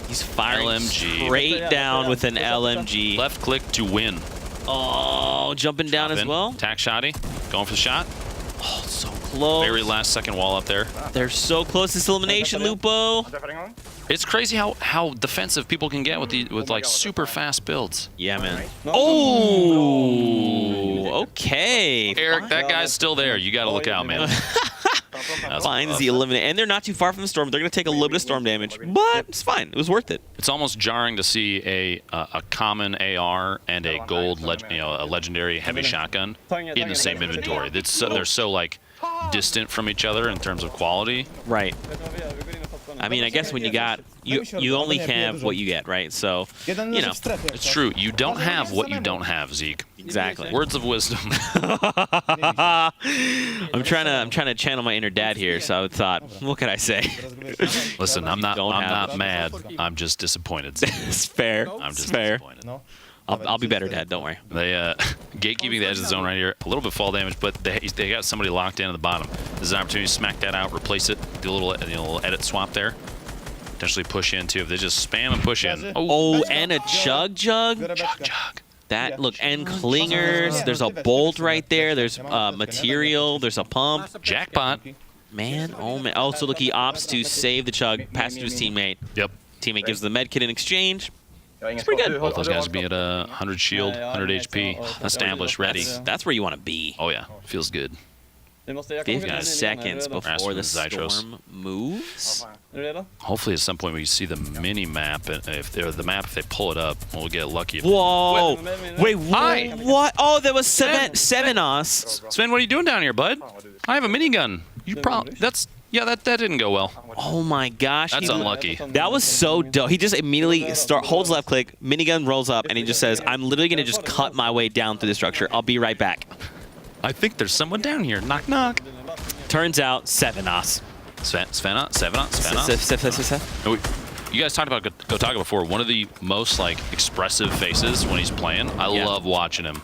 He's firing LMG. straight down with an LMG. Left click to win. Oh, jumping down as well. Tack shotty. Going for the shot. Oh, so close. Very last second wall up there. They're so close to this elimination, Lupo. It's crazy how defensive people can get with like super fast builds. Yeah, man. Oh, okay. Eric, that guy's still there. You got to look out, man. Finds the eliminate, and they're not too far from the storm. They're going to take a little bit of storm damage, but it's fine. It was worth it. It's almost jarring to see a common AR and a gold, a legendary heavy shotgun in the same inventory. They're so like distant from each other in terms of quality. Right. I mean, I guess when you only have what you get, right? So, you know. It's true. You don't have what you don't have, Zeke. Exactly. Words of wisdom. I'm trying to channel my inner dad here, so I thought, what can I say? Listen, I'm not mad. I'm just disappointed. It's fair. I'm just fair. disappointed. I'll be better, Dad. Don't worry. They gatekeeping the edge of the zone right here. A little bit fall damage, but they got somebody locked in at the bottom. This is an opportunity to smack that out, replace it, do a little edit swap there. Potentially push in too. If they just spam and push in. Oh, and a chug. That look, and clingers. There's a bolt right there. There's material. There's a pump. Jackpot. Man, oh man. Oh, so look, he opts to save the chug, pass it to his teammate. Yep. Teammate gives the med kit in exchange. It's pretty good. Both those guys would be at 100 shield, 100 HP, established, ready. That's where you want to be. Oh yeah, feels good. 50 seconds before the storm moves. Hopefully, at some point we see the mini map. If they pull it up, we'll get lucky. Whoa! Wait, Hi. what? Oh, there was seven us. Sven, what are you doing down here, bud? I have a minigun. That didn't go well. Oh my gosh. That's unlucky. That was so dope. He just immediately holds left click, minigun rolls up, and he just says, I'm literally going to just cut my way down through the structure. I'll be right back. I think there's someone down here. Knock, knock. Turns out, 7 us. Sven. You guys talked about Gotaga before. One of the most like expressive faces when he's playing. I love watching him.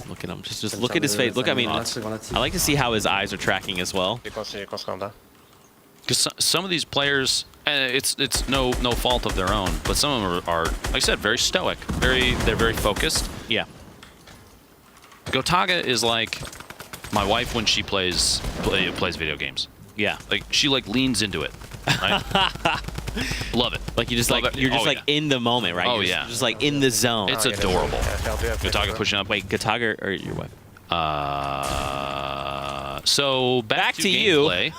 Look at him. Just look at his face. Look, I mean, I like to see how his eyes are tracking as well. Because some of these players, and it's no fault of their own, but some of them are like I said, very stoic. They're very focused. Yeah. Gotaga is like my wife when she plays video games. Yeah. Like she leans into it. Right? Love it. Like you're just in the moment, right? Oh, You're just like in the zone. It's adorable. Gotaga pushing up. Wait, Gotaga or your wife? So back to you. gameplay.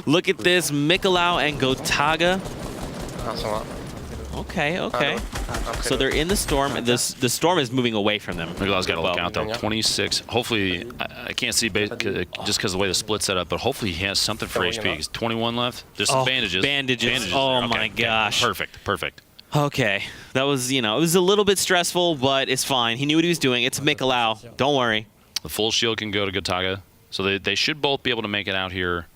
Look at this, Mikolau and Gotaga. Okay, okay. So they're in the storm. The storm is moving away from them. Mikolau's got to look out, though. 26. Hopefully, I can't see just because of the way the split's set up, but hopefully he has something for HP. He's 21 left. There's some bandages. Bandages. Oh, my gosh. Perfect, perfect. Okay. That was, it was a little bit stressful, but it's fine. He knew what he was doing. It's Mikolau. Don't worry. The full shield can go to Gotaga. So they should both be able to make it out here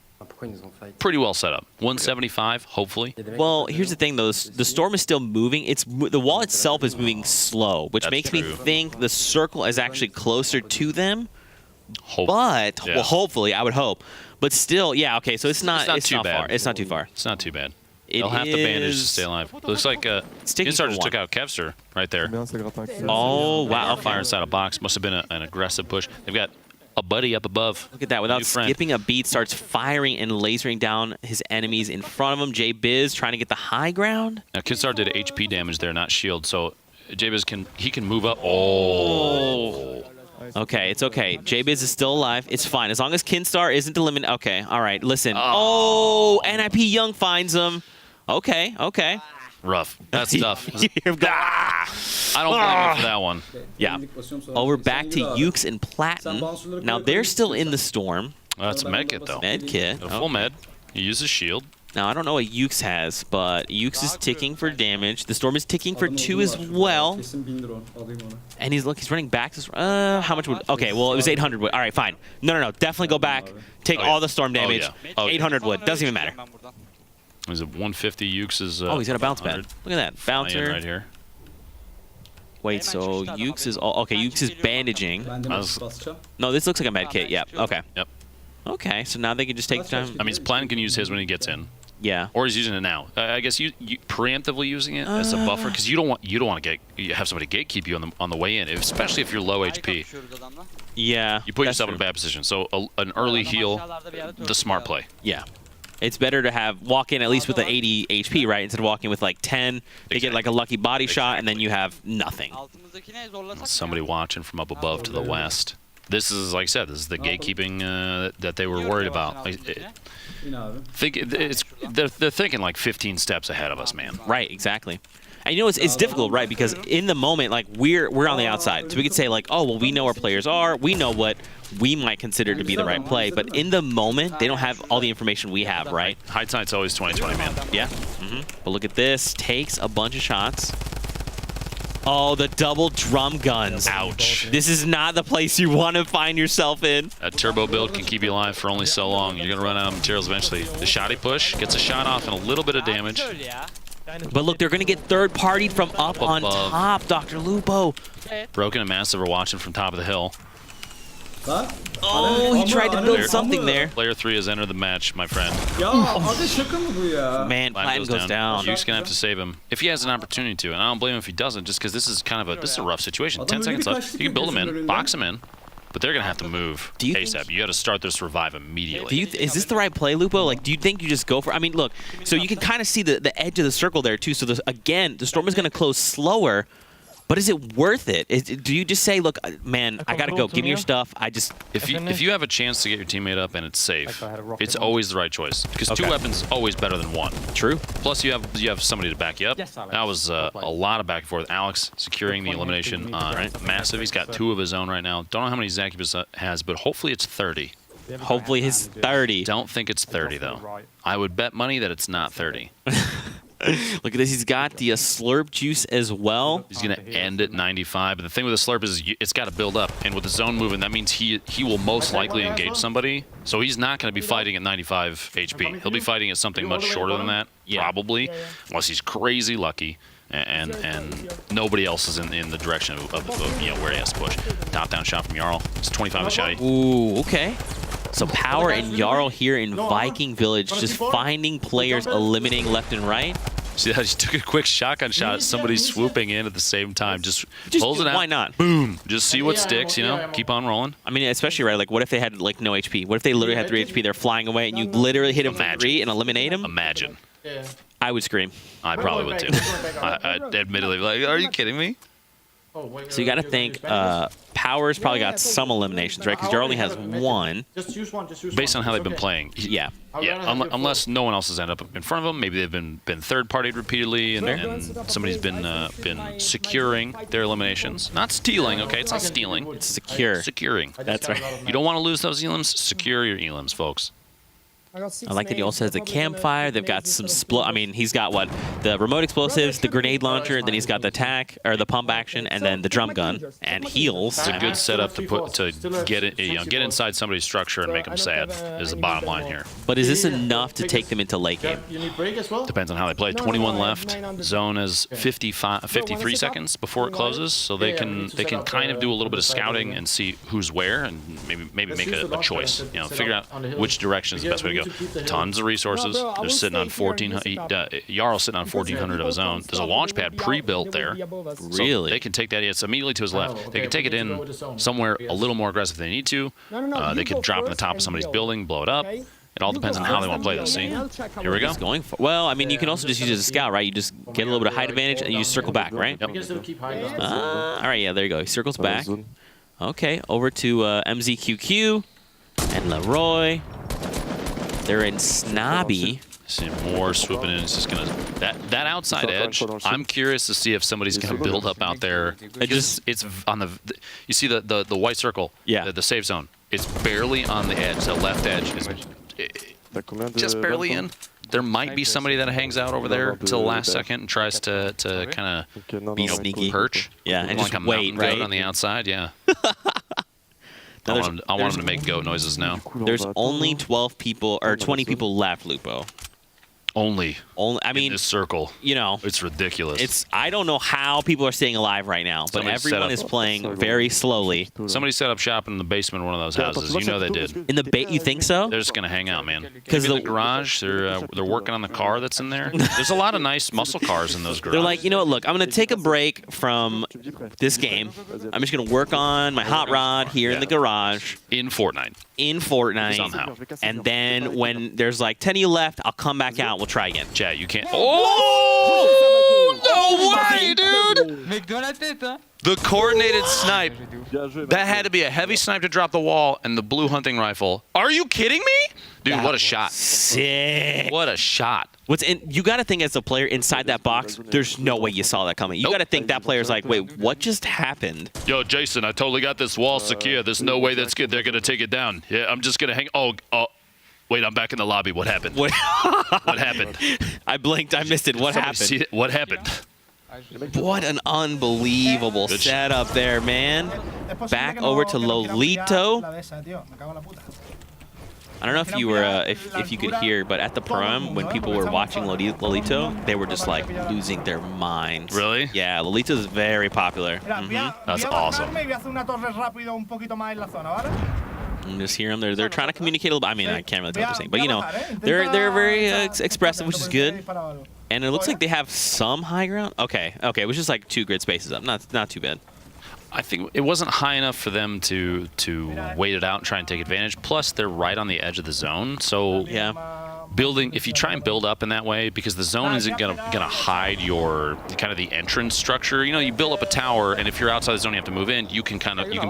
pretty well set up. 175, hopefully. Well, here's the thing, though. The storm is still moving. The wall itself is moving slow, which makes me think the circle is actually closer to them. Well, hopefully, I would hope. But still, yeah, okay, so it's not too bad. It's not too far. It's not too bad. They'll have to bandage to stay alive. It looks like Kinstar just took out Kevster right there. Oh, wow. Fire inside a box. Must have been an aggressive push. They've got a buddy up above. Look at that. Without skipping a beat, starts firing and lasering down his enemies in front of him. J-Biz trying to get the high ground. Now, Kinstar did HP damage there, not shield, so J-Biz can move up. Oh. Okay, it's okay. J-Biz is still alive. It's fine. As long as Kinstar isn't eliminated. Okay, all right, listen. Oh, NIP Young finds him. Okay, okay. Rough. That's tough. I don't blame you for that one. Yeah. Oh, we're back to Ukes and Platin. Now, they're still in the storm. That's a medkit, though. Medkit. A full med. He uses shield. Now, I don't know what Ukes has, but Ukes is ticking for damage. The storm is ticking for 2 as well. And he's running back. How much would... Okay, well, it was 800 wood. All right, fine. No. Definitely go back. Take all the storm damage. 800 wood. Doesn't even matter. He's at 150. Ukes is... oh, he's got a bounce pad. Look at that. Bouncer. Right here. Wait, so Ukes is... Okay, Ukes is bandaging. No, this looks like a med kit. Yep. Okay. Yep. Okay, so now they can just take time. I mean, Platin can use his when he gets in. Yeah. Or he's using it now. I guess you preemptively using it as a buffer because you don't want to have somebody gatekeep you on the way in, especially if you're low HP. Yeah. You put yourself in a bad position. So an early heal, the smart play. Yeah. It's better to walk in at least with an 80 HP, right? Instead of walking with like 10, they get like a lucky body shot, and then you have nothing. Somebody watching from up above to the west. This is, like I said, this is the gatekeeping that they were worried about. They're thinking like 15 steps ahead of us, man. Right, exactly. And it's difficult, right? Because in the moment, like we're on the outside, so we could say like, oh, well, we know where players are, we know what we might consider to be the right play, but in the moment, they don't have all the information we have, right? Hindsight's always 20/20, man. Yeah. But look at this, takes a bunch of shots. Oh, the double drum guns. Ouch. This is not the place you want to find yourself in. That turbo build can keep you alive for only so long. You're going to run out of materials eventually. The shotty push gets a shot off and a little bit of damage. But look, they're going to get third-partied from up on top, Dr. Lupo. Broken and Massive are watching from top of the hill. Oh, he tried to build something there. Player 3 has entered the match, my friend. Man, Platin goes down. Yuke's going to have to save him if he has an opportunity to, and I don't blame him if he doesn't, just because this is a rough situation. 10 seconds left. You can build him in, box him in, but they're going to have to move ASAP. You got to start this revive immediately. Is this the right play, Lupo? Like, do you think you just go for... I mean, look, so you can kind of see the edge of the circle there, too. So, again, the storm is going to close slower. But is it worth it? Do you just say, look, man, I got to go. Give me your stuff. If you have a chance to get your teammate up and it's safe, it's always the right choice. Because 2 weapons is always better than 1. True. Plus, you have somebody to back you up. That was a lot of back and forth. Alex securing the elimination on Massive. He's got 2 of his own right now. Don't know how many Zacubus has, but hopefully it's 30. Hopefully his 30. Don't think it's 30, though. I would bet money that it's not 30. Look at this. He's got the slurp juice as well. He's going to end at 95. But the thing with the slurp is it's got to build up. And with the zone moving, that means he will most likely engage somebody. So he's not going to be fighting at 95 HP. He'll be fighting at something much shorter than that, probably, unless he's crazy lucky. And nobody else is in the direction of where he has to push. Top-down shot from Jarl. It's 25 with Shotty. Ooh, okay. So Power and Jarl here in Viking Village, just finding players, eliminating left and right. See that? He took a quick shotgun shot. Somebody swooping in at the same time. Just pulls it out. Why not? Boom. Just see what sticks, Keep on rolling. I mean, especially, right, like, what if they had, like, no HP? What if they literally had 3 HP, they're flying away, and you literally hit them for 3 and eliminate them? Imagine. I would scream. I probably would, too. I'd admittedly be like, are you kidding me? So you got to think Power's probably got some eliminations, right? Because Jar only has one. Just use one. Just use Based one. on how they've It's been okay. playing. Yeah. Unless no one else has ended up in front of them. Maybe they've been third-partied repeatedly, and somebody's been securing their eliminations. Not stealing, okay? It's not stealing. It's secure. Securing. That's right. You don't want to lose those elims. Secure your elims, folks. I like that he also has the campfire. They've got some I mean, he's got what? The remote explosives, the grenade launcher, then he's got the attack or the pump action, and then the drum gun and heals. It's a good setup to get it, get inside somebody's structure and make them sad. Is the bottom line here. But is this enough to take them into late game? You need break as well? Depends on how they play. 21 left. Zone is 53 seconds before it closes, so they can kind of do a little bit of scouting and see who's where, and maybe make a choice. You know, figure out which direction is the best way to go. Tons of resources. They're sitting on 1,400. Jarl's sitting on 1,400 of his own. There's a launch pad pre-built there. Really? So they can take that. It's immediately to his left. They can take it in somewhere a little more aggressive if they need to. They can drop in the top of somebody's building, blow it up. It all depends on how they want to play this. See? Here we go. He's going for. Well, I mean, you can also just use it as a scout, right? You just get a little bit of height advantage and you just circle back, right? You can still keep hiding. All right, yeah, there you go. He circles back. Okay, over to MZQQ and Leroy. They're in Snobby. See more swooping in. It's just gonna that outside edge. I'm curious to see if somebody's gonna build up out there. It's on the. You see the white circle. Yeah. The safe zone. It's barely on the edge. The left edge is just barely in. There might be somebody that hangs out over there till the last second and tries to kind of Be sneaky. perch. Yeah, and like just a wait, mountain right? goat on the outside. Yeah. I want him to make goat noises now. There's only 12 people or 20 people left, Lupo. Only. I mean, in this circle. You know, it's ridiculous. I don't know how people are staying alive right now, but everyone is playing very slowly. Somebody set up shop in the basement of one of those houses. You know they did. In the bait, you think so? They're just gonna hang out, man. Because in the garage, they're working on the car that's in there. There's a lot of nice muscle cars in those garages. They're like, you know what? Look, I'm gonna take a break from this game. I'm just gonna work on my hot rod here in the garage. In Fortnite. Somehow. And then when there's like 10 of you left, I'll come back out. We'll try again. Chat, you can't. Oh! No way, dude! The coordinated snipe. That had to be a heavy snipe to drop the wall and the blue hunting rifle. Are you kidding me? Dude, what a shot. Sick. What a shot. You got to think as a player inside that box, there's no way you saw that coming. You got to think that player's like, wait, what just happened? Yo, Jason, I totally got this wall secure. There's no way they're going to take it down. Yeah, I'm just going to hang. Oh. Wait, I'm back in the lobby. What happened? What happened? I blinked. I missed it. What happened? See it? What happened? What an unbelievable setup there, man. Back over to Lolito. I don't know if you were if you could hear, but at the prom when people were watching Lolito, they were just like losing their minds. Really? Yeah, Lolito's very popular. That's awesome. You just hear them. They're trying to communicate a little bit. I mean, I can't really tell what they're saying, but you know, they're very expressive, which is good. And it looks like they have some high ground. Okay, it was just like 2 grid spaces up. Not too bad. I think it wasn't high enough for them to wait it out and try and take advantage. Plus, they're right on the edge of the zone, so yeah. If you try and build up in that way, because the zone isn't gonna hide your kind of the entrance structure. You know, you build up a tower, and if you're outside the zone, you have to move in. You can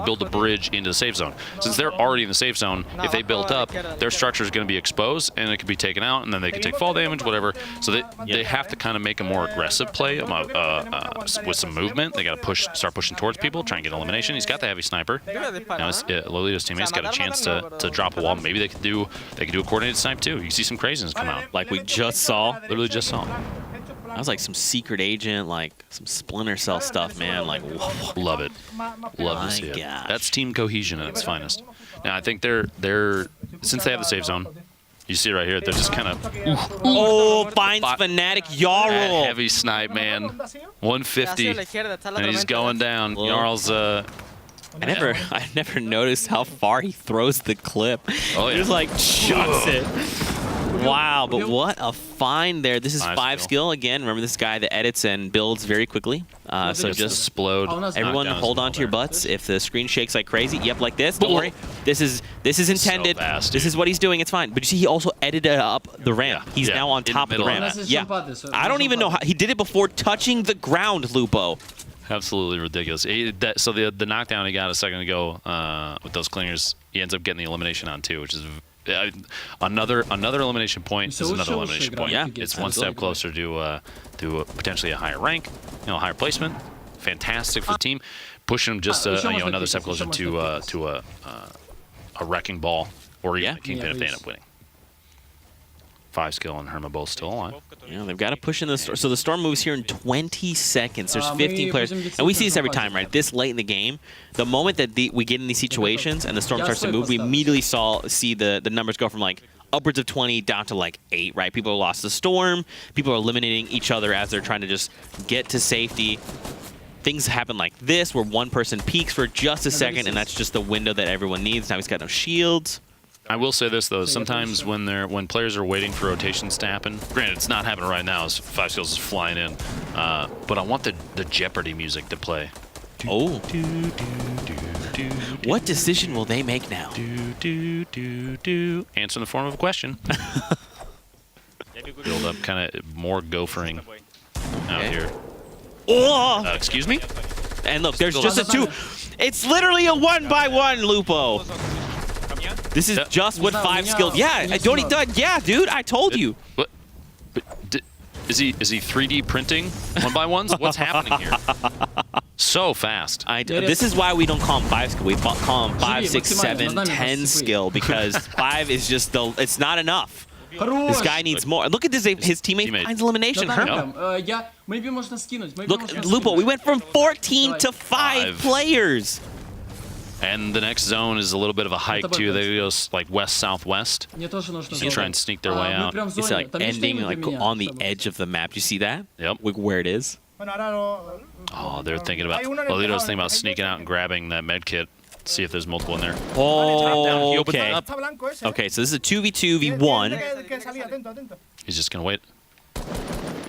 build a bridge into the safe zone. Since they're already in the safe zone, if they built up, their structure is going to be exposed, and it could be taken out, and then they can take fall damage, whatever. So they have to kind of make a more aggressive play with some movement. They got to start pushing towards people, try and get elimination. He's got the heavy sniper. Now Lolito's teammates got a chance to drop a wall. Maybe they could do a coordinated snipe too. You can see some craziness come out, like we just saw. Literally just saw. That was like some secret agent, like some Splinter Cell stuff, man. Like, whoa. Love it. Love to see it. That's team cohesion at its finest. Now I think they're since they have the safe zone. You see right here, they're just kind of. Oh, finds Fnatic Jarl. Heavy snipe, man. 150, and he's going down. Jarl's. I never noticed how far he throws the clip. Oh, yeah. He just like chucks it. Wow, but what a find there. This is 5 skill again. Remember this guy that edits and builds very quickly. So just explode. Everyone hold on to your butts. If the screen shakes like crazy, yep, like this. Don't worry. This is intended. So fast, this is what he's doing. It's fine. But you see, he also edited up the ramp. He's now on top of the ramp. Yeah. I don't even know how he did it before touching the ground, Lupo. Absolutely ridiculous. So the knockdown he got a second ago with those clingers, he ends up getting the elimination on too, which is another elimination point is another elimination point. Yeah, it's one step closer to potentially a higher rank, higher placement. Fantastic for the team, pushing him just another step closer to a wrecking ball or even a kingpin if they end up winning. 5 skill and Herma both still alive. Yeah, they've got to push in the storm. So the storm moves here in 20 seconds. There's 15 players. And we see this every time, right? This late in the game, the moment that we get in these situations and the storm starts to move, we immediately see the numbers go from like upwards of 20 down to like 8, right? People lost the storm. People are eliminating each other as they're trying to just get to safety. Things happen like this where one person peaks for just a second, and that's just the window that everyone needs. Now he's got no shields. I will say this though, sometimes when players are waiting for rotations to happen, granted it's not happening right now as 5 skills is flying in, but I want the Jeopardy music to play. Oh. What decision will they make now? Answer in the form of a question. Build up kind of more gophering out here. Oh! Excuse me? And look, there's just a 2. It's literally a 1-by-1, Lupo. This is just what 5 skilled. Yeah, I don't done. Yeah, dude, I told you. What? Is he 3D printing 1-by-1s? What's happening here? So fast. This is why we don't call him 5 skill. We call him 5, 6, 7, 10 skill because 5 is just it's not enough. This guy needs more. Look at this. His teammate finds elimination. Look, Lupo, we went from 14 to 5 players. And the next zone is a little bit of a hike too. They go like west-southwest. So try and sneak their way out. It's like ending like on the edge of the map. You see that? Yep. Look where it is. Oh, they're thinking about. Lolito's thinking about sneaking out and grabbing that med kit. See if there's multiple in there. Oh, okay. Okay, so this is a 2v2v1. He's just gonna wait.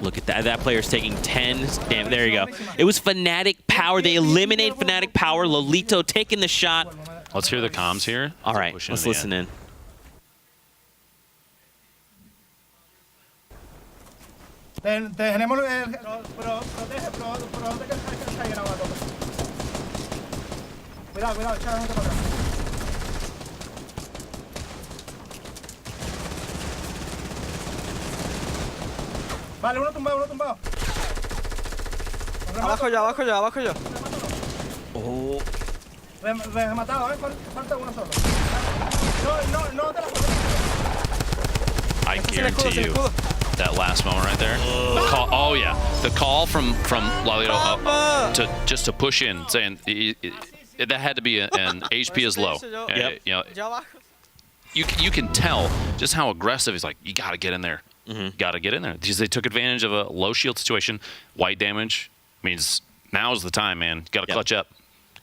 Look at that. That player's taking 10. Damn, there you go. It was Fnatic Power. They eliminated Fnatic Power. Lolito taking the shot. Let's hear the comms here. All right, let's listen in. Vale, uno tumbado. Abajo ya. Oh. Rematado, falta uno solo. No te la I guarantee you that last moment right there. The call, oh yeah, the call from Lolito to push in, saying that had to be an HP is low. Yep. You can tell just how aggressive he's like. You got to get in there. Got to get in there because they took advantage of a low shield situation. White damage means now's the time, man. Got to clutch up.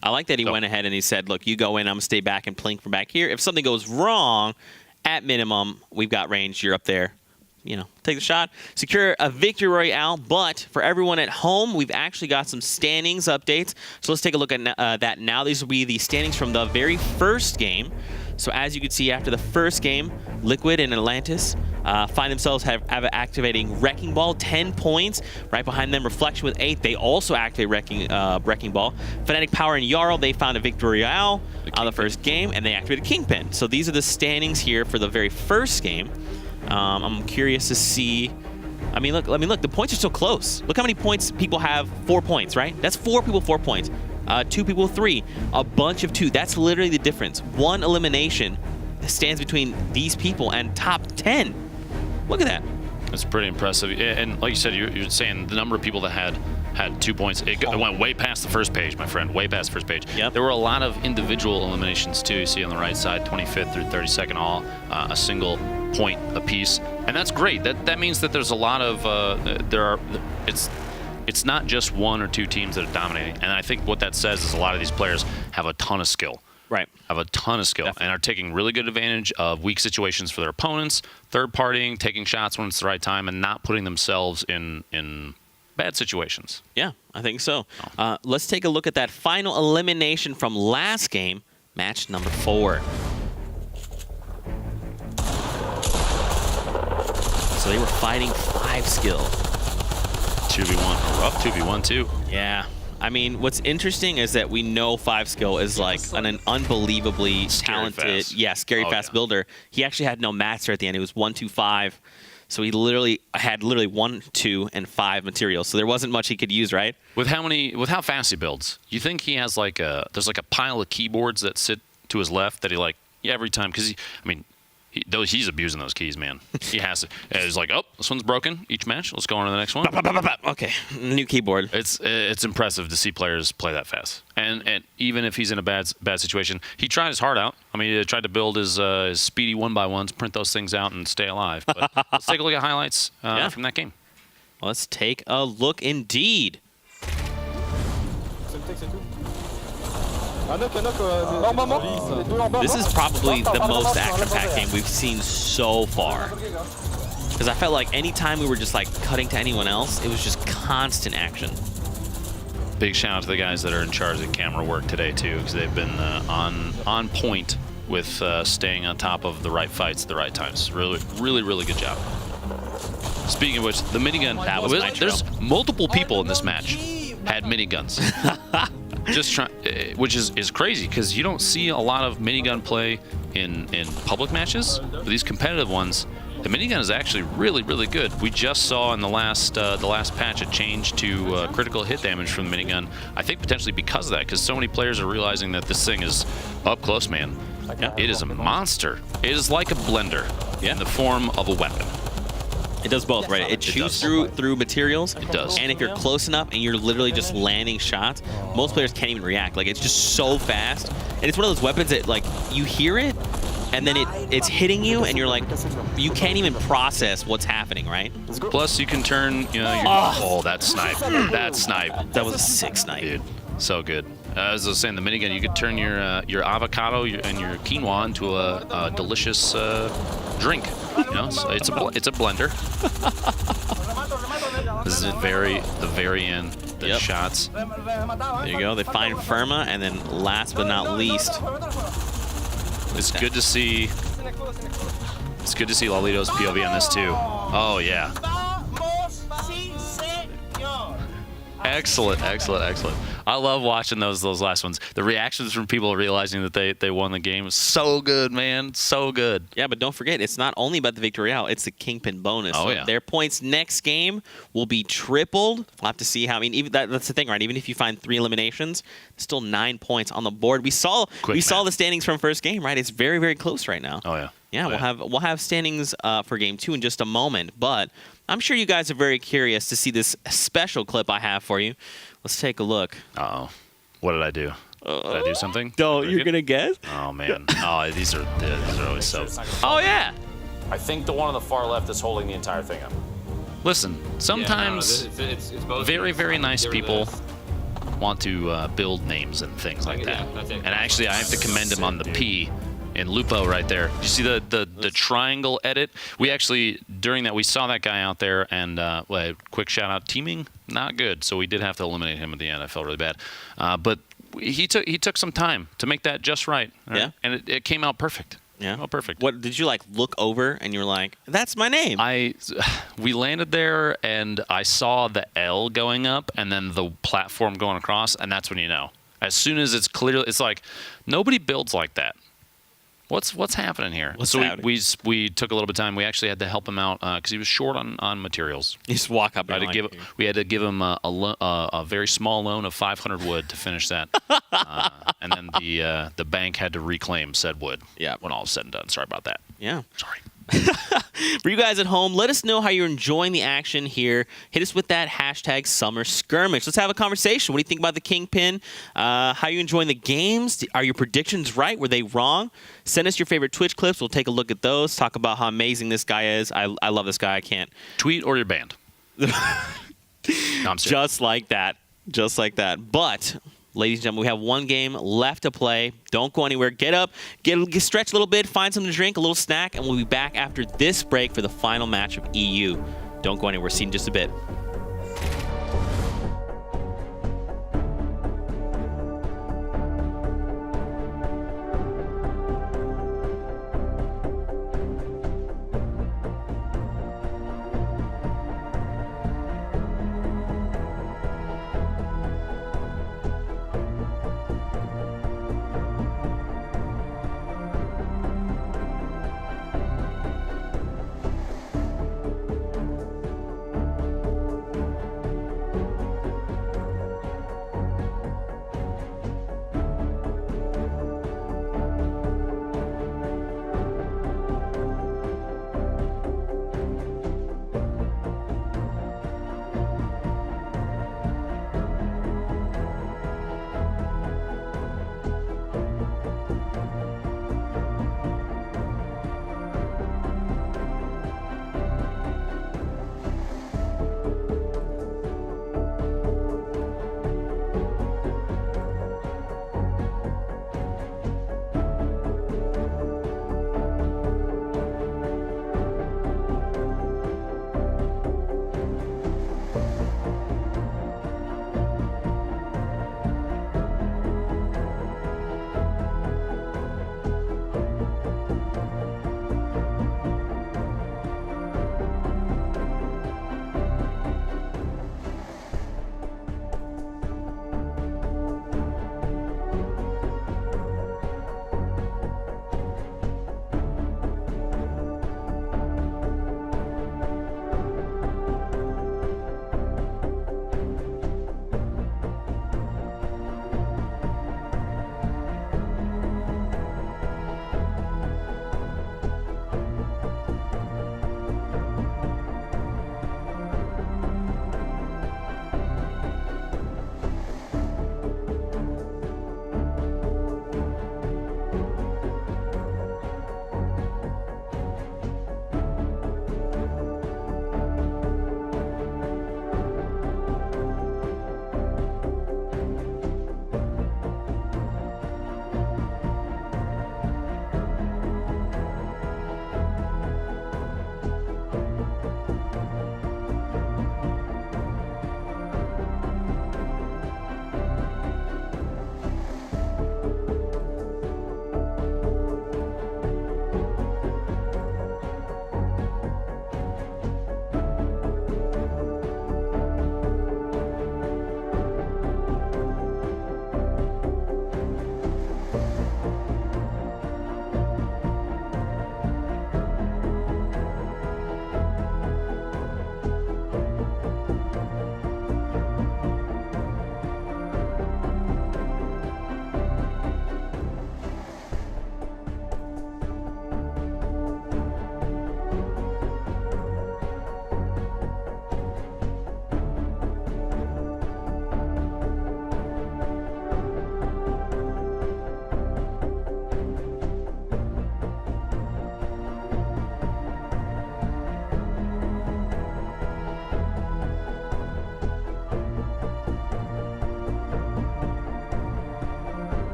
I like that he went ahead and he said, look, you go in, I'm going to stay back and plink from back here. If something goes wrong, at minimum, we've got range. You're up there. Take the shot. Secure a victory royale. But for everyone at home, we've actually got some standings updates. So let's take a look at that now. These will be the standings from the very first game. So as you can see, after the first game, Liquid and Atlantis find themselves have activating Wrecking Ball, 10 points. Right behind them, Reflection with 8. They also activate Wrecking Ball. Fnatic Power and Jarl, they found a victory royale on the first game, and they activated Kingpin. So these are the standings here for the very first game. I'm curious to see. I mean, look. The points are still close. Look how many points people have. 4 points, right? That's 4 people, 4 points. 2 people, 3. A bunch of 2. That's literally the difference. 1 elimination stands between these people and top 10. Look at that. That's pretty impressive. And like you said, you're saying the number of people that had 2 points. It went way past the first page, my friend. Way past the first page. Yep. There were a lot of individual eliminations too. You see on the right side, 25th through 32nd, all a single point apiece, and that's great. That means that there's a lot of it's not just 1 or 2 teams that are dominating. And I think what that says is a lot of these players have a ton of skill. Right. Have a ton of skill. Definitely. And are taking really good advantage of weak situations for their opponents, third partying, taking shots when it's the right time, and not putting themselves in bad situations. Yeah, I think so. Let's take a look at that final elimination from last game, match number 4. So they were fighting 5 skill. 2v1, or up 2v1 too. Yeah. I mean, what's interesting is that we know 5skill is like an unbelievably talented, scary fast builder. He actually had no master at the end. It was 1, 2, 5. So he literally had 1, 2, and 5 materials. So there wasn't much he could use, right? With how fast he builds, you think he has there's like a pile of keyboards that sit to his left that he every time, because he's abusing those keys, man. He has to. He's like, oh, this one's broken each match. Let's go on to the next one. Okay, new keyboard. It's impressive to see players play that fast. And even if he's in a bad situation, he tried his heart out. I mean, he tried to build his speedy 1x1s, print those things out, and stay alive. But let's take a look at highlights from that game. Let's take a look indeed. This is probably the most action-packed game we've seen so far. Because I felt like anytime we were just cutting to anyone else, it was just constant action. Big shout out to the guys that are in charge of camera work today too, because they've been on point with staying on top of the right fights at the right times. Really, really, really good job. Speaking of which, the minigun, there's multiple people in this match had miniguns. Which is crazy, because you don't see a lot of minigun play in public matches. But these competitive ones, the minigun is actually really, really good. We just saw in the last patch a change to critical hit damage from the minigun. I think potentially because of that, because so many players are realizing that this thing is up close, man. Yeah. It is a monster. It is like a blender in the form of a weapon. It does both, right? It chews through materials. It does. And if you're close enough and you're literally just landing shots, most players can't even react. It's just so fast. And it's one of those weapons that, you hear it, and then it's hitting you, and you're you can't even process what's happening, right? Plus, you can turn, that snipe. That snipe. That was a sick snipe. Dude, so good. As I was saying, the minigun, you could turn your avocado and your quinoa into a delicious drink. So it's a blender. This is the very end. The shots. There you go. They find Firma, and then last but not least, it's good to see. It's good to see Lalito's POV on this too. Oh yeah. Excellent, excellent, excellent. I love watching those last ones. The reactions from people realizing that they won the game is so good, man. So good. Yeah, but don't forget, it's not only about the victory royale, it's the Kingpin bonus. Oh, so yeah. Their points next game will be tripled. We'll have to see how. Even that's the thing, right? Even if you find 3 eliminations, still 9 points on the board. We saw the standings from first game, right? It's very, very close right now. Oh yeah. Yeah, we'll have standings for game 2 in just a moment, but I'm sure you guys are very curious to see this special clip I have for you. Let's take a look. Uh-oh. What did I do? Did I do something? No, you're going to guess? Oh, man. Oh, these are always so... Oh, yeah. I think the one on the far left is holding the entire thing up. Listen, sometimes very, very nice people want to build names and things like that. And actually, I have to commend him on the P in Lupo right there. You see the triangle edit? We actually, during that, we saw that guy out there, and quick shout out, teaming, not good. So we did have to eliminate him at the end. I felt really bad. But he took some time to make that just right. Yeah. And it came out perfect. Yeah. Oh, perfect. What did you look over and you were like, that's my name? We landed there and I saw the L going up and then the platform going across, and that's when you know. As soon as it's clear, it's like nobody builds like that. What's happening here? We took a little bit of time. We actually had to help him out because he was short on materials. You just walk up and we had to give him a very small loan of 500 wood to finish that, and then the bank had to reclaim said wood. Yeah, when all is said and done. Sorry about that. Yeah, sorry. For you guys at home, let us know how you're enjoying the action here. Hit us with that hashtag Summer Skirmish. Let's have a conversation. What do you think about the Kingpin? How are you enjoying the games? Are your predictions right? Were they wrong? Send us your favorite Twitch clips. We'll take a look at those. Talk about how amazing this guy is. I love this guy. I can't. Tweet or you're banned. No, just like that. Just like that. But... ladies and gentlemen, we have one game left to play. Don't go anywhere. Get up, get stretch a little bit, find something to drink, a little snack, and we'll be back after this break for the final match of EU. Don't go anywhere. See you in just a bit.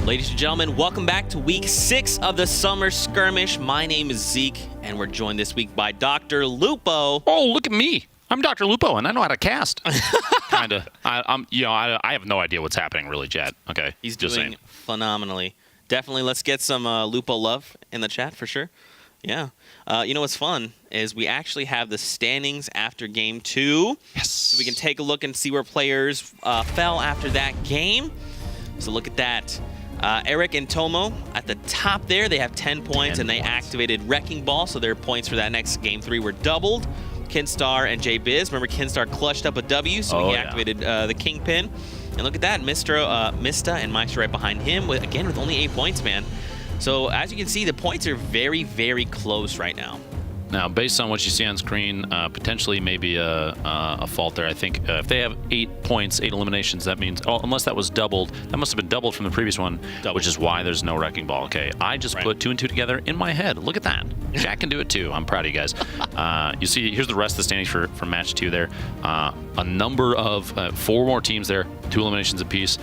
Ladies and gentlemen, welcome back to week 6 of the Summer Skirmish. My name is Zeke, and we're joined this week by Dr. Lupo. Oh, look at me. I'm Dr. Lupo, and I know how to cast. Kind of. I have no idea what's happening, really, Chad. Okay. He's doing phenomenally. Definitely, let's get some Lupo love in the chat for sure. Yeah. You know what's fun is we actually have the standings after game 2. Yes. So we can take a look and see where players fell after that game. So look at that. Eric and Tomo at the top there, they have 10 points, and they activated Wrecking Ball, so their points for that next game 3 were doubled. Kinstar and J-Biz, remember Kinstar clutched up a W, so he activated the Kingpin. And look at that, Mista and Meister right behind him, again with only 8 points, man. So as you can see, the points are very, very close right now. Now, based on what you see on screen, potentially maybe a fault there. I think if they have 8 points, 8 eliminations, that means, unless that was doubled, that must have been doubled from the previous one, which is why there's no Wrecking Ball. Okay, I just put 2 and 2 together in my head. Look at that. Jack can do it too. I'm proud of you guys. You see, here's the rest of the standings for match 2 there. A number of 4 more teams there, 2 eliminations apiece.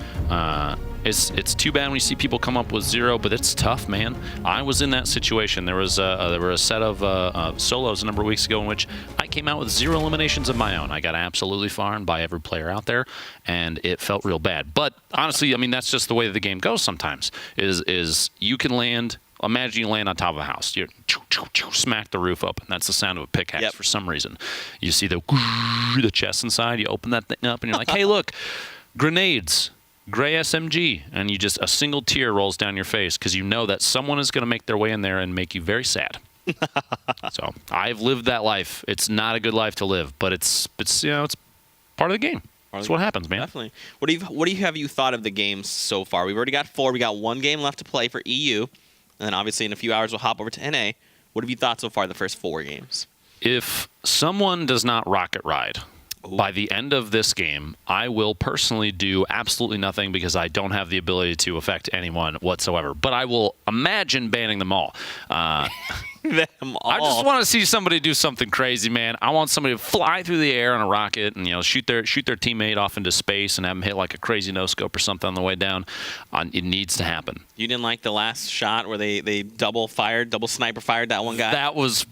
It's too bad when you see people come up with 0, but it's tough, man. I was in that situation. There were a set of solos a number of weeks ago in which I came out with 0 eliminations of my own. I got absolutely farmed by every player out there, and it felt real bad. But honestly, I mean, that's just the way that the game goes sometimes, is you can land. Imagine you land on top of a house. You smack the roof open. That's the sound of a pickaxe for some reason. You see the chest inside. You open that thing up, and you're like, hey, look, grenades. Gray SMG, and a single tear rolls down your face because you know that someone is going to make their way in there and make you very sad. So I've lived that life. It's not a good life to live, but it's part of the game. That's what happens, man. Definitely. What have you thought of the games so far? We've already got 4. We got 1 game left to play for EU, and then obviously in a few hours we'll hop over to NA. What have you thought so far the first 4 games? If someone does not rocket ride, by the end of this game, I will personally do absolutely nothing because I don't have the ability to affect anyone whatsoever. But I will imagine banning them all. Them all. I just want to see somebody do something crazy, man. I want somebody to fly through the air on a rocket and shoot their teammate off into space and have them hit like a crazy no-scope or something on the way down. It needs to happen. You didn't like the last shot where they double sniper fired that one guy? That was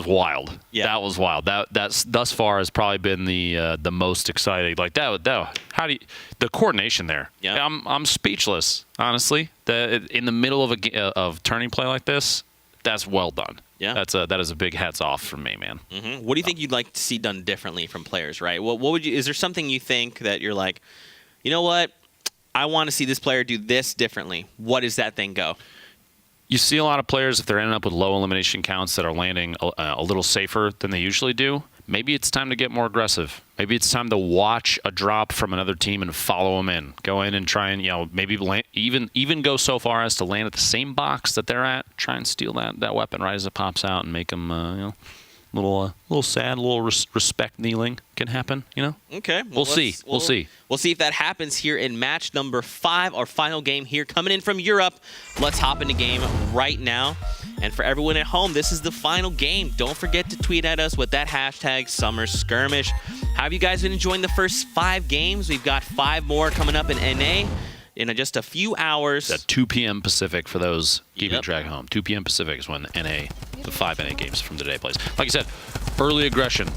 wild. Yeah. That was wild. That's thus far has probably been the most exciting. Like that. The coordination there? Yeah. I'm speechless, honestly. In the middle of turning play like this, that's well done. Yeah. That is a big hats off from me, man. Mm-hmm. What do you think you'd like to see done differently from players? Right. What would you? Is there something you think that you're like, you know what? I want to see this player do this differently. What does that thing go? You see a lot of players, if they're ending up with low elimination counts, that are landing a little safer than they usually do. Maybe it's time to get more aggressive. Maybe it's time to watch a drop from another team and follow them in. Go in and try and, maybe land, even go so far as to land at the same box that they're at. Try and steal that weapon right as it pops out and make them, a little sad, a little respect kneeling can happen, Okay. We'll see. We'll see. We'll see if that happens here in match number 5, our final game here coming in from Europe. Let's hop into game right now. And for everyone at home, this is the final game. Don't forget to tweet at us with that hashtag Summer Skirmish. How have you guys been enjoying the first 5 games? We've got 5 more coming up in NA in just a few hours. At 2 p.m. Pacific for those keeping track at home. 2 p.m. Pacific is when the 5 NA games from today plays. Like I said, early aggression.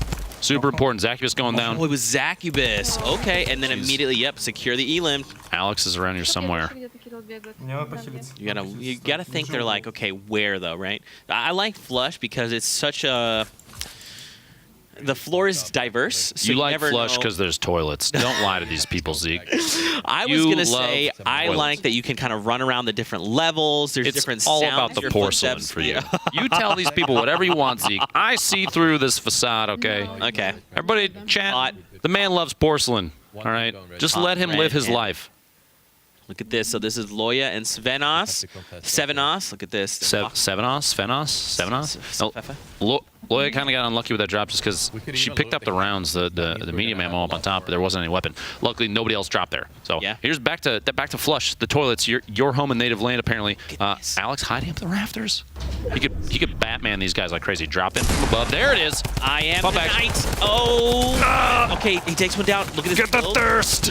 Super important. Zacubus going down. Oh, it was Zacubus. Okay, and then immediately, secure the elim. Alex is around here somewhere. You gotta think they're like, okay, where though, right? I like Flush because it's such a... The floor is diverse. So you like Flush because there's toilets. Don't lie to these people, Zeke. I was going to say, I like that you can kind of run around the different levels. There's different sounds. It's all about the porcelain for you. You tell these people whatever you want, Zeke. I see through this facade, okay? Okay. Everybody, chat. The man loves porcelain, all right? Just let him live his life. Look at this. So this is Loya and Svenos. Look at this. Svenos? Loya kind of got unlucky with that drop just because she picked up the rounds, the medium ammo up on top, but there wasn't any weapon. Luckily, nobody else dropped there. So here's back to Flush, the toilets, your home and native land apparently. Alex hiding up the rafters. He could Batman these guys like crazy. Drop in from above. There it is. I am the knight. Oh. Okay, he takes one down. Look at this. Get the thirst.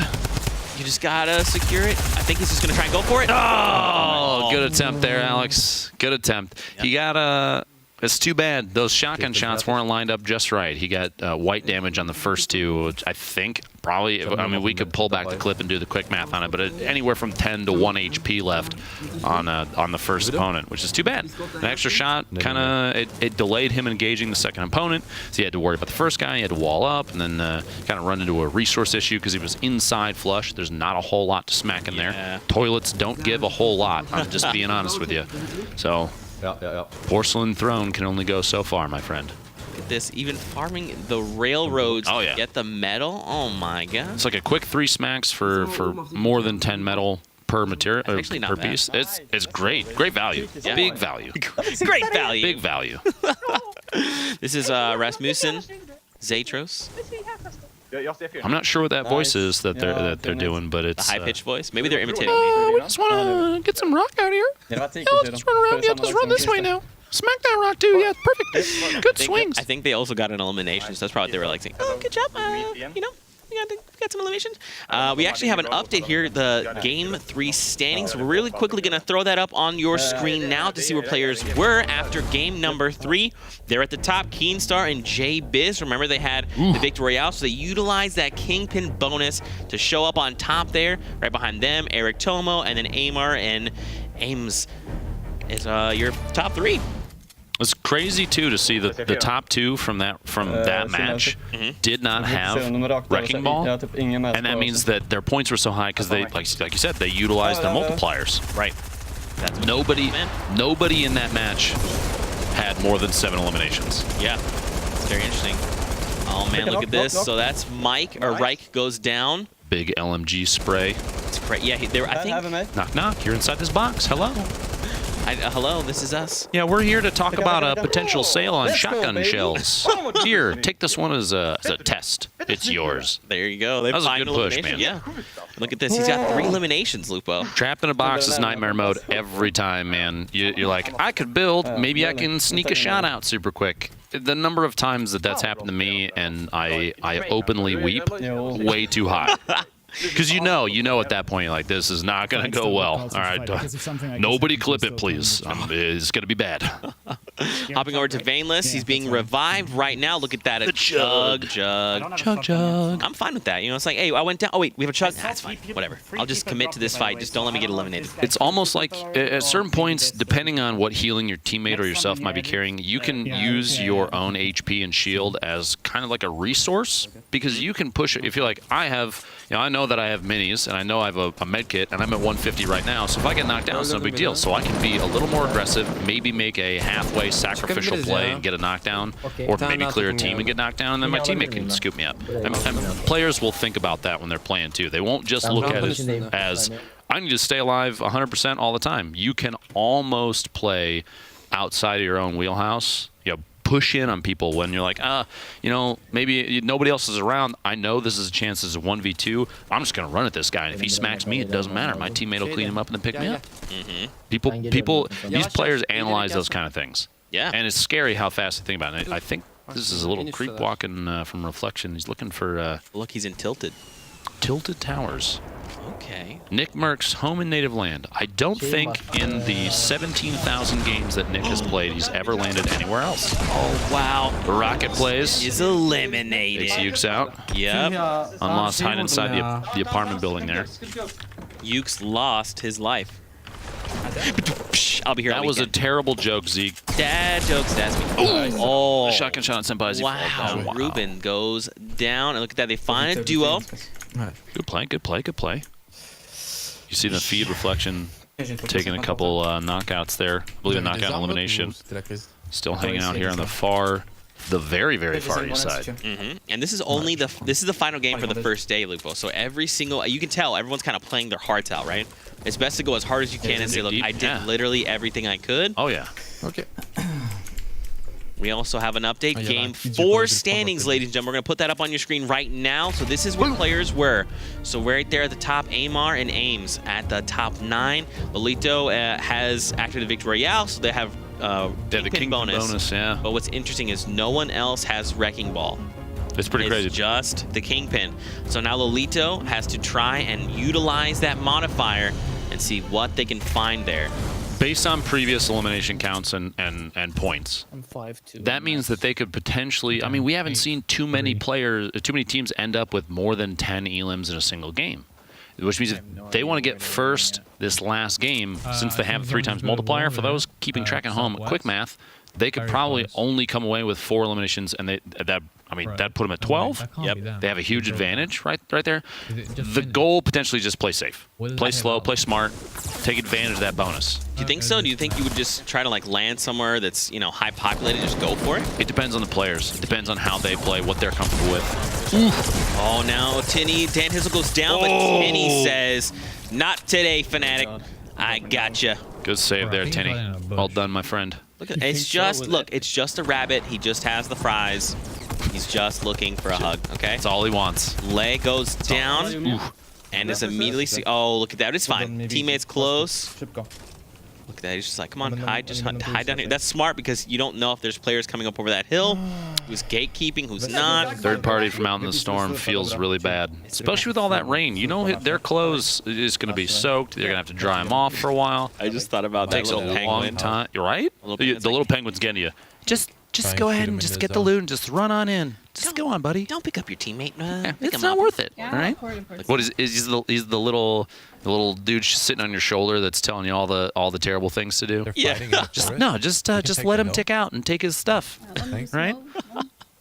You just gotta secure it. I think he's just gonna try and go for it. Oh, good attempt there, Alex. Good attempt. Yep. He got it's too bad. Those shotgun shots weren't lined up just right. He got white damage on the first two, which I think probably, I mean, we could pull back the clip and do the quick math on it, but anywhere from 10 to 1 HP left on the first opponent, which is too bad. An extra shot kind of, it delayed him engaging the second opponent, so he had to worry about the first guy. He had to wall up and then kind of run into a resource issue because he was inside flush. There's not a whole lot to smack in there. Toilets don't give a whole lot, I'm just being honest with you. So... Porcelain throne can only go so far, my friend. Look at this, even farming the railroads to get the metal. Oh my god. It's like a quick 3 smacks for more than 10 metal per material per piece. It's great. Great value. Yeah. Big value. Great value. Big value. This is Rasmussen, Zatros. I'm not sure what that voice is that they're doing, but it's a high-pitched voice. Maybe they're imitating me. We just want to get some rock out here. Yeah, let's just run around. Yeah, just run this way now. Smack that rock too. Yeah, perfect. Good swings. I think they also got an elimination, so that's probably what they were like saying. Oh, good job. You know, we got some eliminations. We actually have an update here, the Game 3 standings. We're really quickly going to throw that up on your screen now to see where players were after game number 3. They're at the top, Keenstar and J-Biz. Remember, they had the Victory Royale, so they utilized that Kingpin bonus to show up on top there. Right behind them, Eric Tomo, and then Amar and Ames is your top 3. It's crazy too to see the top 2 from that match did not have Wrecking Ball, and that means that their points were so high because they, like you said, they utilized their multipliers. Right. That's nobody in that match had more than 7 eliminations. Yeah, it's very interesting. Oh man, look at this. So that's Mike or Reich goes down. Big LMG spray. Yeah, I think. Knock knock. You're inside this box. Hello. Hello, this is us. Yeah, we're here to talk about a potential sale on shotgun shells. Here, take this one as a test. It's yours. There you go. That was a good push, man. Yeah. Look at this. He's got 3 eliminations, Lupo. Trapped in a box is nightmare mode every time, man. You're like, I could build. Maybe I can sneak a shot out super quick. The number of times that's happened to me and I openly weep, way too high. Because you know at that point, you're like, this is not going to go well. All right, nobody clip it, please. It's going to be bad. Hopping over to Vainless, he's being revived right now. Look at that, a chug. I'm fine with that. You know, it's like, hey, I went down. Oh, wait, we have a chug? That's fine. Whatever. I'll just commit to this fight. Just don't let me get eliminated. It's almost like at certain points, depending on what healing your teammate or yourself might be carrying, you can use your own HP and shield as kind of like a resource because you can push it. If you're like, I know that I have minis, and I know I have a med kit, and I'm at 150 right now, so if I get knocked down, it's no big deal. So I can be a little more aggressive, maybe make a halfway sacrificial play and get a knockdown, or maybe clear a team and get knocked down, and then my teammate can scoop me up. And players will think about that when they're playing, too. They won't just look at it as, I need to stay alive 100% all the time. You can almost play outside of your own wheelhouse, push in on people when you're like, maybe nobody else is around. I know this is a chance. This is a 1v2. I'm just going to run at this guy. And if he smacks me, it doesn't matter. My teammate will clean him up and then pick me up. These players analyze those kind of things. Yeah. And it's scary how fast they think about it. I think this is a little creep walking from Reflection. He's looking for... Look, he's in Tilted. Tilted Towers. Okay. Nick Merck's home and native land. I don't think in the 17,000 games that Nick has played, he's ever landed anywhere else. Oh, wow. The rocket plays. He's eliminated. Takes Ukes out. Yep. Unlost hide inside the apartment building there. Ukes lost his life. I'll be here. That was a terrible joke, Zeke. Dad jokes, Dad's me. Oh. Shotgun shot on Senpai. Wow. Ruben goes down. And look at that. They find a duo. Good play, good play, good play. You see the feed Reflection taking a couple knockouts there. I believe a knockout elimination. Still hanging out here on the very, very far east side. And this is only the final game for the first day, Lupo. So every single, you can tell everyone's kind of playing their hearts out, right? It's best to go as hard as you can and say, look, I did literally everything I could. Oh yeah. Okay. We also have an update. Game 4 standings, ladies and gentlemen. We're going to put that up on your screen right now. So this is where players were. So right there at the top, Amar and Ames at the top 9. Lolito has activated the Victory Royale, so they have the King bonus. But what's interesting is no one else has Wrecking Ball. It's pretty crazy. It's just the Kingpin. So now Lolito has to try and utilize that modifier and see what they can find there. Based on previous elimination counts and points, I'm 5-2. that means that they could potentially. I mean, we haven't seen too many teams end up with more than 10 elims in a single game, which means if they want to get first this last game, since they have 3 times multiplier. For those keeping track at home, quick math, they could probably only come away with 4 eliminations, and that'd put them at 12. Yep, they have a huge advantage right there. The goal potentially just play safe, play slow, play smart, take advantage of that bonus. Do you think so? Do you think you would just try to like land somewhere that's high populated, just go for it? It depends on the players. It depends on how they play, what they're comfortable with. Oh, now Tinny, Dan Hizzle goes down, but Tinny says, "Not today, Fnatic. I gotcha." Good save there, Tinny. Well done, my friend. Look, it's just a rabbit. He just has the fries. He's just looking for a hug, okay? That's all he wants. Lay goes down and is immediately oh, look at that. It's fine. Teammates close. Look at that. He's just like, come on, hide down here. That's smart because you don't know if there's players coming up over that hill, who's gatekeeping, who's not. Third party from out in the storm feels really bad, especially with all that rain. You know, their clothes is going to be soaked. They're going to have to dry them off for a while. I just thought about that Takes little a penguin. long time. You're right? The little penguin's getting you. Just go ahead and just get the loot and just run on in. Just go on, buddy. Don't pick up your teammate. It's not worth it, all right? Like, What is he's the little dude sitting on your shoulder that's telling you all the terrible things to do? They're fighting in the forest. Just let him tick out and take his stuff. Thanks. Right?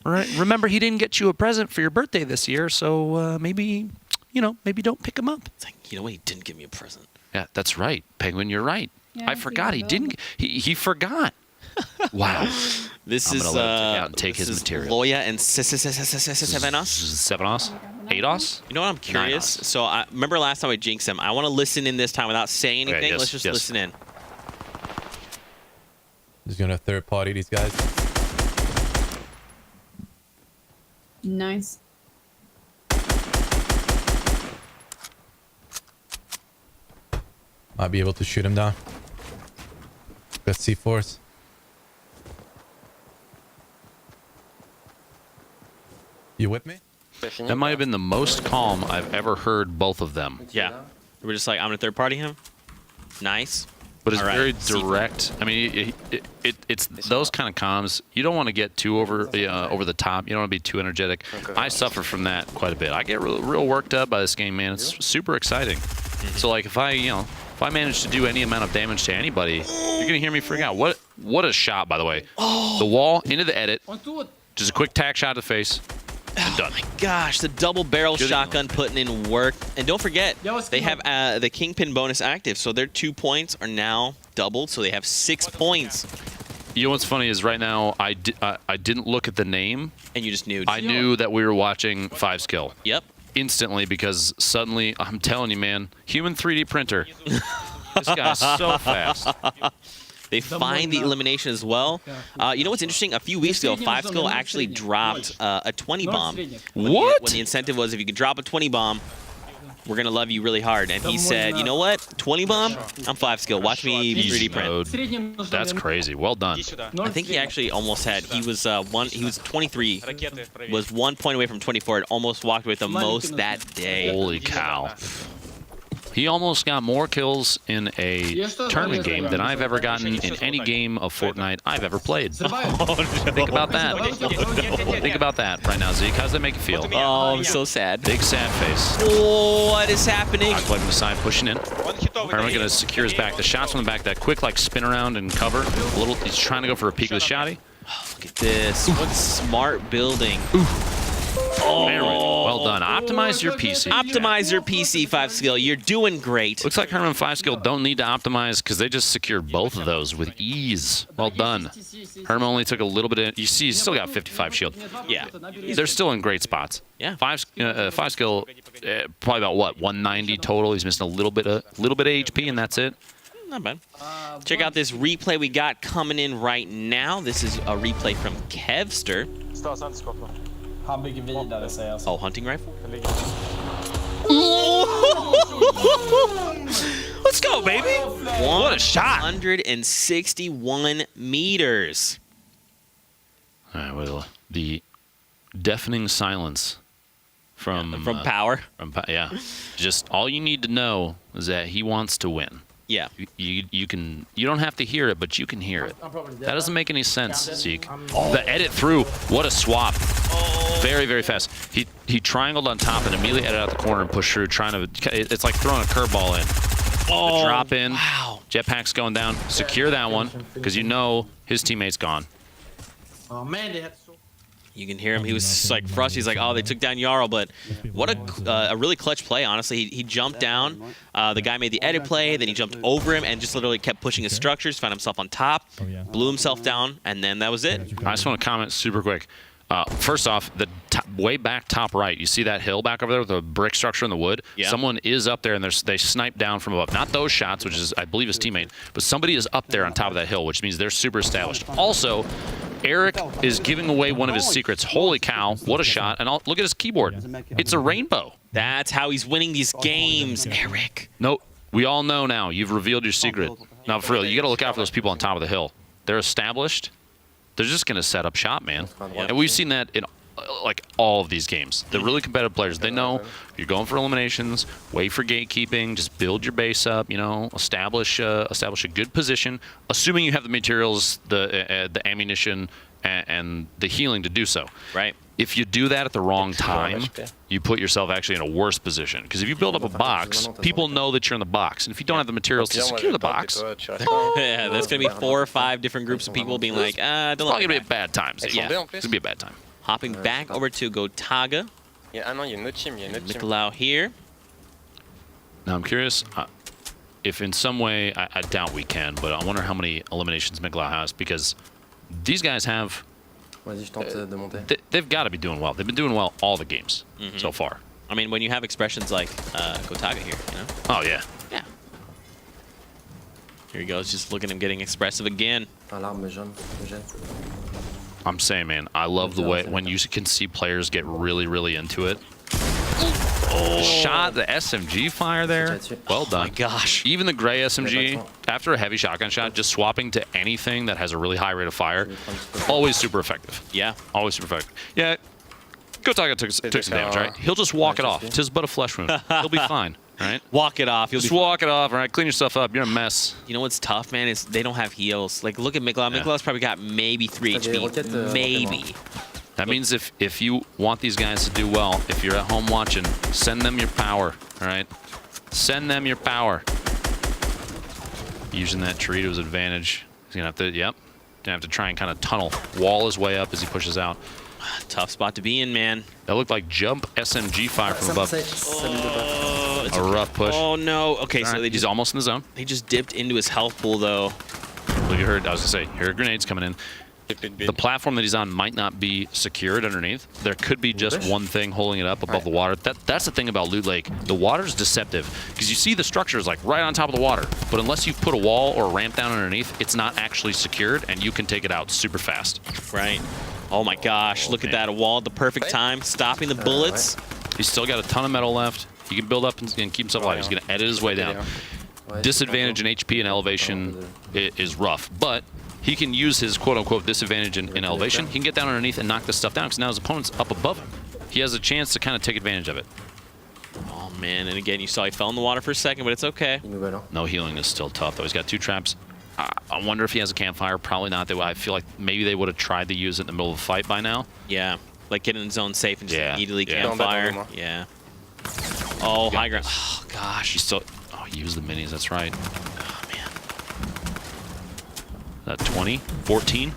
Right. Remember, he didn't get you a present for your birthday this year, so maybe don't pick him up. It's like, you know what? He didn't give me a present. Yeah, that's right, Penguin. You're right. Yeah, I forgot. He didn't. He forgot. Wow. This I'm is gonna let him take out and take his material. Loya and Sevenos. Sevenos? 8os? You know what? I'm curious. So I remember last time I jinxed him. I want to listen in this time without saying anything. Okay, Let's just listen in. Just gonna third party these guys. nice. Might be able to shoot him down. Got C4s. You with me? That might have been the most calm I've ever heard both of them. Yeah. We're just like, I'm going to third party him. Nice. But it's All right, very direct. I mean, it's those kind of comms. You don't want to get too over the top. You don't want to be too energetic. I suffer from that quite a bit. I get real worked up by this game, man. It's super exciting. So like if I manage to do any amount of damage to anybody, you're gonna hear me freak out. What a shot, by the way. The wall into the edit. Just a quick tack shot to the face. Done. Oh my gosh, the double barrel shotgun putting in work. And don't forget, they have the Kingpin bonus active, so their 2 points are now doubled, so they have 6 points. You know what's funny is right now I didn't look at the name. And you just knew. I knew that we were watching 5 skill. Yep. Instantly, because suddenly, I'm telling you, man, human 3D printer. This guy's so fast. They find the elimination as well. You know what's interesting? A few weeks ago, 5 skill actually dropped a 20 bomb. What? When the incentive was, if you could drop a 20 bomb, we're going to love you really hard. And he said, you know what? 20 bomb? I'm 55 skill. Watch me 3D print. That's crazy. Well done. I think he actually almost had, he was 23, was 1 point away from 24. It almost walked away with the most that day. Holy cow. He almost got more kills in a tournament game than I've ever gotten in any game of Fortnite I've ever played. Think about that. Think about that right now, Zeke. How's that make you feel? Oh, I'm so sad. Big sad face. Oh, what is happening? Playing the side, pushing in. Herman going to secure his back. The shots from the back, that quick like spin around and cover. He's trying to go for a peek of the shotty. Oh, look at this. What smart building. Oh, well done. Optimize your PC. Optimize your PC, 5 skill. You're doing great. Looks like Herman 5 skill don't need to optimize because they just secured both of those with ease. Well done. Herman only took a little bit of, you see, he's still got 55 shield. Yeah. They're still in great spots. Yeah. 5 skill, probably about what, 190 total. He's missing a little bit of HP, and that's it. Not bad. Check out this replay we got coming in right now. This is a replay from Kevster. Oh, hunting rifle? Let's go, baby. What a shot. 161 meters. All right, well, the deafening silence from Power. Yeah. Just all you need to know is that he wants to win. Yeah. You don't have to hear it, but you can hear it. That doesn't make any sense, Zeke. The edit through, what a swap. Very, very fast. He triangled on top and immediately edited out the corner and pushed through, trying to, it's like throwing a curveball in. The drop in, jetpack's going down. Secure that one, because you know his teammate's gone. Oh man, they had so. You can hear him. He was like frustrated. He's like, oh, they took down Jarl, but what a really clutch play, honestly. He jumped down. The guy made the edit play, then he jumped over him and just literally kept pushing his structures, found himself on top, blew himself down, and then that was it. I just want to comment super quick. First off, the way back top right, you see that hill back over there with the brick structure in the wood? Yeah. Someone is up there, and they snipe down from above. Not those shots, which is, I believe, his teammate, but somebody is up there on top of that hill, which means they're super established. Also, Eric is giving away one of his secrets. Holy cow, what a shot. And look at his keyboard. It's a rainbow. That's how he's winning these games, Eric. No, we all know now. You've revealed your secret. Now, for real, you got to look out for those people on top of the hill. They're established. They're just going to set up shop, man. And we've seen that in like all of these games. The really competitive players, they know you're going for eliminations, wait for gatekeeping, just build your base up, establish a good position, assuming you have the materials, the ammunition, and the healing to do so. Right. If you do that at the wrong time, you put yourself actually in a worse position. Because if you build up a box, people know that you're in the box. And if you don't have the materials to secure the box, yeah, there's going to be 4 or 5 different groups of people being like, don't it's probably going to be a bad time. Yeah, it's going to be a bad time. Hopping back over to Gotaga. Miklau here. Now, I'm curious if in some way, I doubt we can, but I wonder how many eliminations Miklau has, because these guys have... they've got to be doing well. They've been doing well all the games so far. I mean, when you have expressions like Gotaga here, Oh, yeah. Yeah. Here he goes, just look at him getting expressive again. I'm saying, man, I love the way when you can see players get really, really into it. Shot the SMG fire there. Well done. Oh my gosh. Even the gray SMG, after a heavy shotgun shot, just swapping to anything that has a really high rate of fire, always super effective. Yeah. Always super effective. Yeah, Gotaga took some damage, right? He'll just walk it off. Tis but a flesh wound. He'll be fine, right? Walk it off. Just walk it off, all right? Clean yourself up. You're a mess. You know what's tough, man, is they don't have heals. Like, look at Miklau. Yeah. Miklau's probably got maybe 3 HP. Maybe. That means if you want these guys to do well, if you're at home watching, send them your power, all right? Send them your power. Using that tree to his advantage. He's going to have to, gonna have to try and kind of tunnel, wall his way up as he pushes out. Tough spot to be in, man. That looked like jump SMG fire from above. Oh, a rough push. Oh, no. Okay, all so right, he's almost in the zone. They just dipped into his health pool, though. Well, you heard, I was going to say, here are grenades coming in. The platform that he's on might not be secured underneath. There could be just one thing holding it up above the water. That's the thing about Loot Lake. The water's deceptive because you see the structure is like right on top of the water, but unless you put a wall or a ramp down underneath, it's not actually secured, and you can take it out super fast. Right. Oh my gosh, look at that. A wall at the perfect time, stopping the bullets. He's still got a ton of metal left. He can build up and keep himself alive. He's going to edit his way down. Disadvantage in HP and elevation is rough, but he can use his quote-unquote disadvantage in elevation. He can get down underneath and knock this stuff down because now his opponent's up above him. He has a chance to kind of take advantage of it. Oh, man. And again, you saw he fell in the water for a second, but it's okay. No healing is still tough, though. He's got 2 traps. I wonder if he has a campfire. Probably not. I feel like maybe they would have tried to use it in the middle of a fight by now. Yeah. Like get in the zone safe and just immediately campfire. Yeah. Oh, high ground. Oh, gosh. He's still... Oh, he used the minis. That's right. Oh, man. That 20? 14?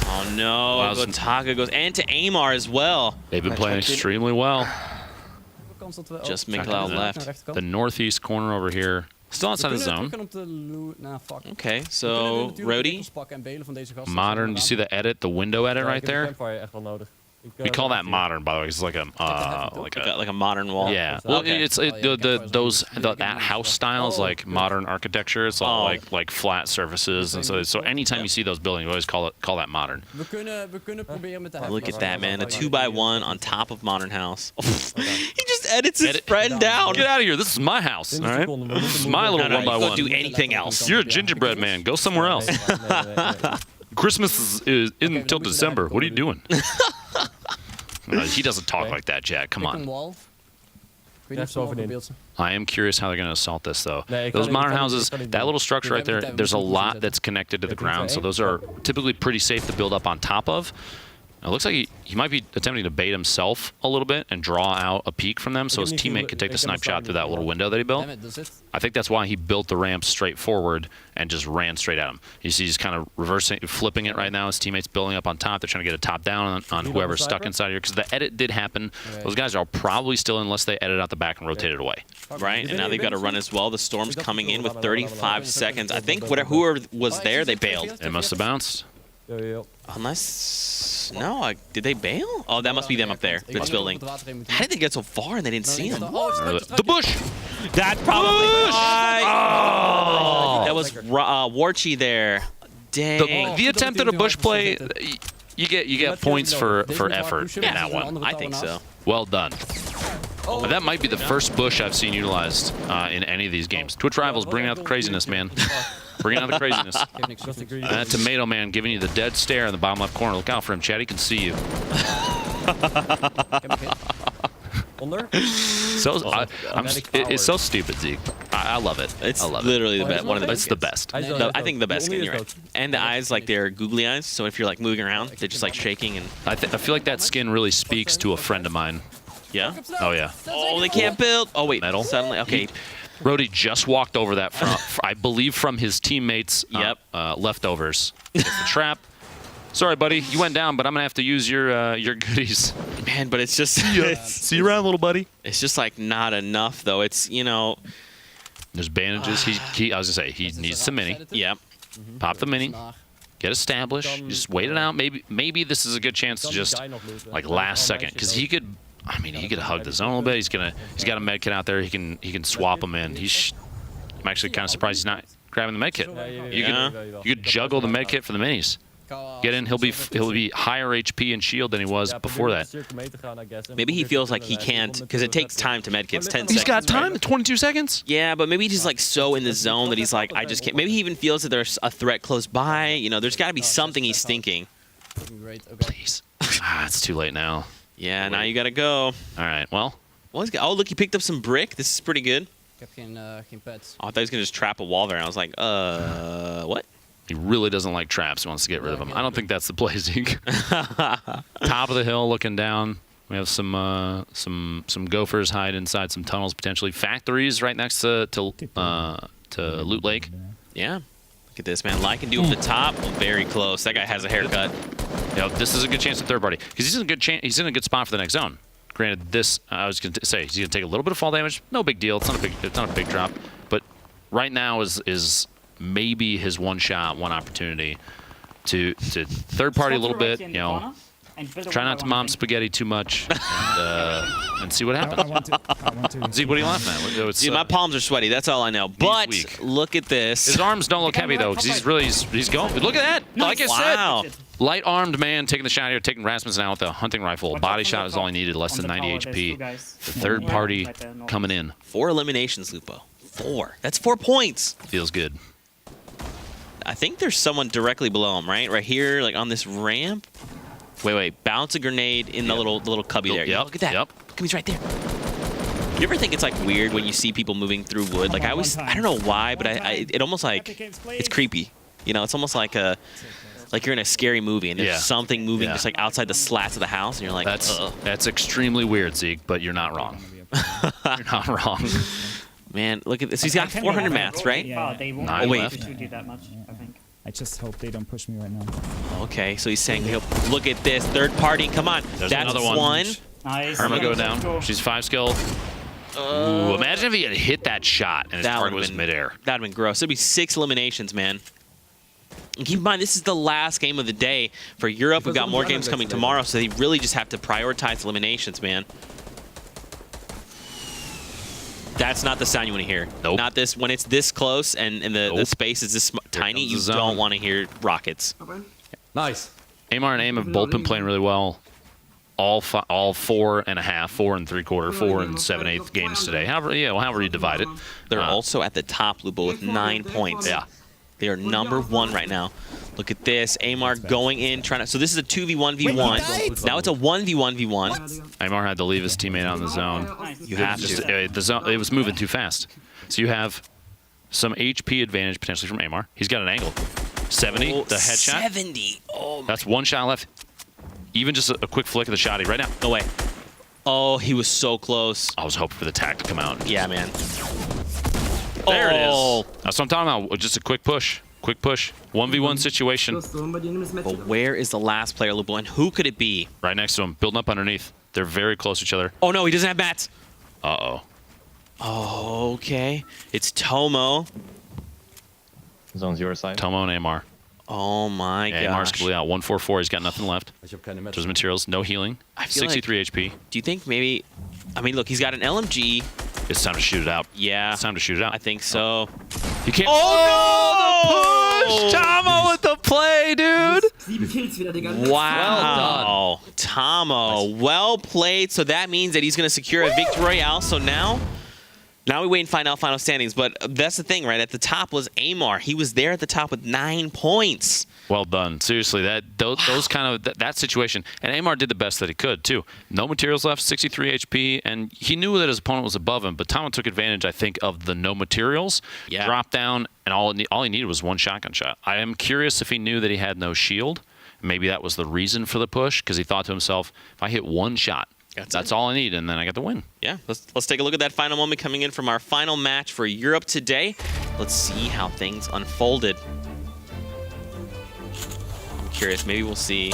Oh, no. Gotaga goes... And to Amar as well. They've been playing extremely well. Just Miklau left. The northeast corner over here. Still outside the zone. Okay, so Rody. Modern, you see the edit, the window edit right there? We call that modern, by the way. It's like a modern wall. Yeah. Well, it's that house style is like modern architecture. It's all like flat surfaces, and so anytime you see those buildings, you always call that modern. Look at that, man! A 2x1 on top of modern house. He just edits his friend down. Get out of here! This is my house. All right. This is my little 1x1. Don't do anything else. You're a gingerbread man. Go somewhere else. Christmas is until December. What are you doing? He doesn't talk like that, Jack. Come on. I am curious how they're going to assault this, though. Those modern houses, that little structure right there, there's a lot that's connected to the ground, so those are typically pretty safe to build up on top of. It looks like he might be attempting to bait himself a little bit and draw out a peek from them so his teammate could take the snipe shot through that little window that he built. I think that's why he built the ramp straight forward and just ran straight at him. You see he's kind of reversing, flipping it right now. His teammate's building up on top. They're trying to get a top down on whoever's stuck inside here because the edit did happen. Those guys are probably still in unless they edit out the back and rotate it away. Right, and now they've got to run as well. The storm's coming in with 35 seconds. I think whoever was there, they bailed. They must have bounced. Unless, no, did they bail? Oh, that must be them up there that's building. How did they get so far and they didn't see him? The bush! That's probably why. Oh, that was Warchi there. Dang. The attempt at a bush play, you get points for effort in that one. I think so. Well done. That might be the first bush I've seen utilized in any of these games. Twitch Rivals, bringing out the craziness, man. Bringing out the craziness. That Tomato Man giving you the dead stare in the bottom left corner. Look out for him, Chad. He can see you. It's so stupid, Zeke. I love it. It's literally the best. One of the best. It's the best. I think the best skin. You're right. And the eyes, like they're googly eyes. So if you're like moving around, they're just like shaking. And I feel like that skin really speaks to a friend of mine. Yeah. Oh yeah. Oh, they can't build. Oh wait. Metal. Suddenly, okay. Rody just walked over that from, I believe, from his teammates' leftovers. It's the trap. Sorry, buddy, you went down, but I'm gonna have to use your goodies. Man, but it's just see you around, little buddy. It's just like not enough, though. It's there's bandages. I was gonna say he needs some mini. Yep. Pop the mini. Get established. Just wait it out. Maybe this is a good chance to just like last second because he could. I mean, he could hug the zone a little bit. He's got a med kit out there. He can swap them in. I'm actually kind of surprised he's not grabbing the med kit. You could juggle the med kit for the minis. Get in. He'll be higher HP and shield than he was before that. Maybe he feels like he can't because it takes time to med kits. 10 seconds. He's got time. Right? 22 seconds. Yeah, but maybe he's like so in the zone that he's like, I just can't. Maybe he even feels that there's a threat close by. There's got to be something he's thinking. Please. It's too late now. Yeah, now you gotta go. All right, well. Oh, look, he picked up some brick. This is pretty good. Oh, I thought he was gonna just trap a wall there. I was like, what? He really doesn't like traps. He wants to get rid of them. I don't think that's the play, Zeke. Top of the hill, looking down. We have some gophers hide inside some tunnels, potentially factories right next to Loot Lake. Yeah. Look at this, man. Light can do it from the top. Very close. That guy has a haircut. This is a good chance at third party because he's in a good spot for the next zone. Granted, this I was going to say he's going to take a little bit of fall damage. No big deal. It's not a big drop. But right now is maybe his one shot, one opportunity to third party a little bit. Try not to mom spaghetti too much and see what happens. Zeke, what are you laughing at? Dude, my palms are sweaty. That's all I know. But look at this. His arms don't look heavy, though, because he's going. Look at that. Like I said, light-armed man taking the shot here, taking Rasmussen out with a hunting rifle. Body shot is all he needed, less than 90 HP. The third party coming in. 4 eliminations, Lupo. 4. That's 4 points. Feels good. I think there's someone directly below him, right? Right here, like on this ramp. Wait. Bounce a grenade in the little cubby there. Yep. Look at that. Yep. He's right there. You ever think it's like weird when you see people moving through wood? Like I don't know why, but it almost like it's creepy. It's almost like you're in a scary movie and there's something moving just like outside the slats of the house, and you're like, that's extremely weird, Zeke, but you're not wrong. You're not wrong. Man, look at this. He's got 400 mats, right? Yeah, they won't do that much, I think. I just hope they don't push me right now. Okay, so he's saying, look at this. Third party, come on. There's That's another one. Nice. Irma go down. She's 5 skill. Ooh, imagine if he had hit that shot and his target was midair. That would have been gross. It'd be 6 eliminations, man. And keep in mind, this is the last game of the day for Europe. We've got more games coming tomorrow, so they really just have to prioritize eliminations, man. That's not the sound you want to hear. Nope. Not this. When it's this close and the space is this tiny, you don't want to hear rockets. Nice. Amar and Aim have both been playing really well. All 4.5, 4 3/4, 4 7/8 games today. However you divide it. They're also at the top, Lubo, with 9 points. Yeah. They are number 1 right now. Look at this. Amar going in, trying to... So this is a 2v1v1. Now it's a 1v1v1. Amar had to leave his teammate on the zone. You have to. The zone, it was moving too fast. So you have some HP advantage potentially from Amar. He's got an angle. 70, the headshot. 70. Oh, that's one shot left. Even just a quick flick of the shotty right now. No way. Oh, he was so close. I was hoping for the tag to come out. Yeah, man. There it is. That's what I'm talking about. Just a quick push. Quick push. 1v1 situation. But where is the last player, Lupo? And who could it be? Right next to him. Building up underneath. They're very close to each other. Oh, no. He doesn't have mats. Uh-oh. Oh, okay. It's Tomo. Zone's your side. Tomo and Amar. Oh, my gosh. Amar's completely out. 144. He's got nothing left. There's materials. No healing. 63 HP. Do you think maybe... I mean, look, he's got an LMG. It's time to shoot it out. Yeah. It's time to shoot it out. I think so. You can't... Oh, no! The push! Tomo with the play, dude! Wow. Well done. Tomo, well played. So that means that he's going to secure a victory royale. So now we wait and find out final standings. But that's the thing, right? At the top was Amar. He was there at the top with 9 points. Well done. Seriously, those kind of that situation. And Amar did the best that he could, too. No materials left, 63 HP, and he knew that his opponent was above him, but Tomo took advantage, I think, of the no materials. Yeah. Dropped down, and all he needed was one shotgun shot. I am curious if he knew that he had no shield. Maybe that was the reason for the push, because he thought to himself, if I hit one shot, that's all I need, and then I get the win. Yeah, let's take a look at that final moment coming in from our final match for Europe today. Let's see how things unfolded. I'm curious. Maybe we'll see.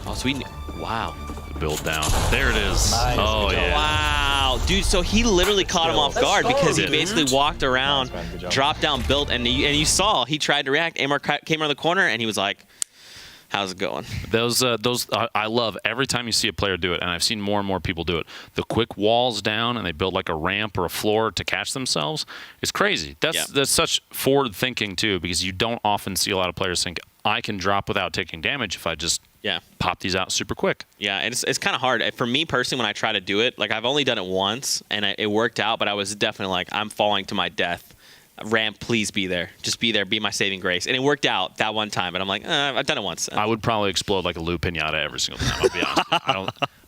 Oh, sweet. Wow. The build down. There it is. Nice. Oh, yeah. Wow. Dude, so he literally caught him off guard because he basically walked around, dropped down, built, and you saw he tried to react. Amar came around the corner, and he was like, how's it going? Those I love every time you see a player do it, and I've seen more and more people do it. The quick walls down, and they build like a ramp or a floor to catch themselves. It's crazy. That's such forward thinking too, because you don't often see a lot of players think, I can drop without taking damage if I just pop these out super quick. Yeah, and it's kind of hard. For me personally, when I try to do it, like I've only done it once, and it worked out, but I was definitely like, I'm falling to my death. Ramp, please be there. Just be there. Be my saving grace. And it worked out that one time. And I'm like, I've done it once. I would probably explode like a Lou Pinata every single time. I'll be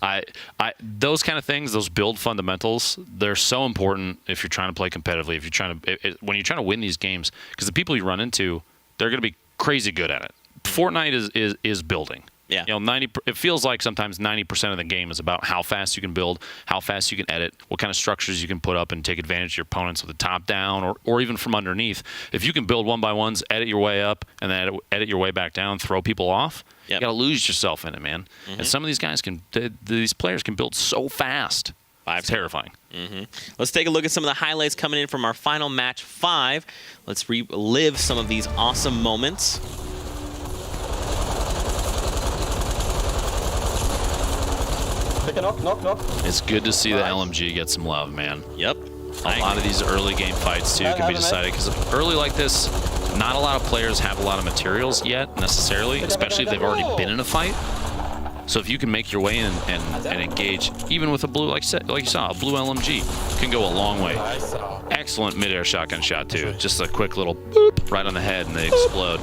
honest. Those kind of things, those build fundamentals, they're so important if you're trying to play competitively. If you're trying to, when you're trying to win these games, because the people you run into, they're going to be crazy good at it. Fortnite is building. Yeah. You know, it feels like sometimes 90% of the game is about how fast you can build, how fast you can edit, what kind of structures you can put up and take advantage of your opponents with the top down or even from underneath. If you can build 1x1s, edit your way up, and then edit your way back down, throw people off, you got to lose yourself in it, man. And some of these guys these players can build so fast. It's terrifying. Let's take a look at some of the highlights coming in from our final match 5. Let's relive some of these awesome moments. It's good to see the LMG get some love, man. Yep. A lot of these early game fights, too, can be decided. Because early like this, not a lot of players have a lot of materials yet, necessarily, especially if they've already been in a fight. So if you can make your way in and engage, even with a blue, like you saw, a blue LMG, can go a long way. Excellent mid-air shotgun shot, too. Just a quick little boop right on the head, and they explode.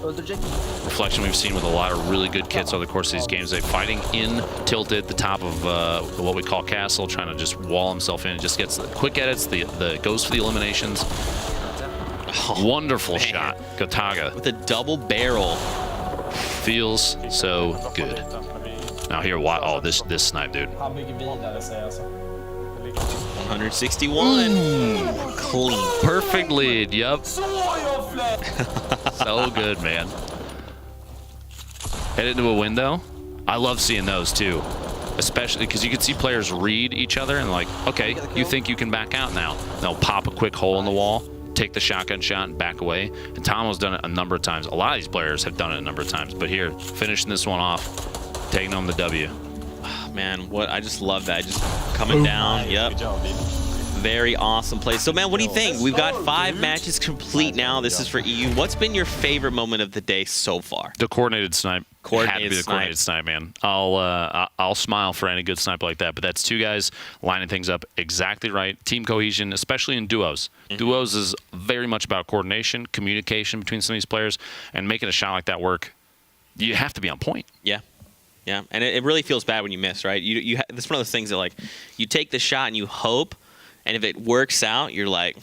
Reflection we've seen with a lot of really good kits over the course of these games. They're fighting in tilted, the top of what we call castle, trying to just wall himself in. It just gets the quick edits, goes for the eliminations. Wonderful shot, Gotaga. With a double barrel. Feels so good. Now here, this snipe, dude. 161. Clean. Perfect lead, yep. So good, man. Head into a window. I love seeing those, too. Especially because you can see players read each other and like, okay, you think you can back out now. They'll pop a quick hole in the wall, take the shotgun shot and back away. And Tomo's done it a number of times. A lot of these players have done it a number of times. But here, finishing this one off, taking home the W. Man, I just love that. Just coming down. Yep. Very awesome play. So, man, what do you think? We've got 5 matches complete now. This is for EU. What's been your favorite moment of the day so far? The coordinated snipe. Coordinated had to be the coordinated snipe, man. I'll smile for any good snipe like that. But that's 2 guys lining things up exactly right. Team cohesion, especially in duos. Duos is very much about coordination, communication between some of these players, and making a shot like that work. You have to be on point. Yeah. Yeah, and it really feels bad when you miss, right? It's one of those things that, like, you take the shot and you hope, and if it works out, you're like,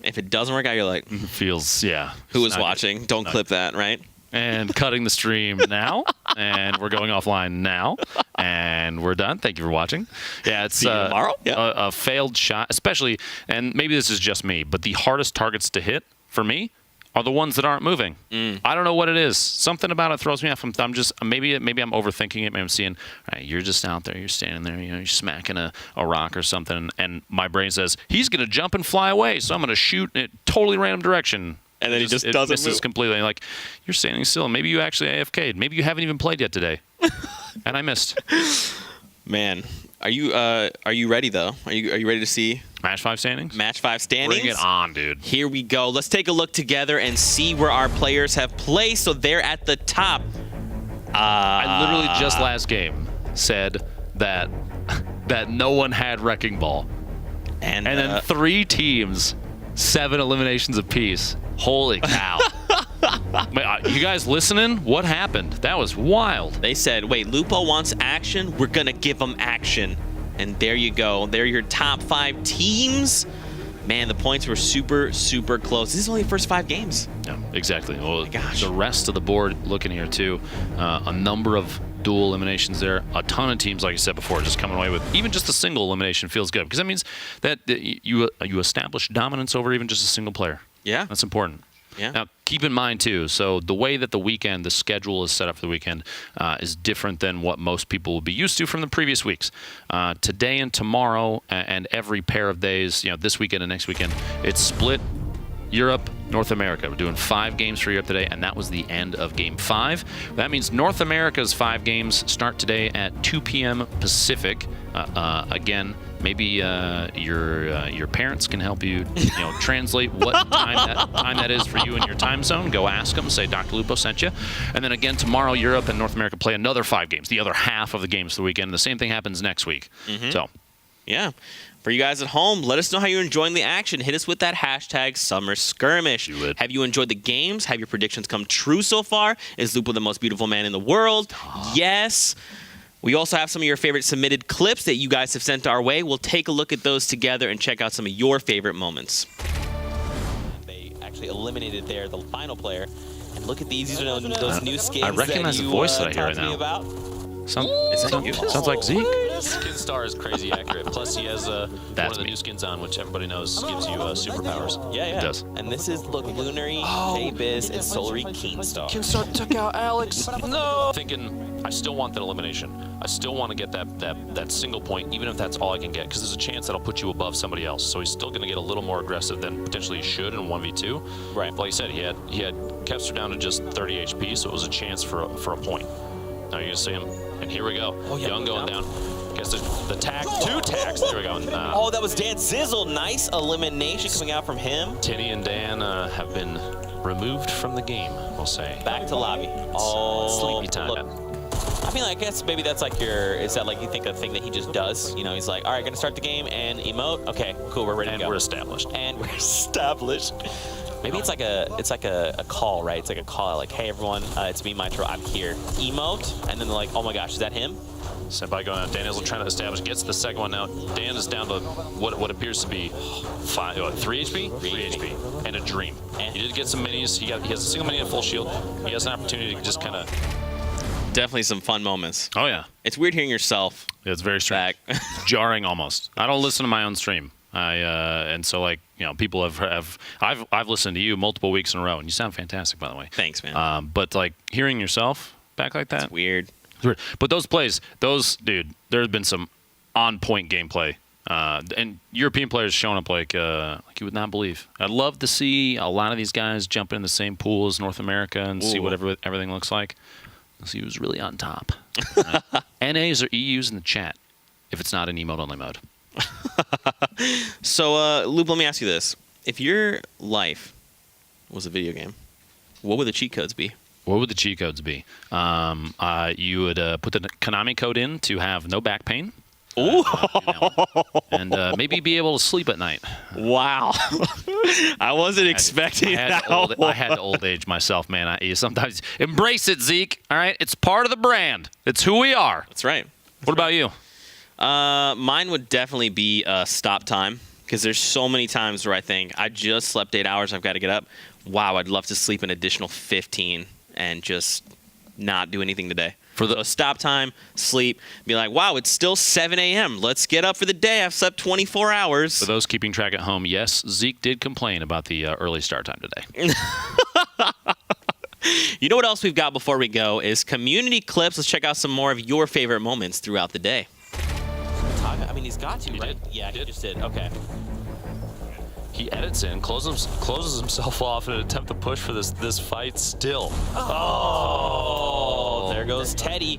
if it doesn't work out, you're like, feels, yeah. Who was watching? Don't clip that, right? And cutting the stream now, and we're going offline now, and we're done. Thank you for watching. Yeah, it's See you tomorrow. A failed shot, especially, and maybe this is just me, but the hardest targets to hit for me are the ones that aren't moving. I don't know what it is. Something about it throws me off. I'm just maybe I'm overthinking it. Maybe I'm seeing, all right, you're just out there, you're standing there, you're smacking a rock or something, and my brain says he's gonna jump and fly away, so I'm gonna shoot in a totally random direction. And then he just doesn't misses move. completely. Like, you're standing still. Maybe you actually AFK'd. Maybe you haven't even played yet today, and I missed. Man, are you ready though? Are you ready to see Match 5 standings? Match 5 standings? Bring it on, dude. Here we go. Let's take a look together and see where our players have placed. So they're at the top. I literally just last game said that no one had Wrecking Ball. And then 3 teams, 7 eliminations apiece. Holy cow. You guys listening? What happened? That was wild. They said, wait, Lupo wants action? We're going to give him action. And there you go. They're your top 5 teams. Man, the points were super, super close. This is only the first 5 games. Yeah, exactly. Well, the rest of the board looking here, too. A number of dual eliminations there. A ton of teams, like I said before, just coming away with even just a single elimination feels good. Because that means that you establish dominance over even just a single player. Yeah. That's important. Yeah. Now, keep in mind, too, so the way that the schedule is set up for the weekend is different than what most people will be used to from the previous weeks. Today and tomorrow and every pair of days, this weekend and next weekend, it's split Europe, North America. We're doing 5 games for Europe today, and that was the end of Game 5. That means North America's 5 games start today at 2 p.m. Pacific. Again, maybe your parents can help you, translate what time that is for you in your time zone. Go ask them. Say Dr. Lupo sent you. And then again tomorrow, Europe and North America play another 5 games. The other half of the games for the weekend. The same thing happens next week. So, yeah. For you guys at home, let us know how you're enjoying the action. Hit us with that hashtag Summer Skirmish. Have you enjoyed the games? Have your predictions come true so far? Is Lupo the most beautiful man in the world? Yes. We also have some of your favorite submitted clips that you guys have sent our way. We'll take a look at those together and check out some of your favorite moments. They actually eliminated the final player. And look at these. These are those new skins. I recognize the voice that I hear right now. Sounds like Zeke. Skin star is crazy accurate. Plus, he has one of the new skins on, which everybody knows gives you superpowers. Yeah. It does. And this is, look, Lunary, J-Biz, and Solary Keenstar. Keenstar took out Alex. No. Thinking, I still want that elimination. I still want to get that single point, even if that's all I can get, because there's a chance that I'll put you above somebody else. So he's still going to get a little more aggressive than potentially he should in 1v2. Right. Like I said, he had Kevster down to just 30 HP, so it was a chance for a point. Now you're going to see him, and here we go. Oh, yeah, Young going down. Guess the tag, 2 tags. There we go. Oh, that was Dan Zizzle. Nice elimination coming out from him. Tinny and Dan have been removed from the game, we'll say. Back to lobby. Oh, sleepy time. Look, I mean, I guess maybe that's like is that like you think a thing that he just does? He's like, all right, gonna start the game and emote. Okay, cool, we're ready to go. And we're established. Maybe it's like a call, right? It's like a call, like, hey everyone, it's me, Mitro, I'm here. Emote, and then they're like, oh my gosh, is that him? Senpai going out. Daniel's trying to establish. Gets the second one now. Dan is down to what appears to be 3 HP? 3 HP. And a dream. He did get some minis. He has a single mini and full shield. He has an opportunity to just kind of... Definitely some fun moments. Oh, yeah. It's weird hearing yourself. Yeah, it's very strange. Jarring almost. I don't listen to my own stream. And so, like, people I've listened to you multiple weeks in a row, and you sound fantastic, by the way. Thanks, man. But, like, hearing yourself back like that... It's weird. But those plays, dude, there have been some on-point gameplay. And European players showing up like you would not believe. I'd love to see a lot of these guys jump in the same pool as North America and see what everything looks like. Let's see who's really on top. NAs or EUs in the chat if it's not an emote-only mode. So, Loop, let me ask you this. If your life was a video game, what would the cheat codes be? What would the cheat codes be? You would put the Konami code in to have no back pain. Ooh. And maybe be able to sleep at night. Wow. I wasn't expecting that. I had to old age myself, man. You sometimes embrace it, Zeke. All right? It's part of the brand. It's who we are. That's right. What about you? Mine would definitely be stop time, because there's so many times where I think I just slept 8 hours, I've got to get up. Wow, I'd love to sleep an additional 15 and just not do anything today. So stop time, sleep, be like, wow, it's still 7 a.m. Let's get up for the day. I've slept 24 hours. For those keeping track at home, yes, Zeke did complain about the early start time today. You know what else we've got before we go is community clips. Let's check out some more of your favorite moments throughout the day. I mean, he's got to, right? Yeah, he just did. Okay. He edits in, closes himself off in an attempt to push for this fight still. Oh, there goes Teddy.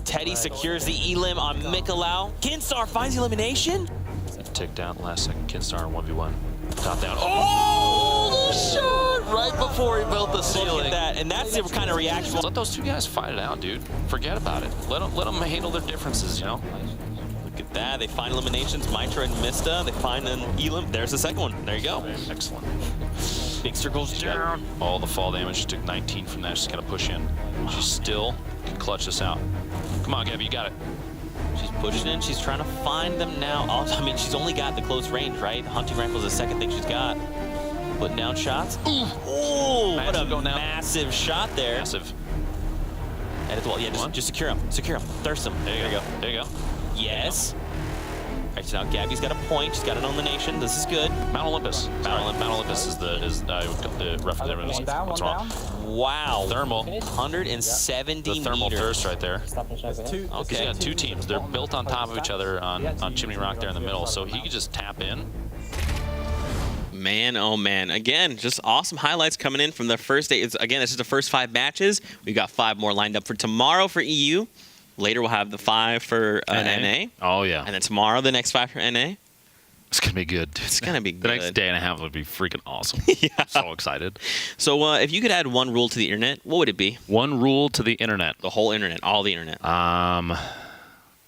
Teddy secures the elim on Mikolau. Kinstar finds elimination. Tick down last second. Kinstar 1v1. Top down. Oh, the shot right before he built the ceiling. Look at that, and that's the kind of reaction. Let those two guys fight it out, dude. Forget about it. Let them handle their differences, you know? Look at that. They find eliminations. Mitra and Mista. They find an elim. There's the second one. There you go. Excellent. Big circles down. All the fall damage. She took 19 from that. She's going to push in. She still can clutch this out. Come on, Gabby. You got it. She's pushing in. She's trying to find them now. Also, I mean, she's only got the close range, right? Hunting rifle is the second thing she's got. Putting down shots. Ooh, what a massive shot there. Massive. And well, yeah, just secure him. Secure him. Thirst him. There you go. There you go. Yes. All right, so now Gabby's got a point. She's got an elimination. This is good. Mount Olympus. Mount Olympus is the reference. What's wrong? Wow. Thermal. 170 The thermal meters. thirst right there. Okay. He's got two teams. They're built on top of each other on Chimney Rock there in the middle, so he could just tap in. Man, oh man. Again, just awesome highlights coming in from the first day. Again, this is the first 5 matches. We've got 5 more lined up for tomorrow for EU. Later, we'll have the 5 for NA. Oh, yeah. And then tomorrow, the next 5 for NA. It's going to be good. It's going to be good. The next day and a half would be freaking awesome. Yeah. I'm so excited. So if you could add one rule to the internet, what would it be? One rule to the internet. The whole internet, all the internet.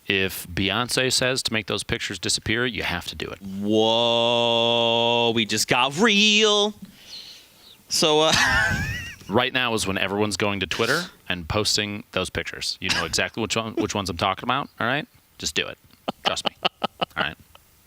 If Beyonce says to make those pictures disappear, you have to do it. Whoa, we just got real. So right now is when everyone's going to Twitter and posting those pictures. You know exactly which ones I'm talking about, all right? Just do it. Trust me. All right?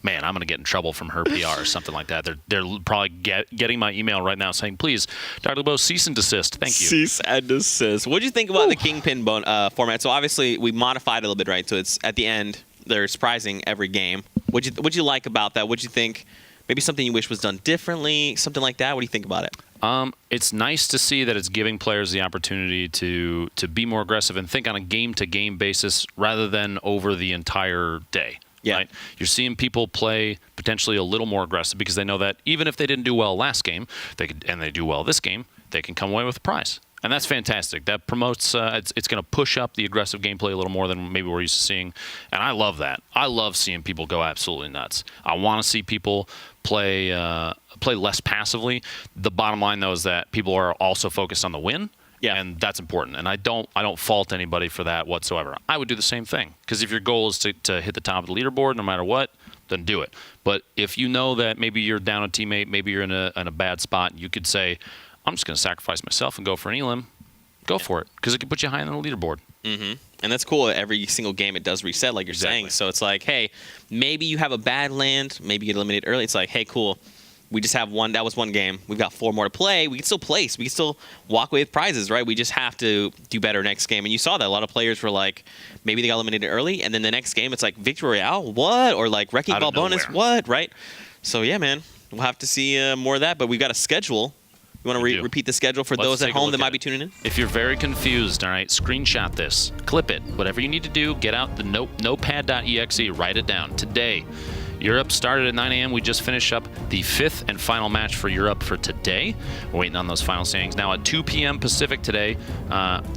Man, I'm going to get in trouble from her PR or something like that. They're probably getting my email right now saying, please, Dr. Lebeau, cease and desist. Thank you. Cease and desist. What do you think about the Kingpin format? So obviously we modified it a little bit, right? So it's at the end, they're surprising every game. What'd you like about that? What'd you think? Maybe something you wish was done differently, something like that? What do you think about it? It's nice to see that it's giving players the opportunity to be more aggressive and think on a game-to-game basis rather than over the entire day. Yeah. Right? You're seeing people play potentially a little more aggressive because they know that even if they didn't do well last game, and they do well this game, they can come away with a prize. And that's fantastic. That promotes, it's going to push up the aggressive gameplay a little more than maybe we're used to seeing. And I love that. I love seeing people go absolutely nuts. I want to see people play less passively. The bottom line, though, is that people are also focused on the win. Yeah. And that's important. And I don't fault anybody for that whatsoever. I would do the same thing. Because if your goal is to hit the top of the leaderboard no matter what, then do it. But if you know that maybe you're down a teammate, maybe you're in a bad spot, you could say, I'm just going to sacrifice myself and go for an elim. Go for it. Because it can put you high on the leaderboard. Mm-hmm. And that's cool. Every single game it does reset, like you're saying. So it's like, hey, maybe you have a bad land. Maybe you get eliminated early. It's like, hey, cool. We just have one. That was one game. We've got 4 more to play. We can still place. We can still walk away with prizes, right? We just have to do better next game. And you saw that. A lot of players were like, maybe they got eliminated early. And then the next game, it's like, Victory Royale? What? Or like, Wrecking Ball bonus? What? Right? So, yeah, man. We'll have to see more of that. But we've got a schedule. You want to repeat the schedule for those at home that might be tuning in? If you're very confused, all right, screenshot this. Clip it. Whatever you need to do, get out the notepad.exe, write it down. Today, Europe started at 9 a.m. We just finished up the 5th and final match for Europe for today. We're waiting on those final standings. Now at 2 p.m. Pacific today,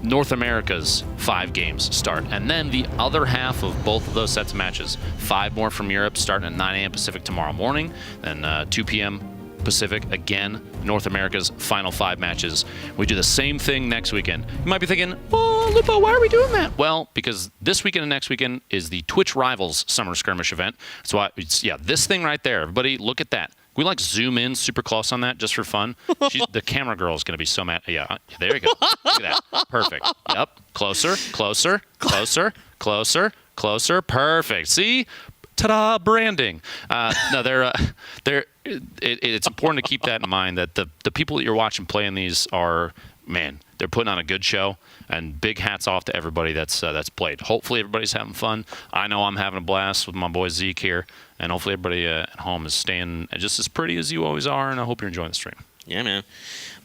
North America's 5 games start. And then the other half of both of those sets of matches, 5 more from Europe starting at 9 a.m. Pacific tomorrow morning. Then 2 p.m. Pacific, again, North America's final 5 matches. We do the same thing next weekend. You might be thinking, oh, Lupo, why are we doing that? Well, because this weekend and next weekend is the Twitch Rivals Summer Skirmish event. So, yeah, this thing right there. Everybody, look at that. We like zoom in super close on that just for fun. The camera girl is going to be so mad. Yeah, there you go. Look at that. Perfect. Yep. Closer, closer, closer, closer, closer. Perfect. See? Ta-da, branding. No, it's important to keep that in mind, that the people that you're watching playing these are, man, they're putting on a good show, and big hats off to everybody that's played. Hopefully everybody's having fun. I know I'm having a blast with my boy Zeke here, and hopefully everybody at home is staying just as pretty as you always are, and I hope you're enjoying the stream. Yeah, man.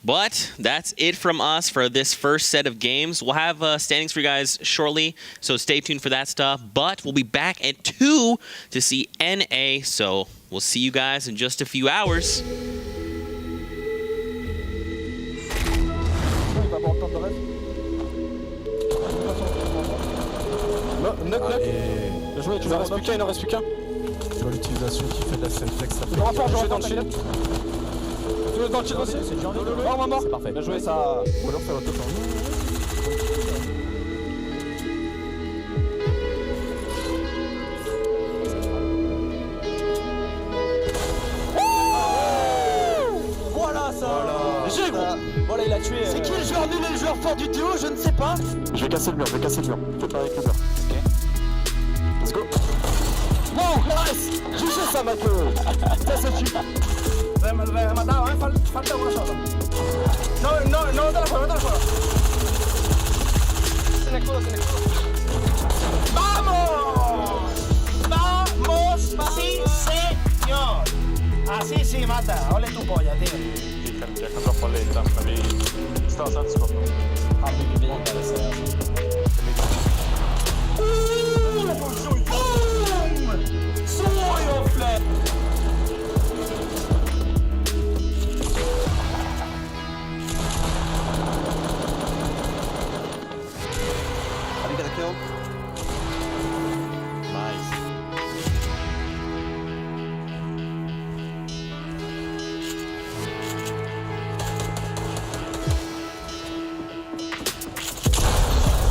But that's it from us for this first set of games. We'll have standings for you guys shortly, so stay tuned for that stuff. But we'll be back at 2 to see NA, so we'll see you guys in just a few hours. Il en reste plus qu'un. Sur l'utilisation qui fait de la self-flex, ça fait... Dans le shield. Dans le shield aussi. Mort. C'est parfait. Bien joué, ça... Ou alors faire l'auto. Voilà ça. J'ai gros. Voilà, il a tué. C'est qui le joueur nul et le joueur fort du duo? Je ne sais pas. Je vais casser le mur. Fais pas avec le mur. Ok. Let's go. Wow, nice! Giusto ça, Mateo! Ça se tue! Rematado, falta una sola. No te la juego, Sin escudo. ¡Vamos! ¡Sí, señor! Así sí, mata. Ole tu polla, tío. Jag kan droppa lite, men vi stösar inte skott. Han bygger vidare, så How do you get the kill? Nice.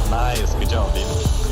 Nice, good job, dude.